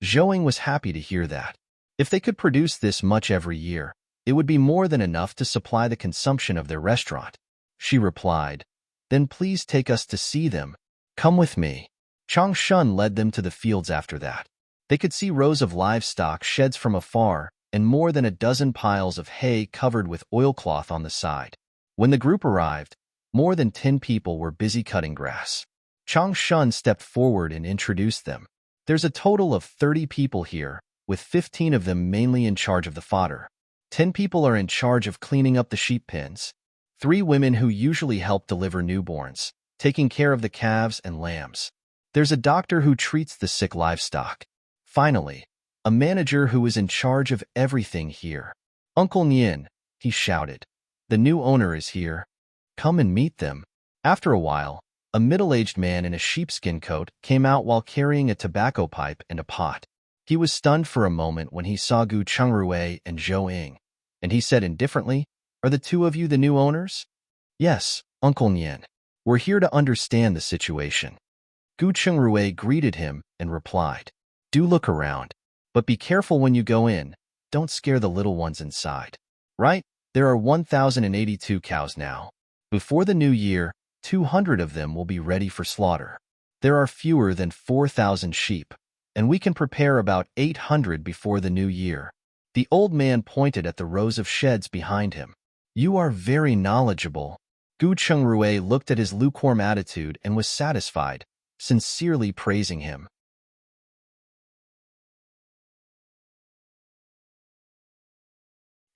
Zhou Ying was happy to hear that. If they could produce this much every year, it would be more than enough to supply the consumption of their restaurant. She replied, Then please take us to see them. Come with me. Shun led them to the fields after that. They could see rows of livestock sheds from afar and more than a dozen piles of hay covered with oilcloth on the side. When the group arrived, more than 10 people were busy cutting grass. Shun stepped forward and introduced them. There's a total of 30 people here, with 15 of them mainly in charge of the fodder. 10 people are in charge of cleaning up the sheep pens. 3 women who usually help deliver newborns, taking care of the calves and lambs. There's a doctor who treats the sick livestock. Finally, a manager who is in charge of everything here. Uncle Nian, he shouted. The new owner is here. Come and meet them. After a while, a middle-aged man in a sheepskin coat came out while carrying a tobacco pipe and a pot. He was stunned for a moment when he saw Gu Chengrui and Zhou Ying, and he said indifferently, Are the two of you the new owners? Yes, Uncle Nian. We're here to understand the situation. Gu Chungrui greeted him and replied, Do look around, but be careful when you go in. Don't scare the little ones inside. Right? There are 1,082 cows now. Before the new year, 200 of them will be ready for slaughter. There are fewer than 4,000 sheep, and we can prepare about 800 before the new year. The old man pointed at the rows of sheds behind him. You are very knowledgeable. Gu Chungrui looked at his lukewarm attitude and was satisfied, sincerely praising him.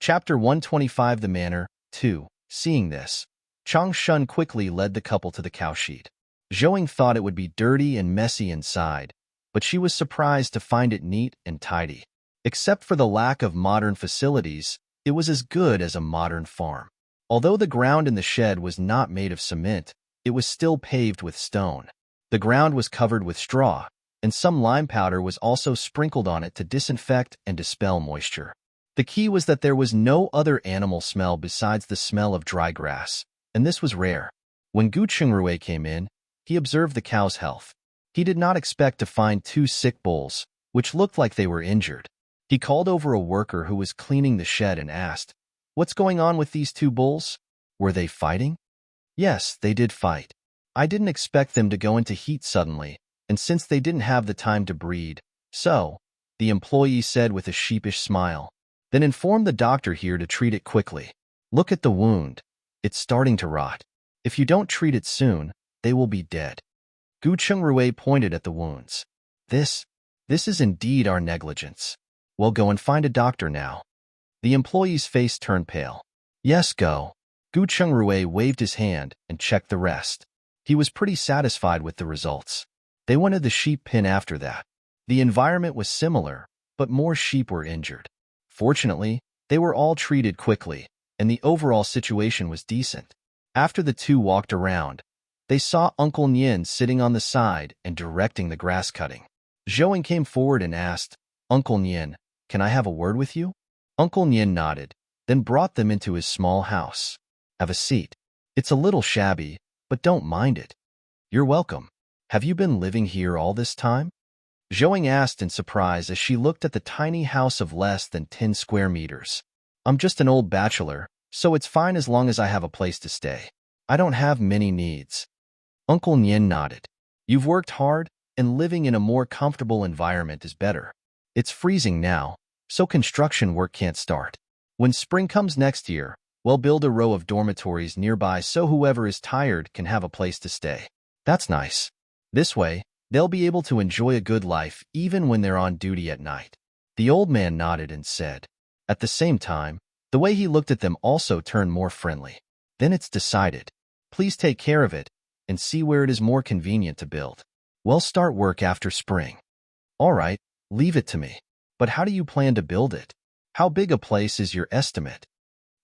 Chapter 125 The Manor, 2. Seeing this, Chang Shun quickly led the couple to the cowshed. Zhouing thought it would be dirty and messy inside, but she was surprised to find it neat and tidy. Except for the lack of modern facilities, it was as good as a modern farm. Although the ground in the shed was not made of cement, it was still paved with stone. The ground was covered with straw, and some lime powder was also sprinkled on it to disinfect and dispel moisture. The key was that there was no other animal smell besides the smell of dry grass, and this was rare. When Gu Chungrui came in, he observed the cow's health. He did not expect to find 2 sick bulls, which looked like they were injured. He called over a worker who was cleaning the shed and asked, What's going on with these 2 bulls? Were they fighting? Yes, they did fight. I didn't expect them to go into heat suddenly, and since they didn't have the time to breed, so, the employee said with a sheepish smile. Then inform the doctor here to treat it quickly. Look at the wound. It's starting to rot. If you don't treat it soon, they will be dead. Gu Chungrui pointed at the wounds. This is indeed our negligence. Well, go and find a doctor now. The employee's face turned pale. Yes, go. Gu Chungrui waved his hand and checked the rest. He was pretty satisfied with the results. They wanted the sheep pen after that. The environment was similar, but more sheep were injured. Fortunately, they were all treated quickly, and the overall situation was decent. After the 2 walked around, they saw Uncle Nian sitting on the side and directing the grass cutting. Zhouing came forward and asked, Uncle Nian, can I have a word with you? Uncle Nian nodded, then brought them into his small house. Have a seat. It's a little shabby, but don't mind it. You're welcome. Have you been living here all this time? Zhouing asked in surprise as she looked at the tiny house of less than 10 square meters. I'm just an old bachelor, so it's fine as long as I have a place to stay. I don't have many needs. Uncle Nian nodded. You've worked hard, and living in a more comfortable environment is better. It's freezing now, so construction work can't start. When spring comes next year, we'll build a row of dormitories nearby so whoever is tired can have a place to stay. That's nice. This way, they'll be able to enjoy a good life even when they're on duty at night. The old man nodded and said. At the same time, the way he looked at them also turned more friendly. Then it's decided. Please take care of it and see where it is more convenient to build. We'll start work after spring. All right, leave it to me. But how do you plan to build it? How big a place is your estimate?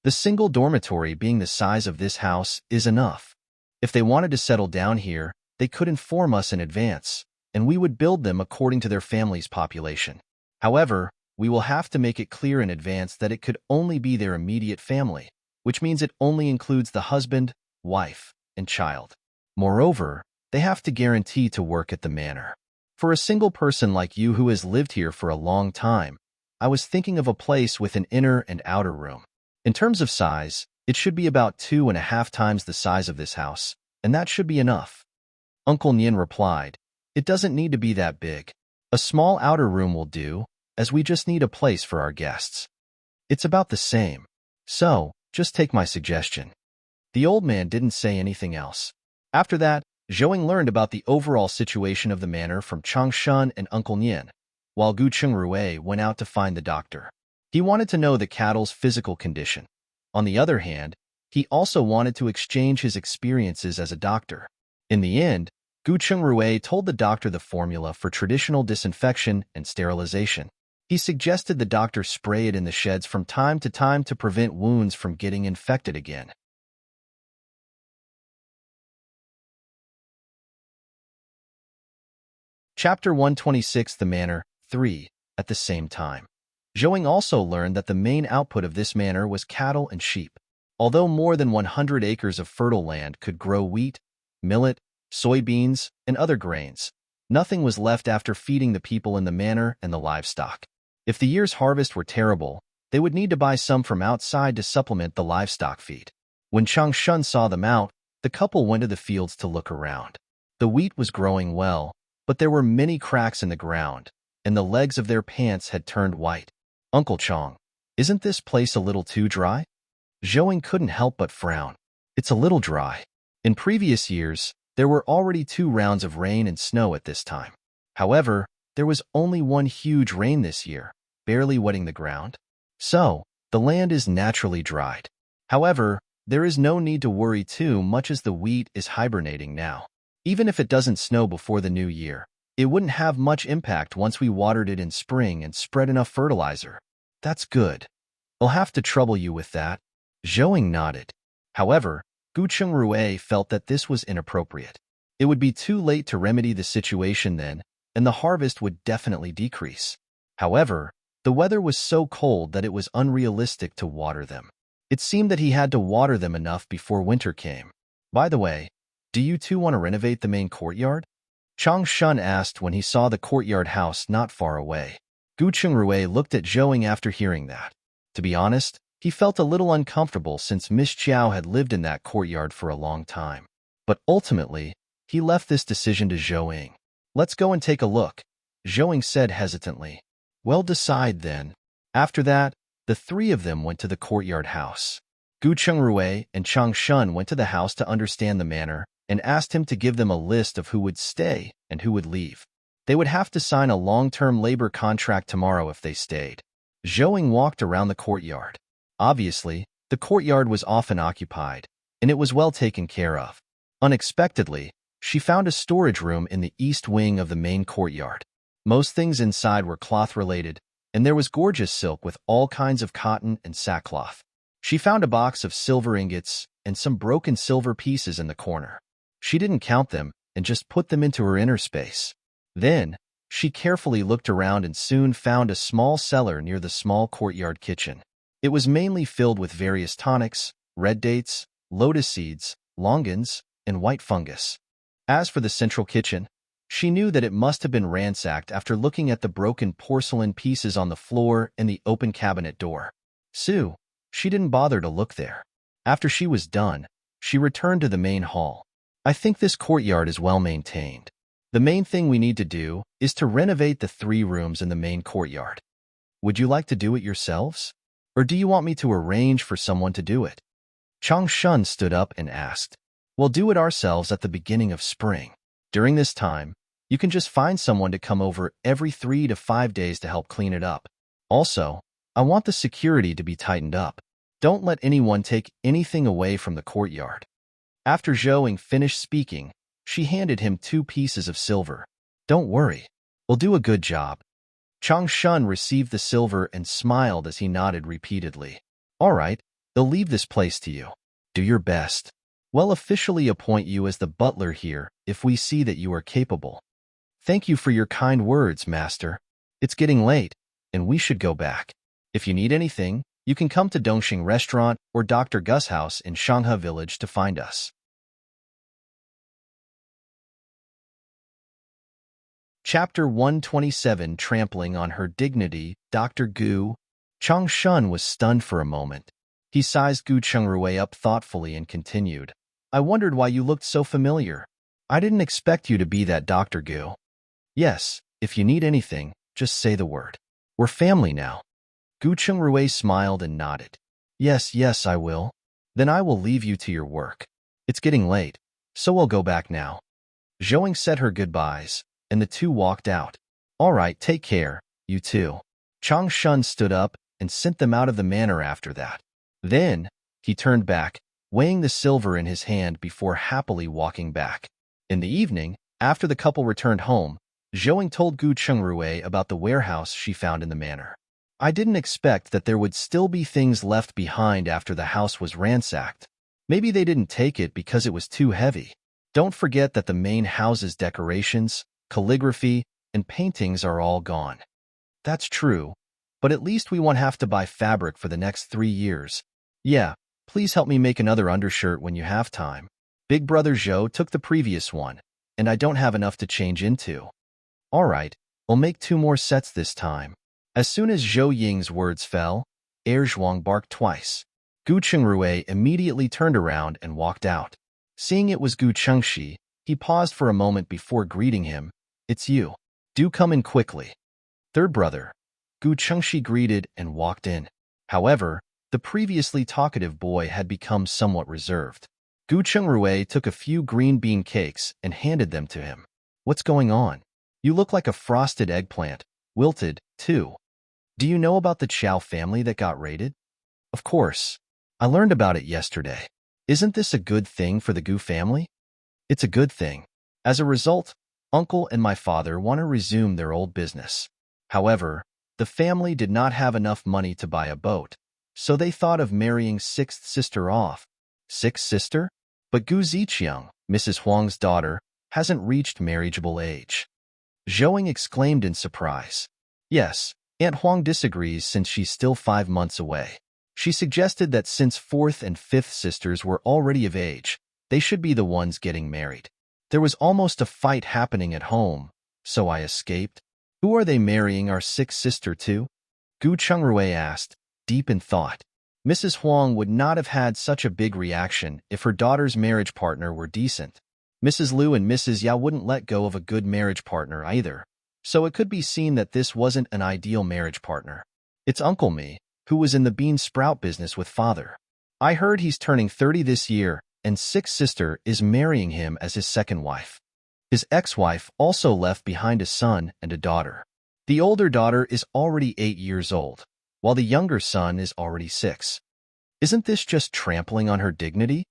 The single dormitory being the size of this house is enough. If they wanted to settle down here, they could inform us in advance, and we would build them according to their family's population. However, we will have to make it clear in advance that it could only be their immediate family, which means it only includes the husband, wife, and child. Moreover, they have to guarantee to work at the manor. For a single person like you who has lived here for a long time, I was thinking of a place with an inner and outer room. In terms of size, it should be about 2.5 times the size of this house, and that should be enough. Uncle Nian replied, It doesn't need to be that big. A small outer room will do, as we just need a place for our guests. It's about the same. So, just take my suggestion. The old man didn't say anything else. After that, Zhouing learned about the overall situation of the manor from Chang Shun and Uncle Nian, while Gu Chungrui went out to find the doctor. He wanted to know the cattle's physical condition. On the other hand, he also wanted to exchange his experiences as a doctor. In the end, Gu Chungrui told the doctor the formula for traditional disinfection and sterilization. He suggested the doctor spray it in the sheds from time to prevent wounds from getting infected again. Chapter 126 The Manor, 3. At the same time, Zhouing also learned that the main output of this manor was cattle and sheep. Although more than 100 acres of fertile land could grow wheat, millet, soybeans, and other grains, nothing was left after feeding the people in the manor and the livestock. If the year's harvest were terrible, they would need to buy some from outside to supplement the livestock feed. When Changshun saw them out, the couple went to the fields to look around. The wheat was growing well, but there were many cracks in the ground, and the legs of their pants had turned white. Uncle Chong, isn't this place a little too dry? Zhouing couldn't help but frown. It's a little dry. In previous years, there were already 2 rounds of rain and snow at this time. However, there was only one huge rain this year, barely wetting the ground. So, the land is naturally dried. However, there is no need to worry too much as the wheat is hibernating now. Even if it doesn't snow before the new year, it wouldn't have much impact once we watered it in spring and spread enough fertilizer. That's good. I'll have to trouble you with that. Zhouing nodded. However, Gu Chungrui felt that this was inappropriate. It would be too late to remedy the situation then, and the harvest would definitely decrease. However, the weather was so cold that it was unrealistic to water them. It seemed that he had to water them enough before winter came. By the way, do you two want to renovate the main courtyard? Changshun asked when he saw the courtyard house not far away. Gu Chungrui looked at Zhouing after hearing that. To be honest, he felt a little uncomfortable since Miss Chiao had lived in that courtyard for a long time. But ultimately, he left this decision to Zhouing. Let's go and take a look, Zhouing said hesitantly. Well, decide then. After that, the 3 of them went to the courtyard house. Gu Chungrui and Changshun went to the house to understand the manor and asked him to give them a list of who would stay and who would leave. They would have to sign a long-term labor contract tomorrow if they stayed. Zhouing walked around the courtyard. Obviously, the courtyard was often occupied, and it was well taken care of. Unexpectedly, she found a storage room in the east wing of the main courtyard. Most things inside were cloth-related, and there was gorgeous silk with all kinds of cotton and sackcloth. She found a box of silver ingots and some broken silver pieces in the corner. She didn't count them and just put them into her inner space. Then, she carefully looked around and soon found a small cellar near the small courtyard kitchen. It was mainly filled with various tonics, red dates, lotus seeds, longans, and white fungus. As for the central kitchen, she knew that it must have been ransacked after looking at the broken porcelain pieces on the floor and the open cabinet door. She didn't bother to look there. After she was done, she returned to the main hall. I think this courtyard is well maintained. The main thing we need to do is to renovate the 3 rooms in the main courtyard. Would you like to do it yourselves? Or do you want me to arrange for someone to do it? Changshun stood up and asked. We'll do it ourselves at the beginning of spring. During this time, you can just find someone to come over every 3 to 5 days to help clean it up. Also, I want the security to be tightened up. Don't let anyone take anything away from the courtyard. After Zhouing finished speaking, she handed him 2 pieces of silver. Don't worry, we'll do a good job. Changshun received the silver and smiled as he nodded repeatedly. All right, they'll leave this place to you. Do your best. We'll officially appoint you as the butler here if we see that you are capable. Thank you for your kind words, Master. It's getting late, and we should go back. If you need anything, you can come to Dongxing Restaurant or Dr. Gus' house in Shanghe Village to find us. Chapter 127 Trampling on Her Dignity, Dr. Gu. Changshun was stunned for a moment. He sized Gu Chungrui up thoughtfully and continued. I wondered why you looked so familiar. I didn't expect you to be that Dr. Gu. Yes, if you need anything, just say the word. We're family now. Gu Chungrui smiled and nodded. Yes, I will. Then I will leave you to your work. It's getting late, so we'll go back now. Zhouing said her goodbyes, and the 2 walked out. All right, take care, you two. Changshun stood up and sent them out of the manor after that. Then, he turned back, weighing the silver in his hand before happily walking back. In the evening, after the couple returned home, Zhouing told Gu Chungrui about the warehouse she found in the manor. I didn't expect that there would still be things left behind after the house was ransacked. Maybe they didn't take it because it was too heavy. Don't forget that the main house's decorations, calligraphy, and paintings are all gone. That's true, but at least we won't have to buy fabric for the next 3 years. Yeah, Please help me make another undershirt when you have time. Big brother Zhou took the previous one, and I don't have enough to change into. All right, I'll make 2 more sets this time. As soon as Zhou Ying's words fell, Zhuang barked twice. Gu Chengrui immediately turned around and walked out. Seeing it was Gu Chengxi, he paused for a moment before greeting him. It's you. Do come in quickly. Third brother. Gu Chengxi greeted and walked in. However, the previously talkative boy had become somewhat reserved. Gu Chengrui took a few green bean cakes and handed them to him. What's going on? You look like a frosted eggplant, wilted, too. Do you know about the Chow family that got raided? Of course. I learned about it yesterday. Isn't this a good thing for the Gu family? It's a good thing. As a result, uncle and my father want to resume their old business. However, the family did not have enough money to buy a boat, so they thought of marrying sixth sister off. Sixth sister? But Gu Ziqiang, Mrs. Huang's daughter, hasn't reached marriageable age. Zhouing exclaimed in surprise. Yes, Aunt Huang disagrees since she's still 5 months away. She suggested that since fourth and fifth sisters were already of age, they should be the ones getting married. There was almost a fight happening at home, so I escaped. Who are they marrying our sixth sister to? Gu Chengrui asked, deep in thought. Mrs. Huang would not have had such a big reaction if her daughter's marriage partner were decent. Mrs. Liu and Mrs. Yao wouldn't let go of a good marriage partner either, so it could be seen that this wasn't an ideal marriage partner. It's Uncle Me, who was in the bean sprout business with father. I heard he's turning 30 this year, and sixth sister is marrying him as his second wife. His ex-wife also left behind a son and a daughter. The older daughter is already 8 years old, while the younger son is already 6. Isn't this just trampling on her dignity?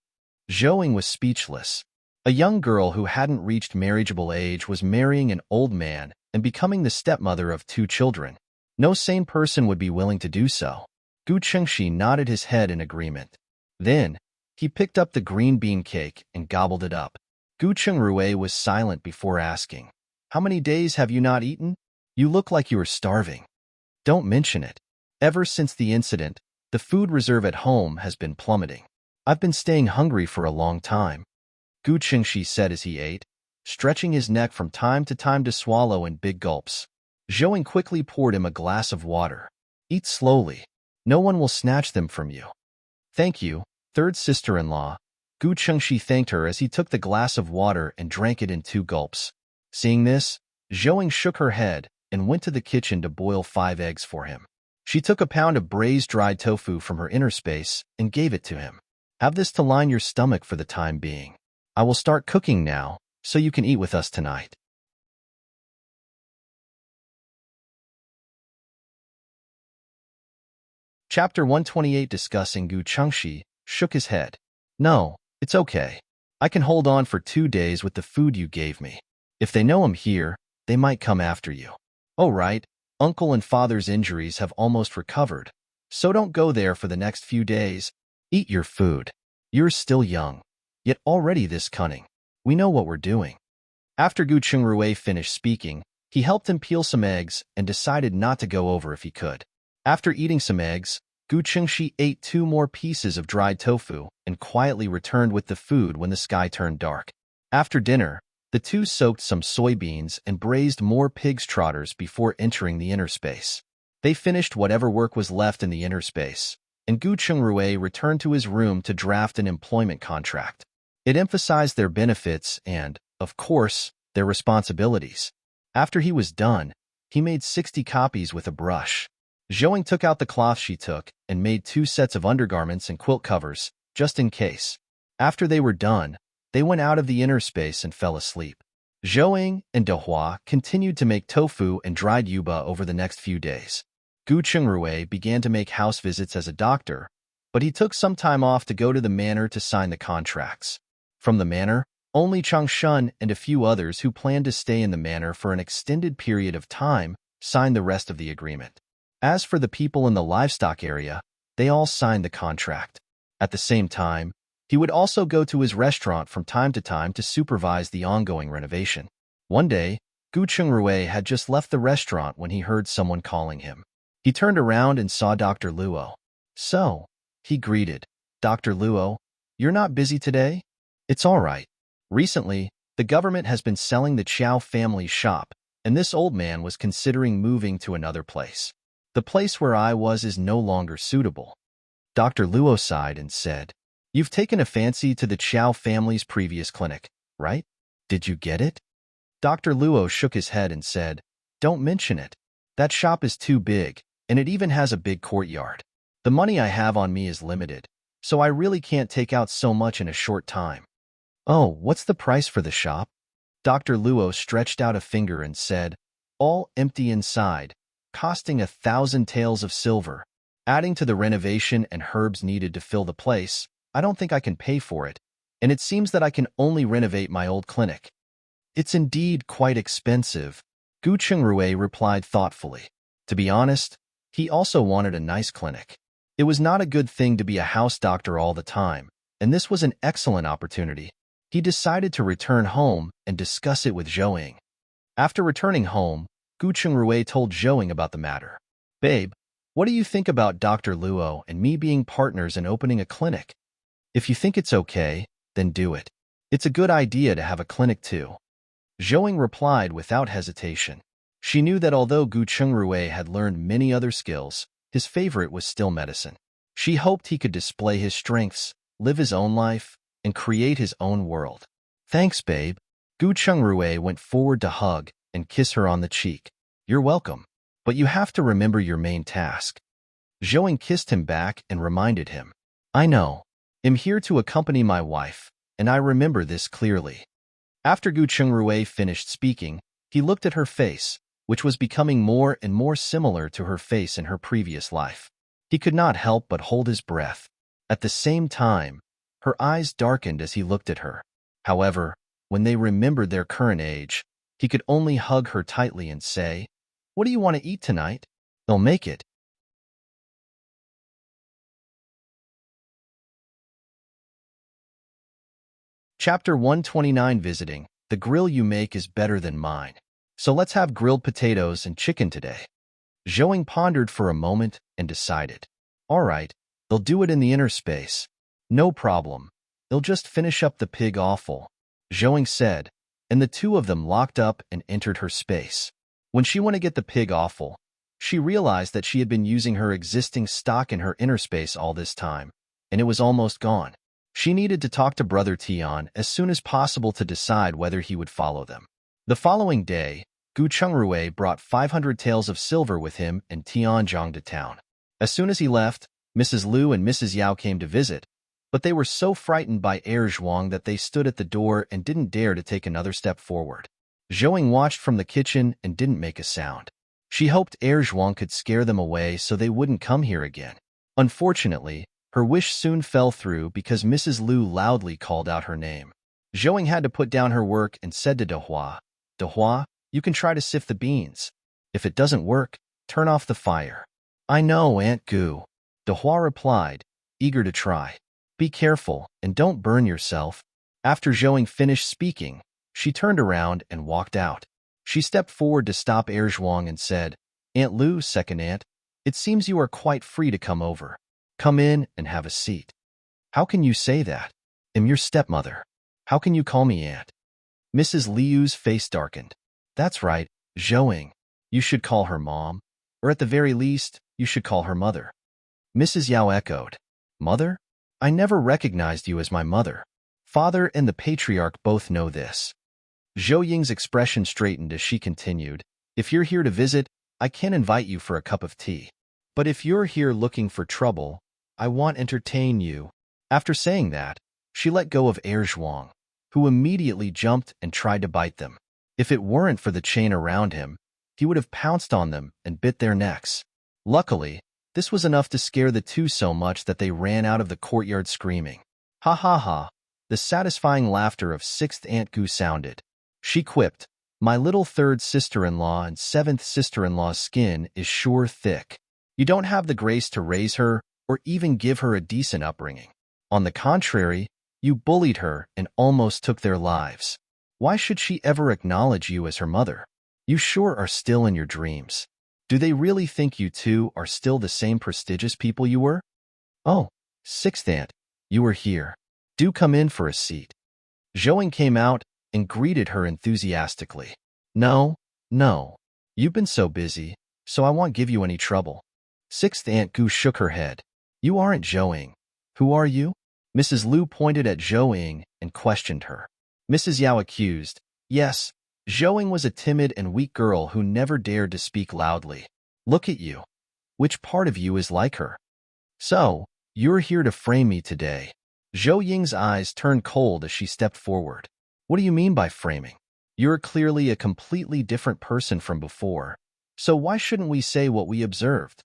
Zhouing was speechless. A young girl who hadn't reached marriageable age was marrying an old man and becoming the stepmother of 2 children. No sane person would be willing to do so. Gu Chengxi nodded his head in agreement. Then, he picked up the green bean cake and gobbled it up. Gu Chengrui was silent before asking, How many days have you not eaten? You look like you are starving. Don't mention it. Ever since the incident, the food reserve at home has been plummeting. I've been staying hungry for a long time. Gu Chengxi said as he ate, stretching his neck from time to swallow in big gulps. Zhouing quickly poured him a glass of water. Eat slowly. No one will snatch them from you. Thank you, third sister-in-law. Gu Chengxi thanked her as he took the glass of water and drank it in 2 gulps. Seeing this, Zhouing shook her head and went to the kitchen to boil 5 eggs for him. She took a pound of braised dried tofu from her inner space and gave it to him. Have this to line your stomach for the time being. I will start cooking now, so you can eat with us tonight. Chapter 128 discussing Gu Chengxi shook his head. No, it's okay. I can hold on for 2 days with the food you gave me. If they know I'm here, they might come after you. Oh right, uncle and father's injuries have almost recovered, so don't go there for the next few days. Eat your food. You're still young, yet already this cunning. We know what we're doing. After Gu Chengrui finished speaking, he helped him peel some eggs and decided not to go over if he could. After eating some eggs, Gu Chengxi ate 2 more pieces of dried tofu and quietly returned with the food when the sky turned dark. After dinner, the 2 soaked some soybeans and braised more pig's trotters before entering the inner space. They finished whatever work was left in the inner space, and Gu Chengrui returned to his room to draft an employment contract. It emphasized their benefits and, of course, their responsibilities. After he was done, he made 60 copies with a brush. Zhouing took out the cloth she took and made 2 sets of undergarments and quilt covers, just in case. After they were done, they went out of the inner space and fell asleep. Zhouing and Dehua continued to make tofu and dried yuba over the next few days. Gu Chengrui began to make house visits as a doctor, but he took some time off to go to the manor to sign the contracts. From the manor, only Changshun and a few others who planned to stay in the manor for an extended period of time signed the rest of the agreement. As for the people in the livestock area, they all signed the contract. At the same time, he would also go to his restaurant from time to supervise the ongoing renovation. One day, Gu Chengrui had just left the restaurant when he heard someone calling him. He turned around and saw Dr. Luo. So, he greeted. Dr. Luo, you're not busy today? It's all right. Recently, the government has been selling the Chow family shop, and this old man was considering moving to another place. The place where I was is no longer suitable. Dr. Luo sighed and said, You've taken a fancy to the Chow family's previous clinic, right? Did you get it? Dr. Luo shook his head and said, Don't mention it. That shop is too big, and it even has a big courtyard. The money I have on me is limited, so I really can't take out so much in a short time. Oh, what's the price for the shop? Dr. Luo stretched out a finger and said, All empty inside, costing 1,000 taels of silver. Adding to the renovation and herbs needed to fill the place, I don't think I can pay for it, and it seems that I can only renovate my old clinic. It's indeed quite expensive, Gu Chengrue replied thoughtfully. To be honest, he also wanted a nice clinic. It was not a good thing to be a house doctor all the time, and this was an excellent opportunity. He decided to return home and discuss it with Zhouing. After returning home, Gu Chengrue told Zhouing about the matter. Babe, what do you think about Dr. Luo and me being partners and opening a clinic? If you think it's okay, then do it. It's a good idea to have a clinic too. Zhouing replied without hesitation. She knew that although Gu Chengrue had learned many other skills, his favorite was still medicine. She hoped he could display his strengths, live his own life, and create his own world. Thanks, babe. Gu Chengrue went forward to hug and kiss her on the cheek. You're welcome, but you have to remember your main task. Zhouing kissed him back and reminded him. I know. I'm here to accompany my wife, and I remember this clearly. After Gu Chengrue finished speaking, he looked at her face, which was becoming more and more similar to her face in her previous life. He could not help but hold his breath. At the same time, her eyes darkened as he looked at her. However, when they remembered their current age, he could only hug her tightly and say, What do you want to eat tonight? They'll make it. Chapter 129 Visiting. The grill you make is better than mine. So let's have grilled potatoes and chicken today. Zhouing pondered for a moment and decided. All right, they'll do it in the inner space. No problem. They'll just finish up the pig offal, Zhouing said, and the two of them locked up and entered her space. When she went to get the pig offal, she realized that she had been using her existing stock in her inner space all this time, and it was almost gone. She needed to talk to Brother Tian as soon as possible to decide whether he would follow them. The following day, Gu Chengrue brought 500 taels of silver with him and Tianzhong to town. As soon as he left, Mrs. Liu and Mrs. Yao came to visit, but they were so frightened by Zhuang that they stood at the door and didn't dare to take another step forward. Zhouing watched from the kitchen and didn't make a sound. She hoped Zhuang could scare them away so they wouldn't come here again. Unfortunately, her wish soon fell through because Mrs. Liu loudly called out her name. Zhouing had to put down her work and said to Dehua, Dehua, you can try to sift the beans. If it doesn't work, turn off the fire. I know, Aunt Gu, Dehua replied, eager to try. Be careful and don't burn yourself. After Zhouing finished speaking, she turned around and walked out. She stepped forward to stop Zhuang and said, Aunt Lu, second aunt, it seems you are quite free to come over. Come in and have a seat. How can you say that? I'm your stepmother. How can you call me aunt? Mrs. Liu's face darkened. That's right, Zhouing. You should call her mom, or at the very least, you should call her mother. Mrs. Yao echoed. Mother? I never recognized you as my mother. Father and the patriarch both know this. Zhou Ying's expression straightened as she continued, If you're here to visit, I can invite you for a cup of tea. But if you're here looking for trouble, I won't entertain you. After saying that, she let go of Zhuang, who immediately jumped and tried to bite them. If it weren't for the chain around him, he would have pounced on them and bit their necks. Luckily, this was enough to scare the two so much that they ran out of the courtyard screaming. Ha ha ha, the satisfying laughter of sixth Aunt Gu sounded. She quipped, My little third sister-in-law and seventh sister-in-law's skin is sure thick. You don't have the grace to raise her or even give her a decent upbringing. On the contrary, you bullied her and almost took their lives. Why should she ever acknowledge you as her mother? You sure are still in your dreams. Do they really think you two are still the same prestigious people you were? Oh, sixth aunt, You are here. Do come in for a seat. Zhouing came out and greeted her enthusiastically. No, no. You've been so busy, so I won't give you any trouble. Sixth Aunt Gu shook her head. You aren't Zhouing. Who are you? Mrs. Lu pointed at Zhouing and questioned her. Mrs. Yao accused. Yes, Zhouing was a timid and weak girl who never dared to speak loudly. Look at you. Which part of you is like her? So, you're here to frame me today. Zhou Ying's eyes turned cold as she stepped forward. What do you mean by framing? You're clearly a completely different person from before, so why shouldn't we say what we observed?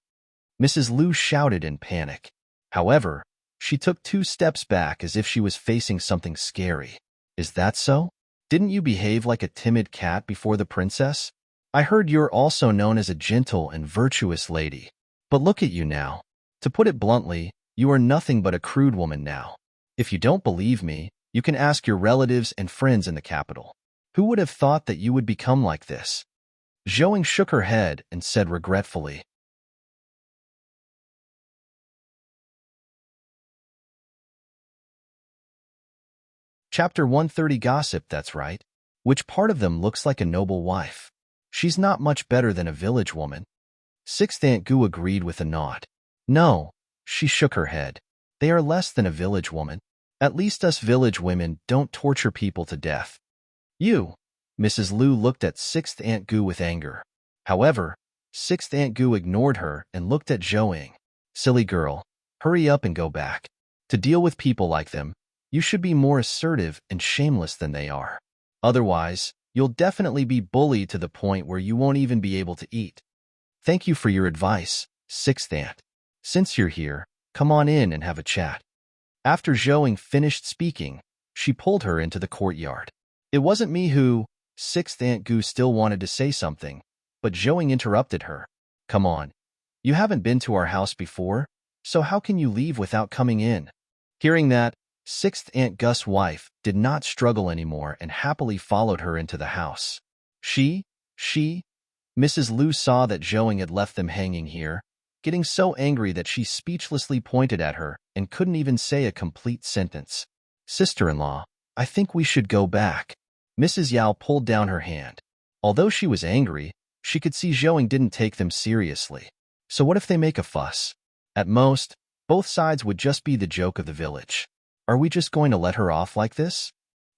Mrs. Lu shouted in panic. However, she took 2 steps back as if she was facing something scary. Is that so? Didn't you behave like a timid cat before the princess? I heard you're also known as a gentle and virtuous lady. But look at you now. To put it bluntly, you are nothing but a crude woman now. If you don't believe me, you can ask your relatives and friends in the capital. Who would have thought that you would become like this? Zhouing shook her head and said regretfully. Chapter 130 Gossip, that's right. Which part of them looks like a noble wife? She's not much better than a village woman. Sixth Aunt Gu agreed with a nod. No, she shook her head. They are less than a village woman. At least us village women don't torture people to death. You. Mrs. Lu looked at Sixth Aunt Gu with anger. However, Sixth Aunt Gu ignored her and looked at Zhouing. Silly girl, hurry up and go back. To deal with people like them, you should be more assertive and shameless than they are. Otherwise, you'll definitely be bullied to the point where you won't even be able to eat. Thank you for your advice, Sixth Aunt. Since you're here, come on in and have a chat. After Zhouing finished speaking, she pulled her into the courtyard. It wasn't me who. Sixth Aunt Gu still wanted to say something, but Zhouing interrupted her. Come on. You haven't been to our house before, so how can you leave without coming in? Hearing that, Sixth Aunt Gus's wife did not struggle anymore and happily followed her into the house. Mrs. Lu saw that Zhouing had left them hanging here, getting so angry that she speechlessly pointed at her and couldn't even say a complete sentence. Sister-in-law, I think we should go back. Mrs. Yao pulled down her hand. Although she was angry, she could see Zhouing didn't take them seriously. So what if they make a fuss? At most, both sides would just be the joke of the village. Are we just going to let her off like this?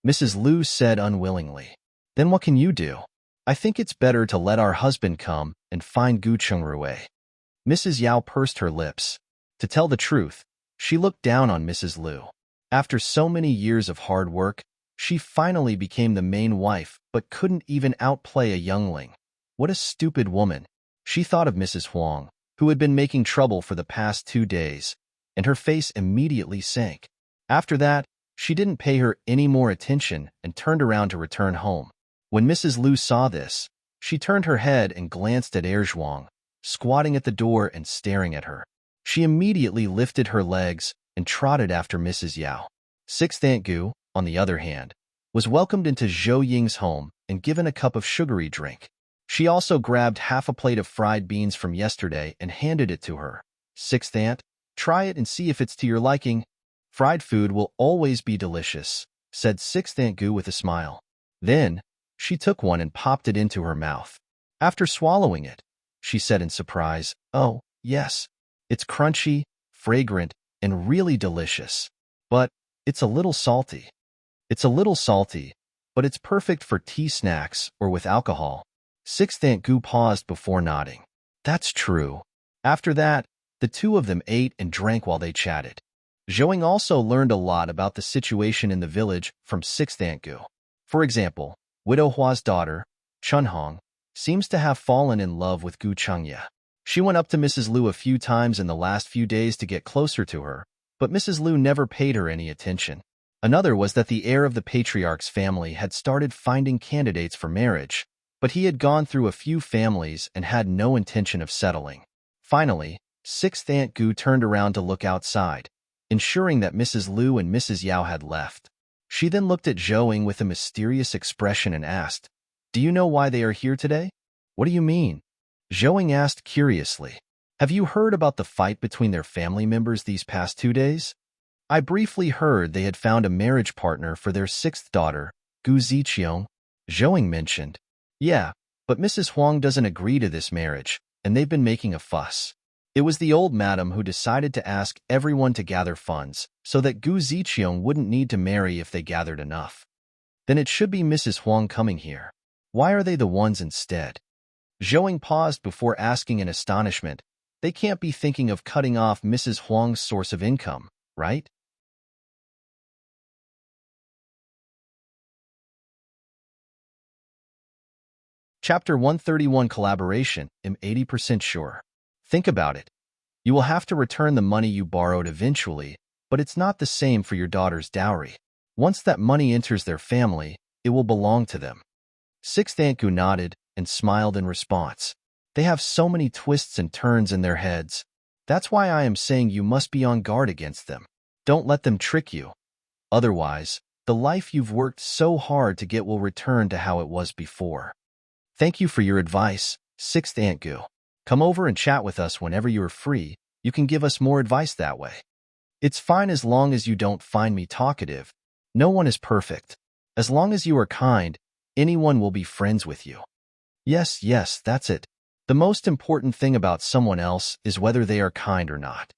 Mrs. Lu said unwillingly. Then what can you do? I think it's better to let our husband come and find Gu Chungrui. Mrs. Yao pursed her lips. To tell the truth, she looked down on Mrs. Lu. After so many years of hard work, she finally became the main wife but couldn't even outplay a youngling. What a stupid woman. She thought of Mrs. Huang, who had been making trouble for the past 2 days, and her face immediately sank. After that, she didn't pay her any more attention and turned around to return home. When Mrs. Lu saw this, she turned her head and glanced at Zhuang, squatting at the door and staring at her. She immediately lifted her legs and trotted after Mrs. Yao. Sixth Aunt Gu, on the other hand, was welcomed into Zhou Ying's home and given a cup of sugary drink. She also grabbed half a plate of fried beans from yesterday and handed it to her. Sixth Aunt, try it and see if it's to your liking. Fried food will always be delicious, said Sixth Aunt Gu with a smile. Then, she took one and popped it into her mouth. After swallowing it, she said in surprise, "Oh, yes. It's crunchy, fragrant, and really delicious. But it's a little salty. But it's perfect for tea snacks or with alcohol." Sixth Aunt Gu paused before nodding. That's true. After that, the two of them ate and drank while they chatted. Zhouing also learned a lot about the situation in the village from Sixth Aunt Gu. For example, Widow Hua's daughter, Chunhong, seems to have fallen in love with Gu Chengya. She went up to Mrs. Lu a few times in the last few days to get closer to her, but Mrs. Lu never paid her any attention. Another was that the heir of the patriarch's family had started finding candidates for marriage, but he had gone through a few families and had no intention of settling. Finally, Sixth Aunt Gu turned around to look outside, ensuring that Mrs. Lu and Mrs. Yao had left. She then looked at Zhouing with a mysterious expression and asked, "Do you know why they are here today?" "What do you mean?" Zhouing asked curiously. "Have you heard about the fight between their family members these past 2 days?" I briefly heard they had found a marriage partner for their sixth daughter, Gu Ziqiang, Zhouing mentioned. Yeah, but Mrs. Huang doesn't agree to this marriage, and they've been making a fuss. It was the old madam who decided to ask everyone to gather funds so that Gu Ziqiang wouldn't need to marry if they gathered enough. Then it should be Mrs. Huang coming here. Why are they the ones instead? Zhouing paused before asking in astonishment. They can't be thinking of cutting off Mrs. Huang's source of income, right? Chapter 131 Collaboration. I'm 80% sure. Think about it. You will have to return the money you borrowed eventually, but it's not the same for your daughter's dowry. Once that money enters their family, it will belong to them. Sixth Aunt Gu nodded and smiled in response. They have so many twists and turns in their heads. That's why I am saying you must be on guard against them. Don't let them trick you. Otherwise, the life you've worked so hard to get will return to how it was before. Thank you for your advice, Sixth Aunt Gu. Come over and chat with us whenever you are free. You can give us more advice that way. It's fine as long as you don't find me talkative. No one is perfect. As long as you are kind, anyone will be friends with you. Yes, that's it. The most important thing about someone else is whether they are kind or not.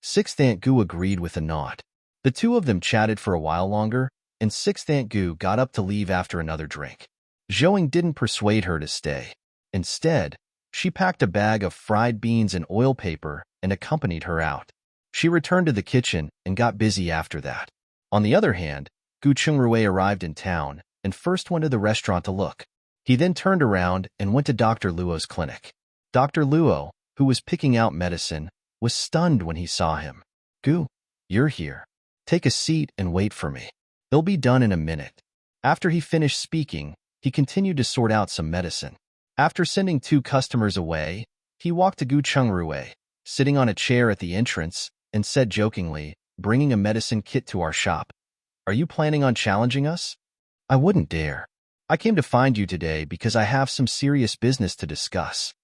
Sixth Aunt Gu agreed with a nod. The two of them chatted for a while longer, and Sixth Aunt Gu got up to leave after another drink. Zhouing didn't persuade her to stay. Instead, she packed a bag of fried beans and oil paper and accompanied her out. She returned to the kitchen and got busy after that. On the other hand, Gu Chungrui arrived in town and first went to the restaurant to look. He then turned around and went to Dr. Luo's clinic. Dr. Luo, who was picking out medicine, was stunned when he saw him. Gu, you're here. Take a seat and wait for me. They'll be done in a minute. After he finished speaking, he continued to sort out some medicine. After sending 2 customers away, he walked to Gu Chungrui, sitting on a chair at the entrance, and said jokingly, bringing a medicine kit to our shop. Are you planning on challenging us? I wouldn't dare. I came to find you today because I have some serious business to discuss.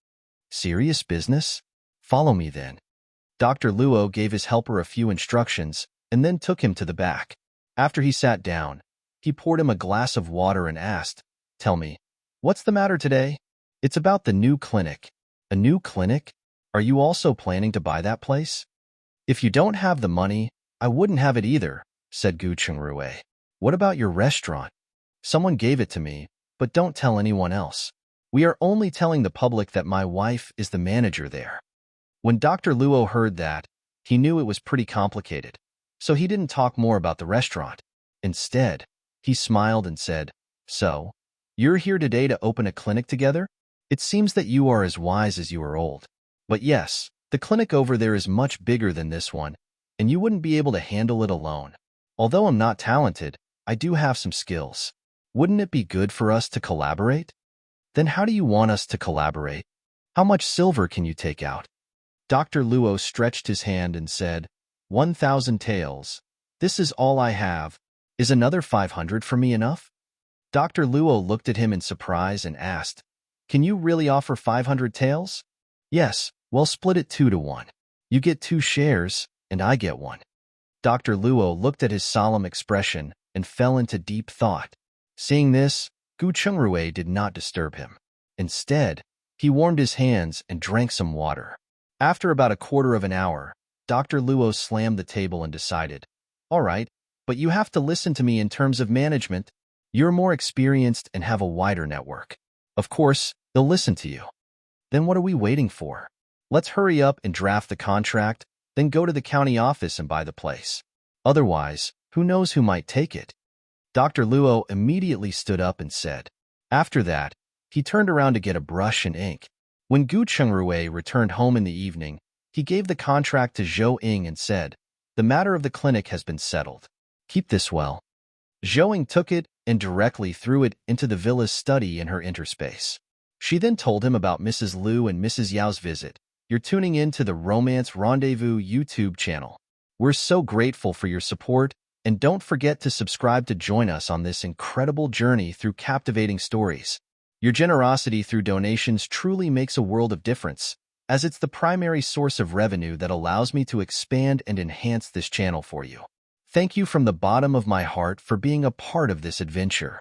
Serious business? Follow me then. Dr. Luo gave his helper a few instructions and then took him to the back. After he sat down, he poured him a glass of water and asked, Tell me, what's the matter today? It's about the new clinic. A new clinic? Are you also planning to buy that place? If you don't have the money, I wouldn't have it either, said Gu Chungrui. What about your restaurant? Someone gave it to me, but don't tell anyone else. We are only telling the public that my wife is the manager there. When Dr. Luo heard that, he knew it was pretty complicated, so he didn't talk more about the restaurant. Instead, he smiled and said, So, you're here today to open a clinic together? It seems that you are as wise as you are old. But yes, the clinic over there is much bigger than this one, and you wouldn't be able to handle it alone. Although I'm not talented, I do have some skills. Wouldn't it be good for us to collaborate? Then how do you want us to collaborate? How much silver can you take out? Dr. Luo stretched his hand and said, 1,000 taels. This is all I have. Is another 500 for me enough? Dr. Luo looked at him in surprise and asked, Can you really offer 500 taels? Yes, well split it 2 to 1. You get 2 shares, and I get 1. Dr. Luo looked at his solemn expression and fell into deep thought. Seeing this, Gu Chungrui did not disturb him. Instead, he warmed his hands and drank some water. After about a quarter of an hour, Dr. Luo slammed the table and decided, All right, but you have to listen to me in terms of management. You're more experienced and have a wider network. Of course, they'll listen to you. Then what are we waiting for? Let's hurry up and draft the contract, then go to the county office and buy the place. Otherwise, who knows who might take it? Dr. Luo immediately stood up and said. After that, he turned around to get a brush and ink. When Gu Chungrui returned home in the evening, he gave the contract to Zhou Ying and said, The matter of the clinic has been settled. Keep this well. Zhou Ying took it and directly threw it into the villa's study in her interspace. She then told him about Mrs. Liu and Mrs. Yao's visit. You're tuning in to the Romance Rendezvous YouTube channel. We're so grateful for your support, and don't forget to subscribe to join us on this incredible journey through captivating stories. Your generosity through donations truly makes a world of difference, as it's the primary source of revenue that allows me to expand and enhance this channel for you. Thank you from the bottom of my heart for being a part of this adventure.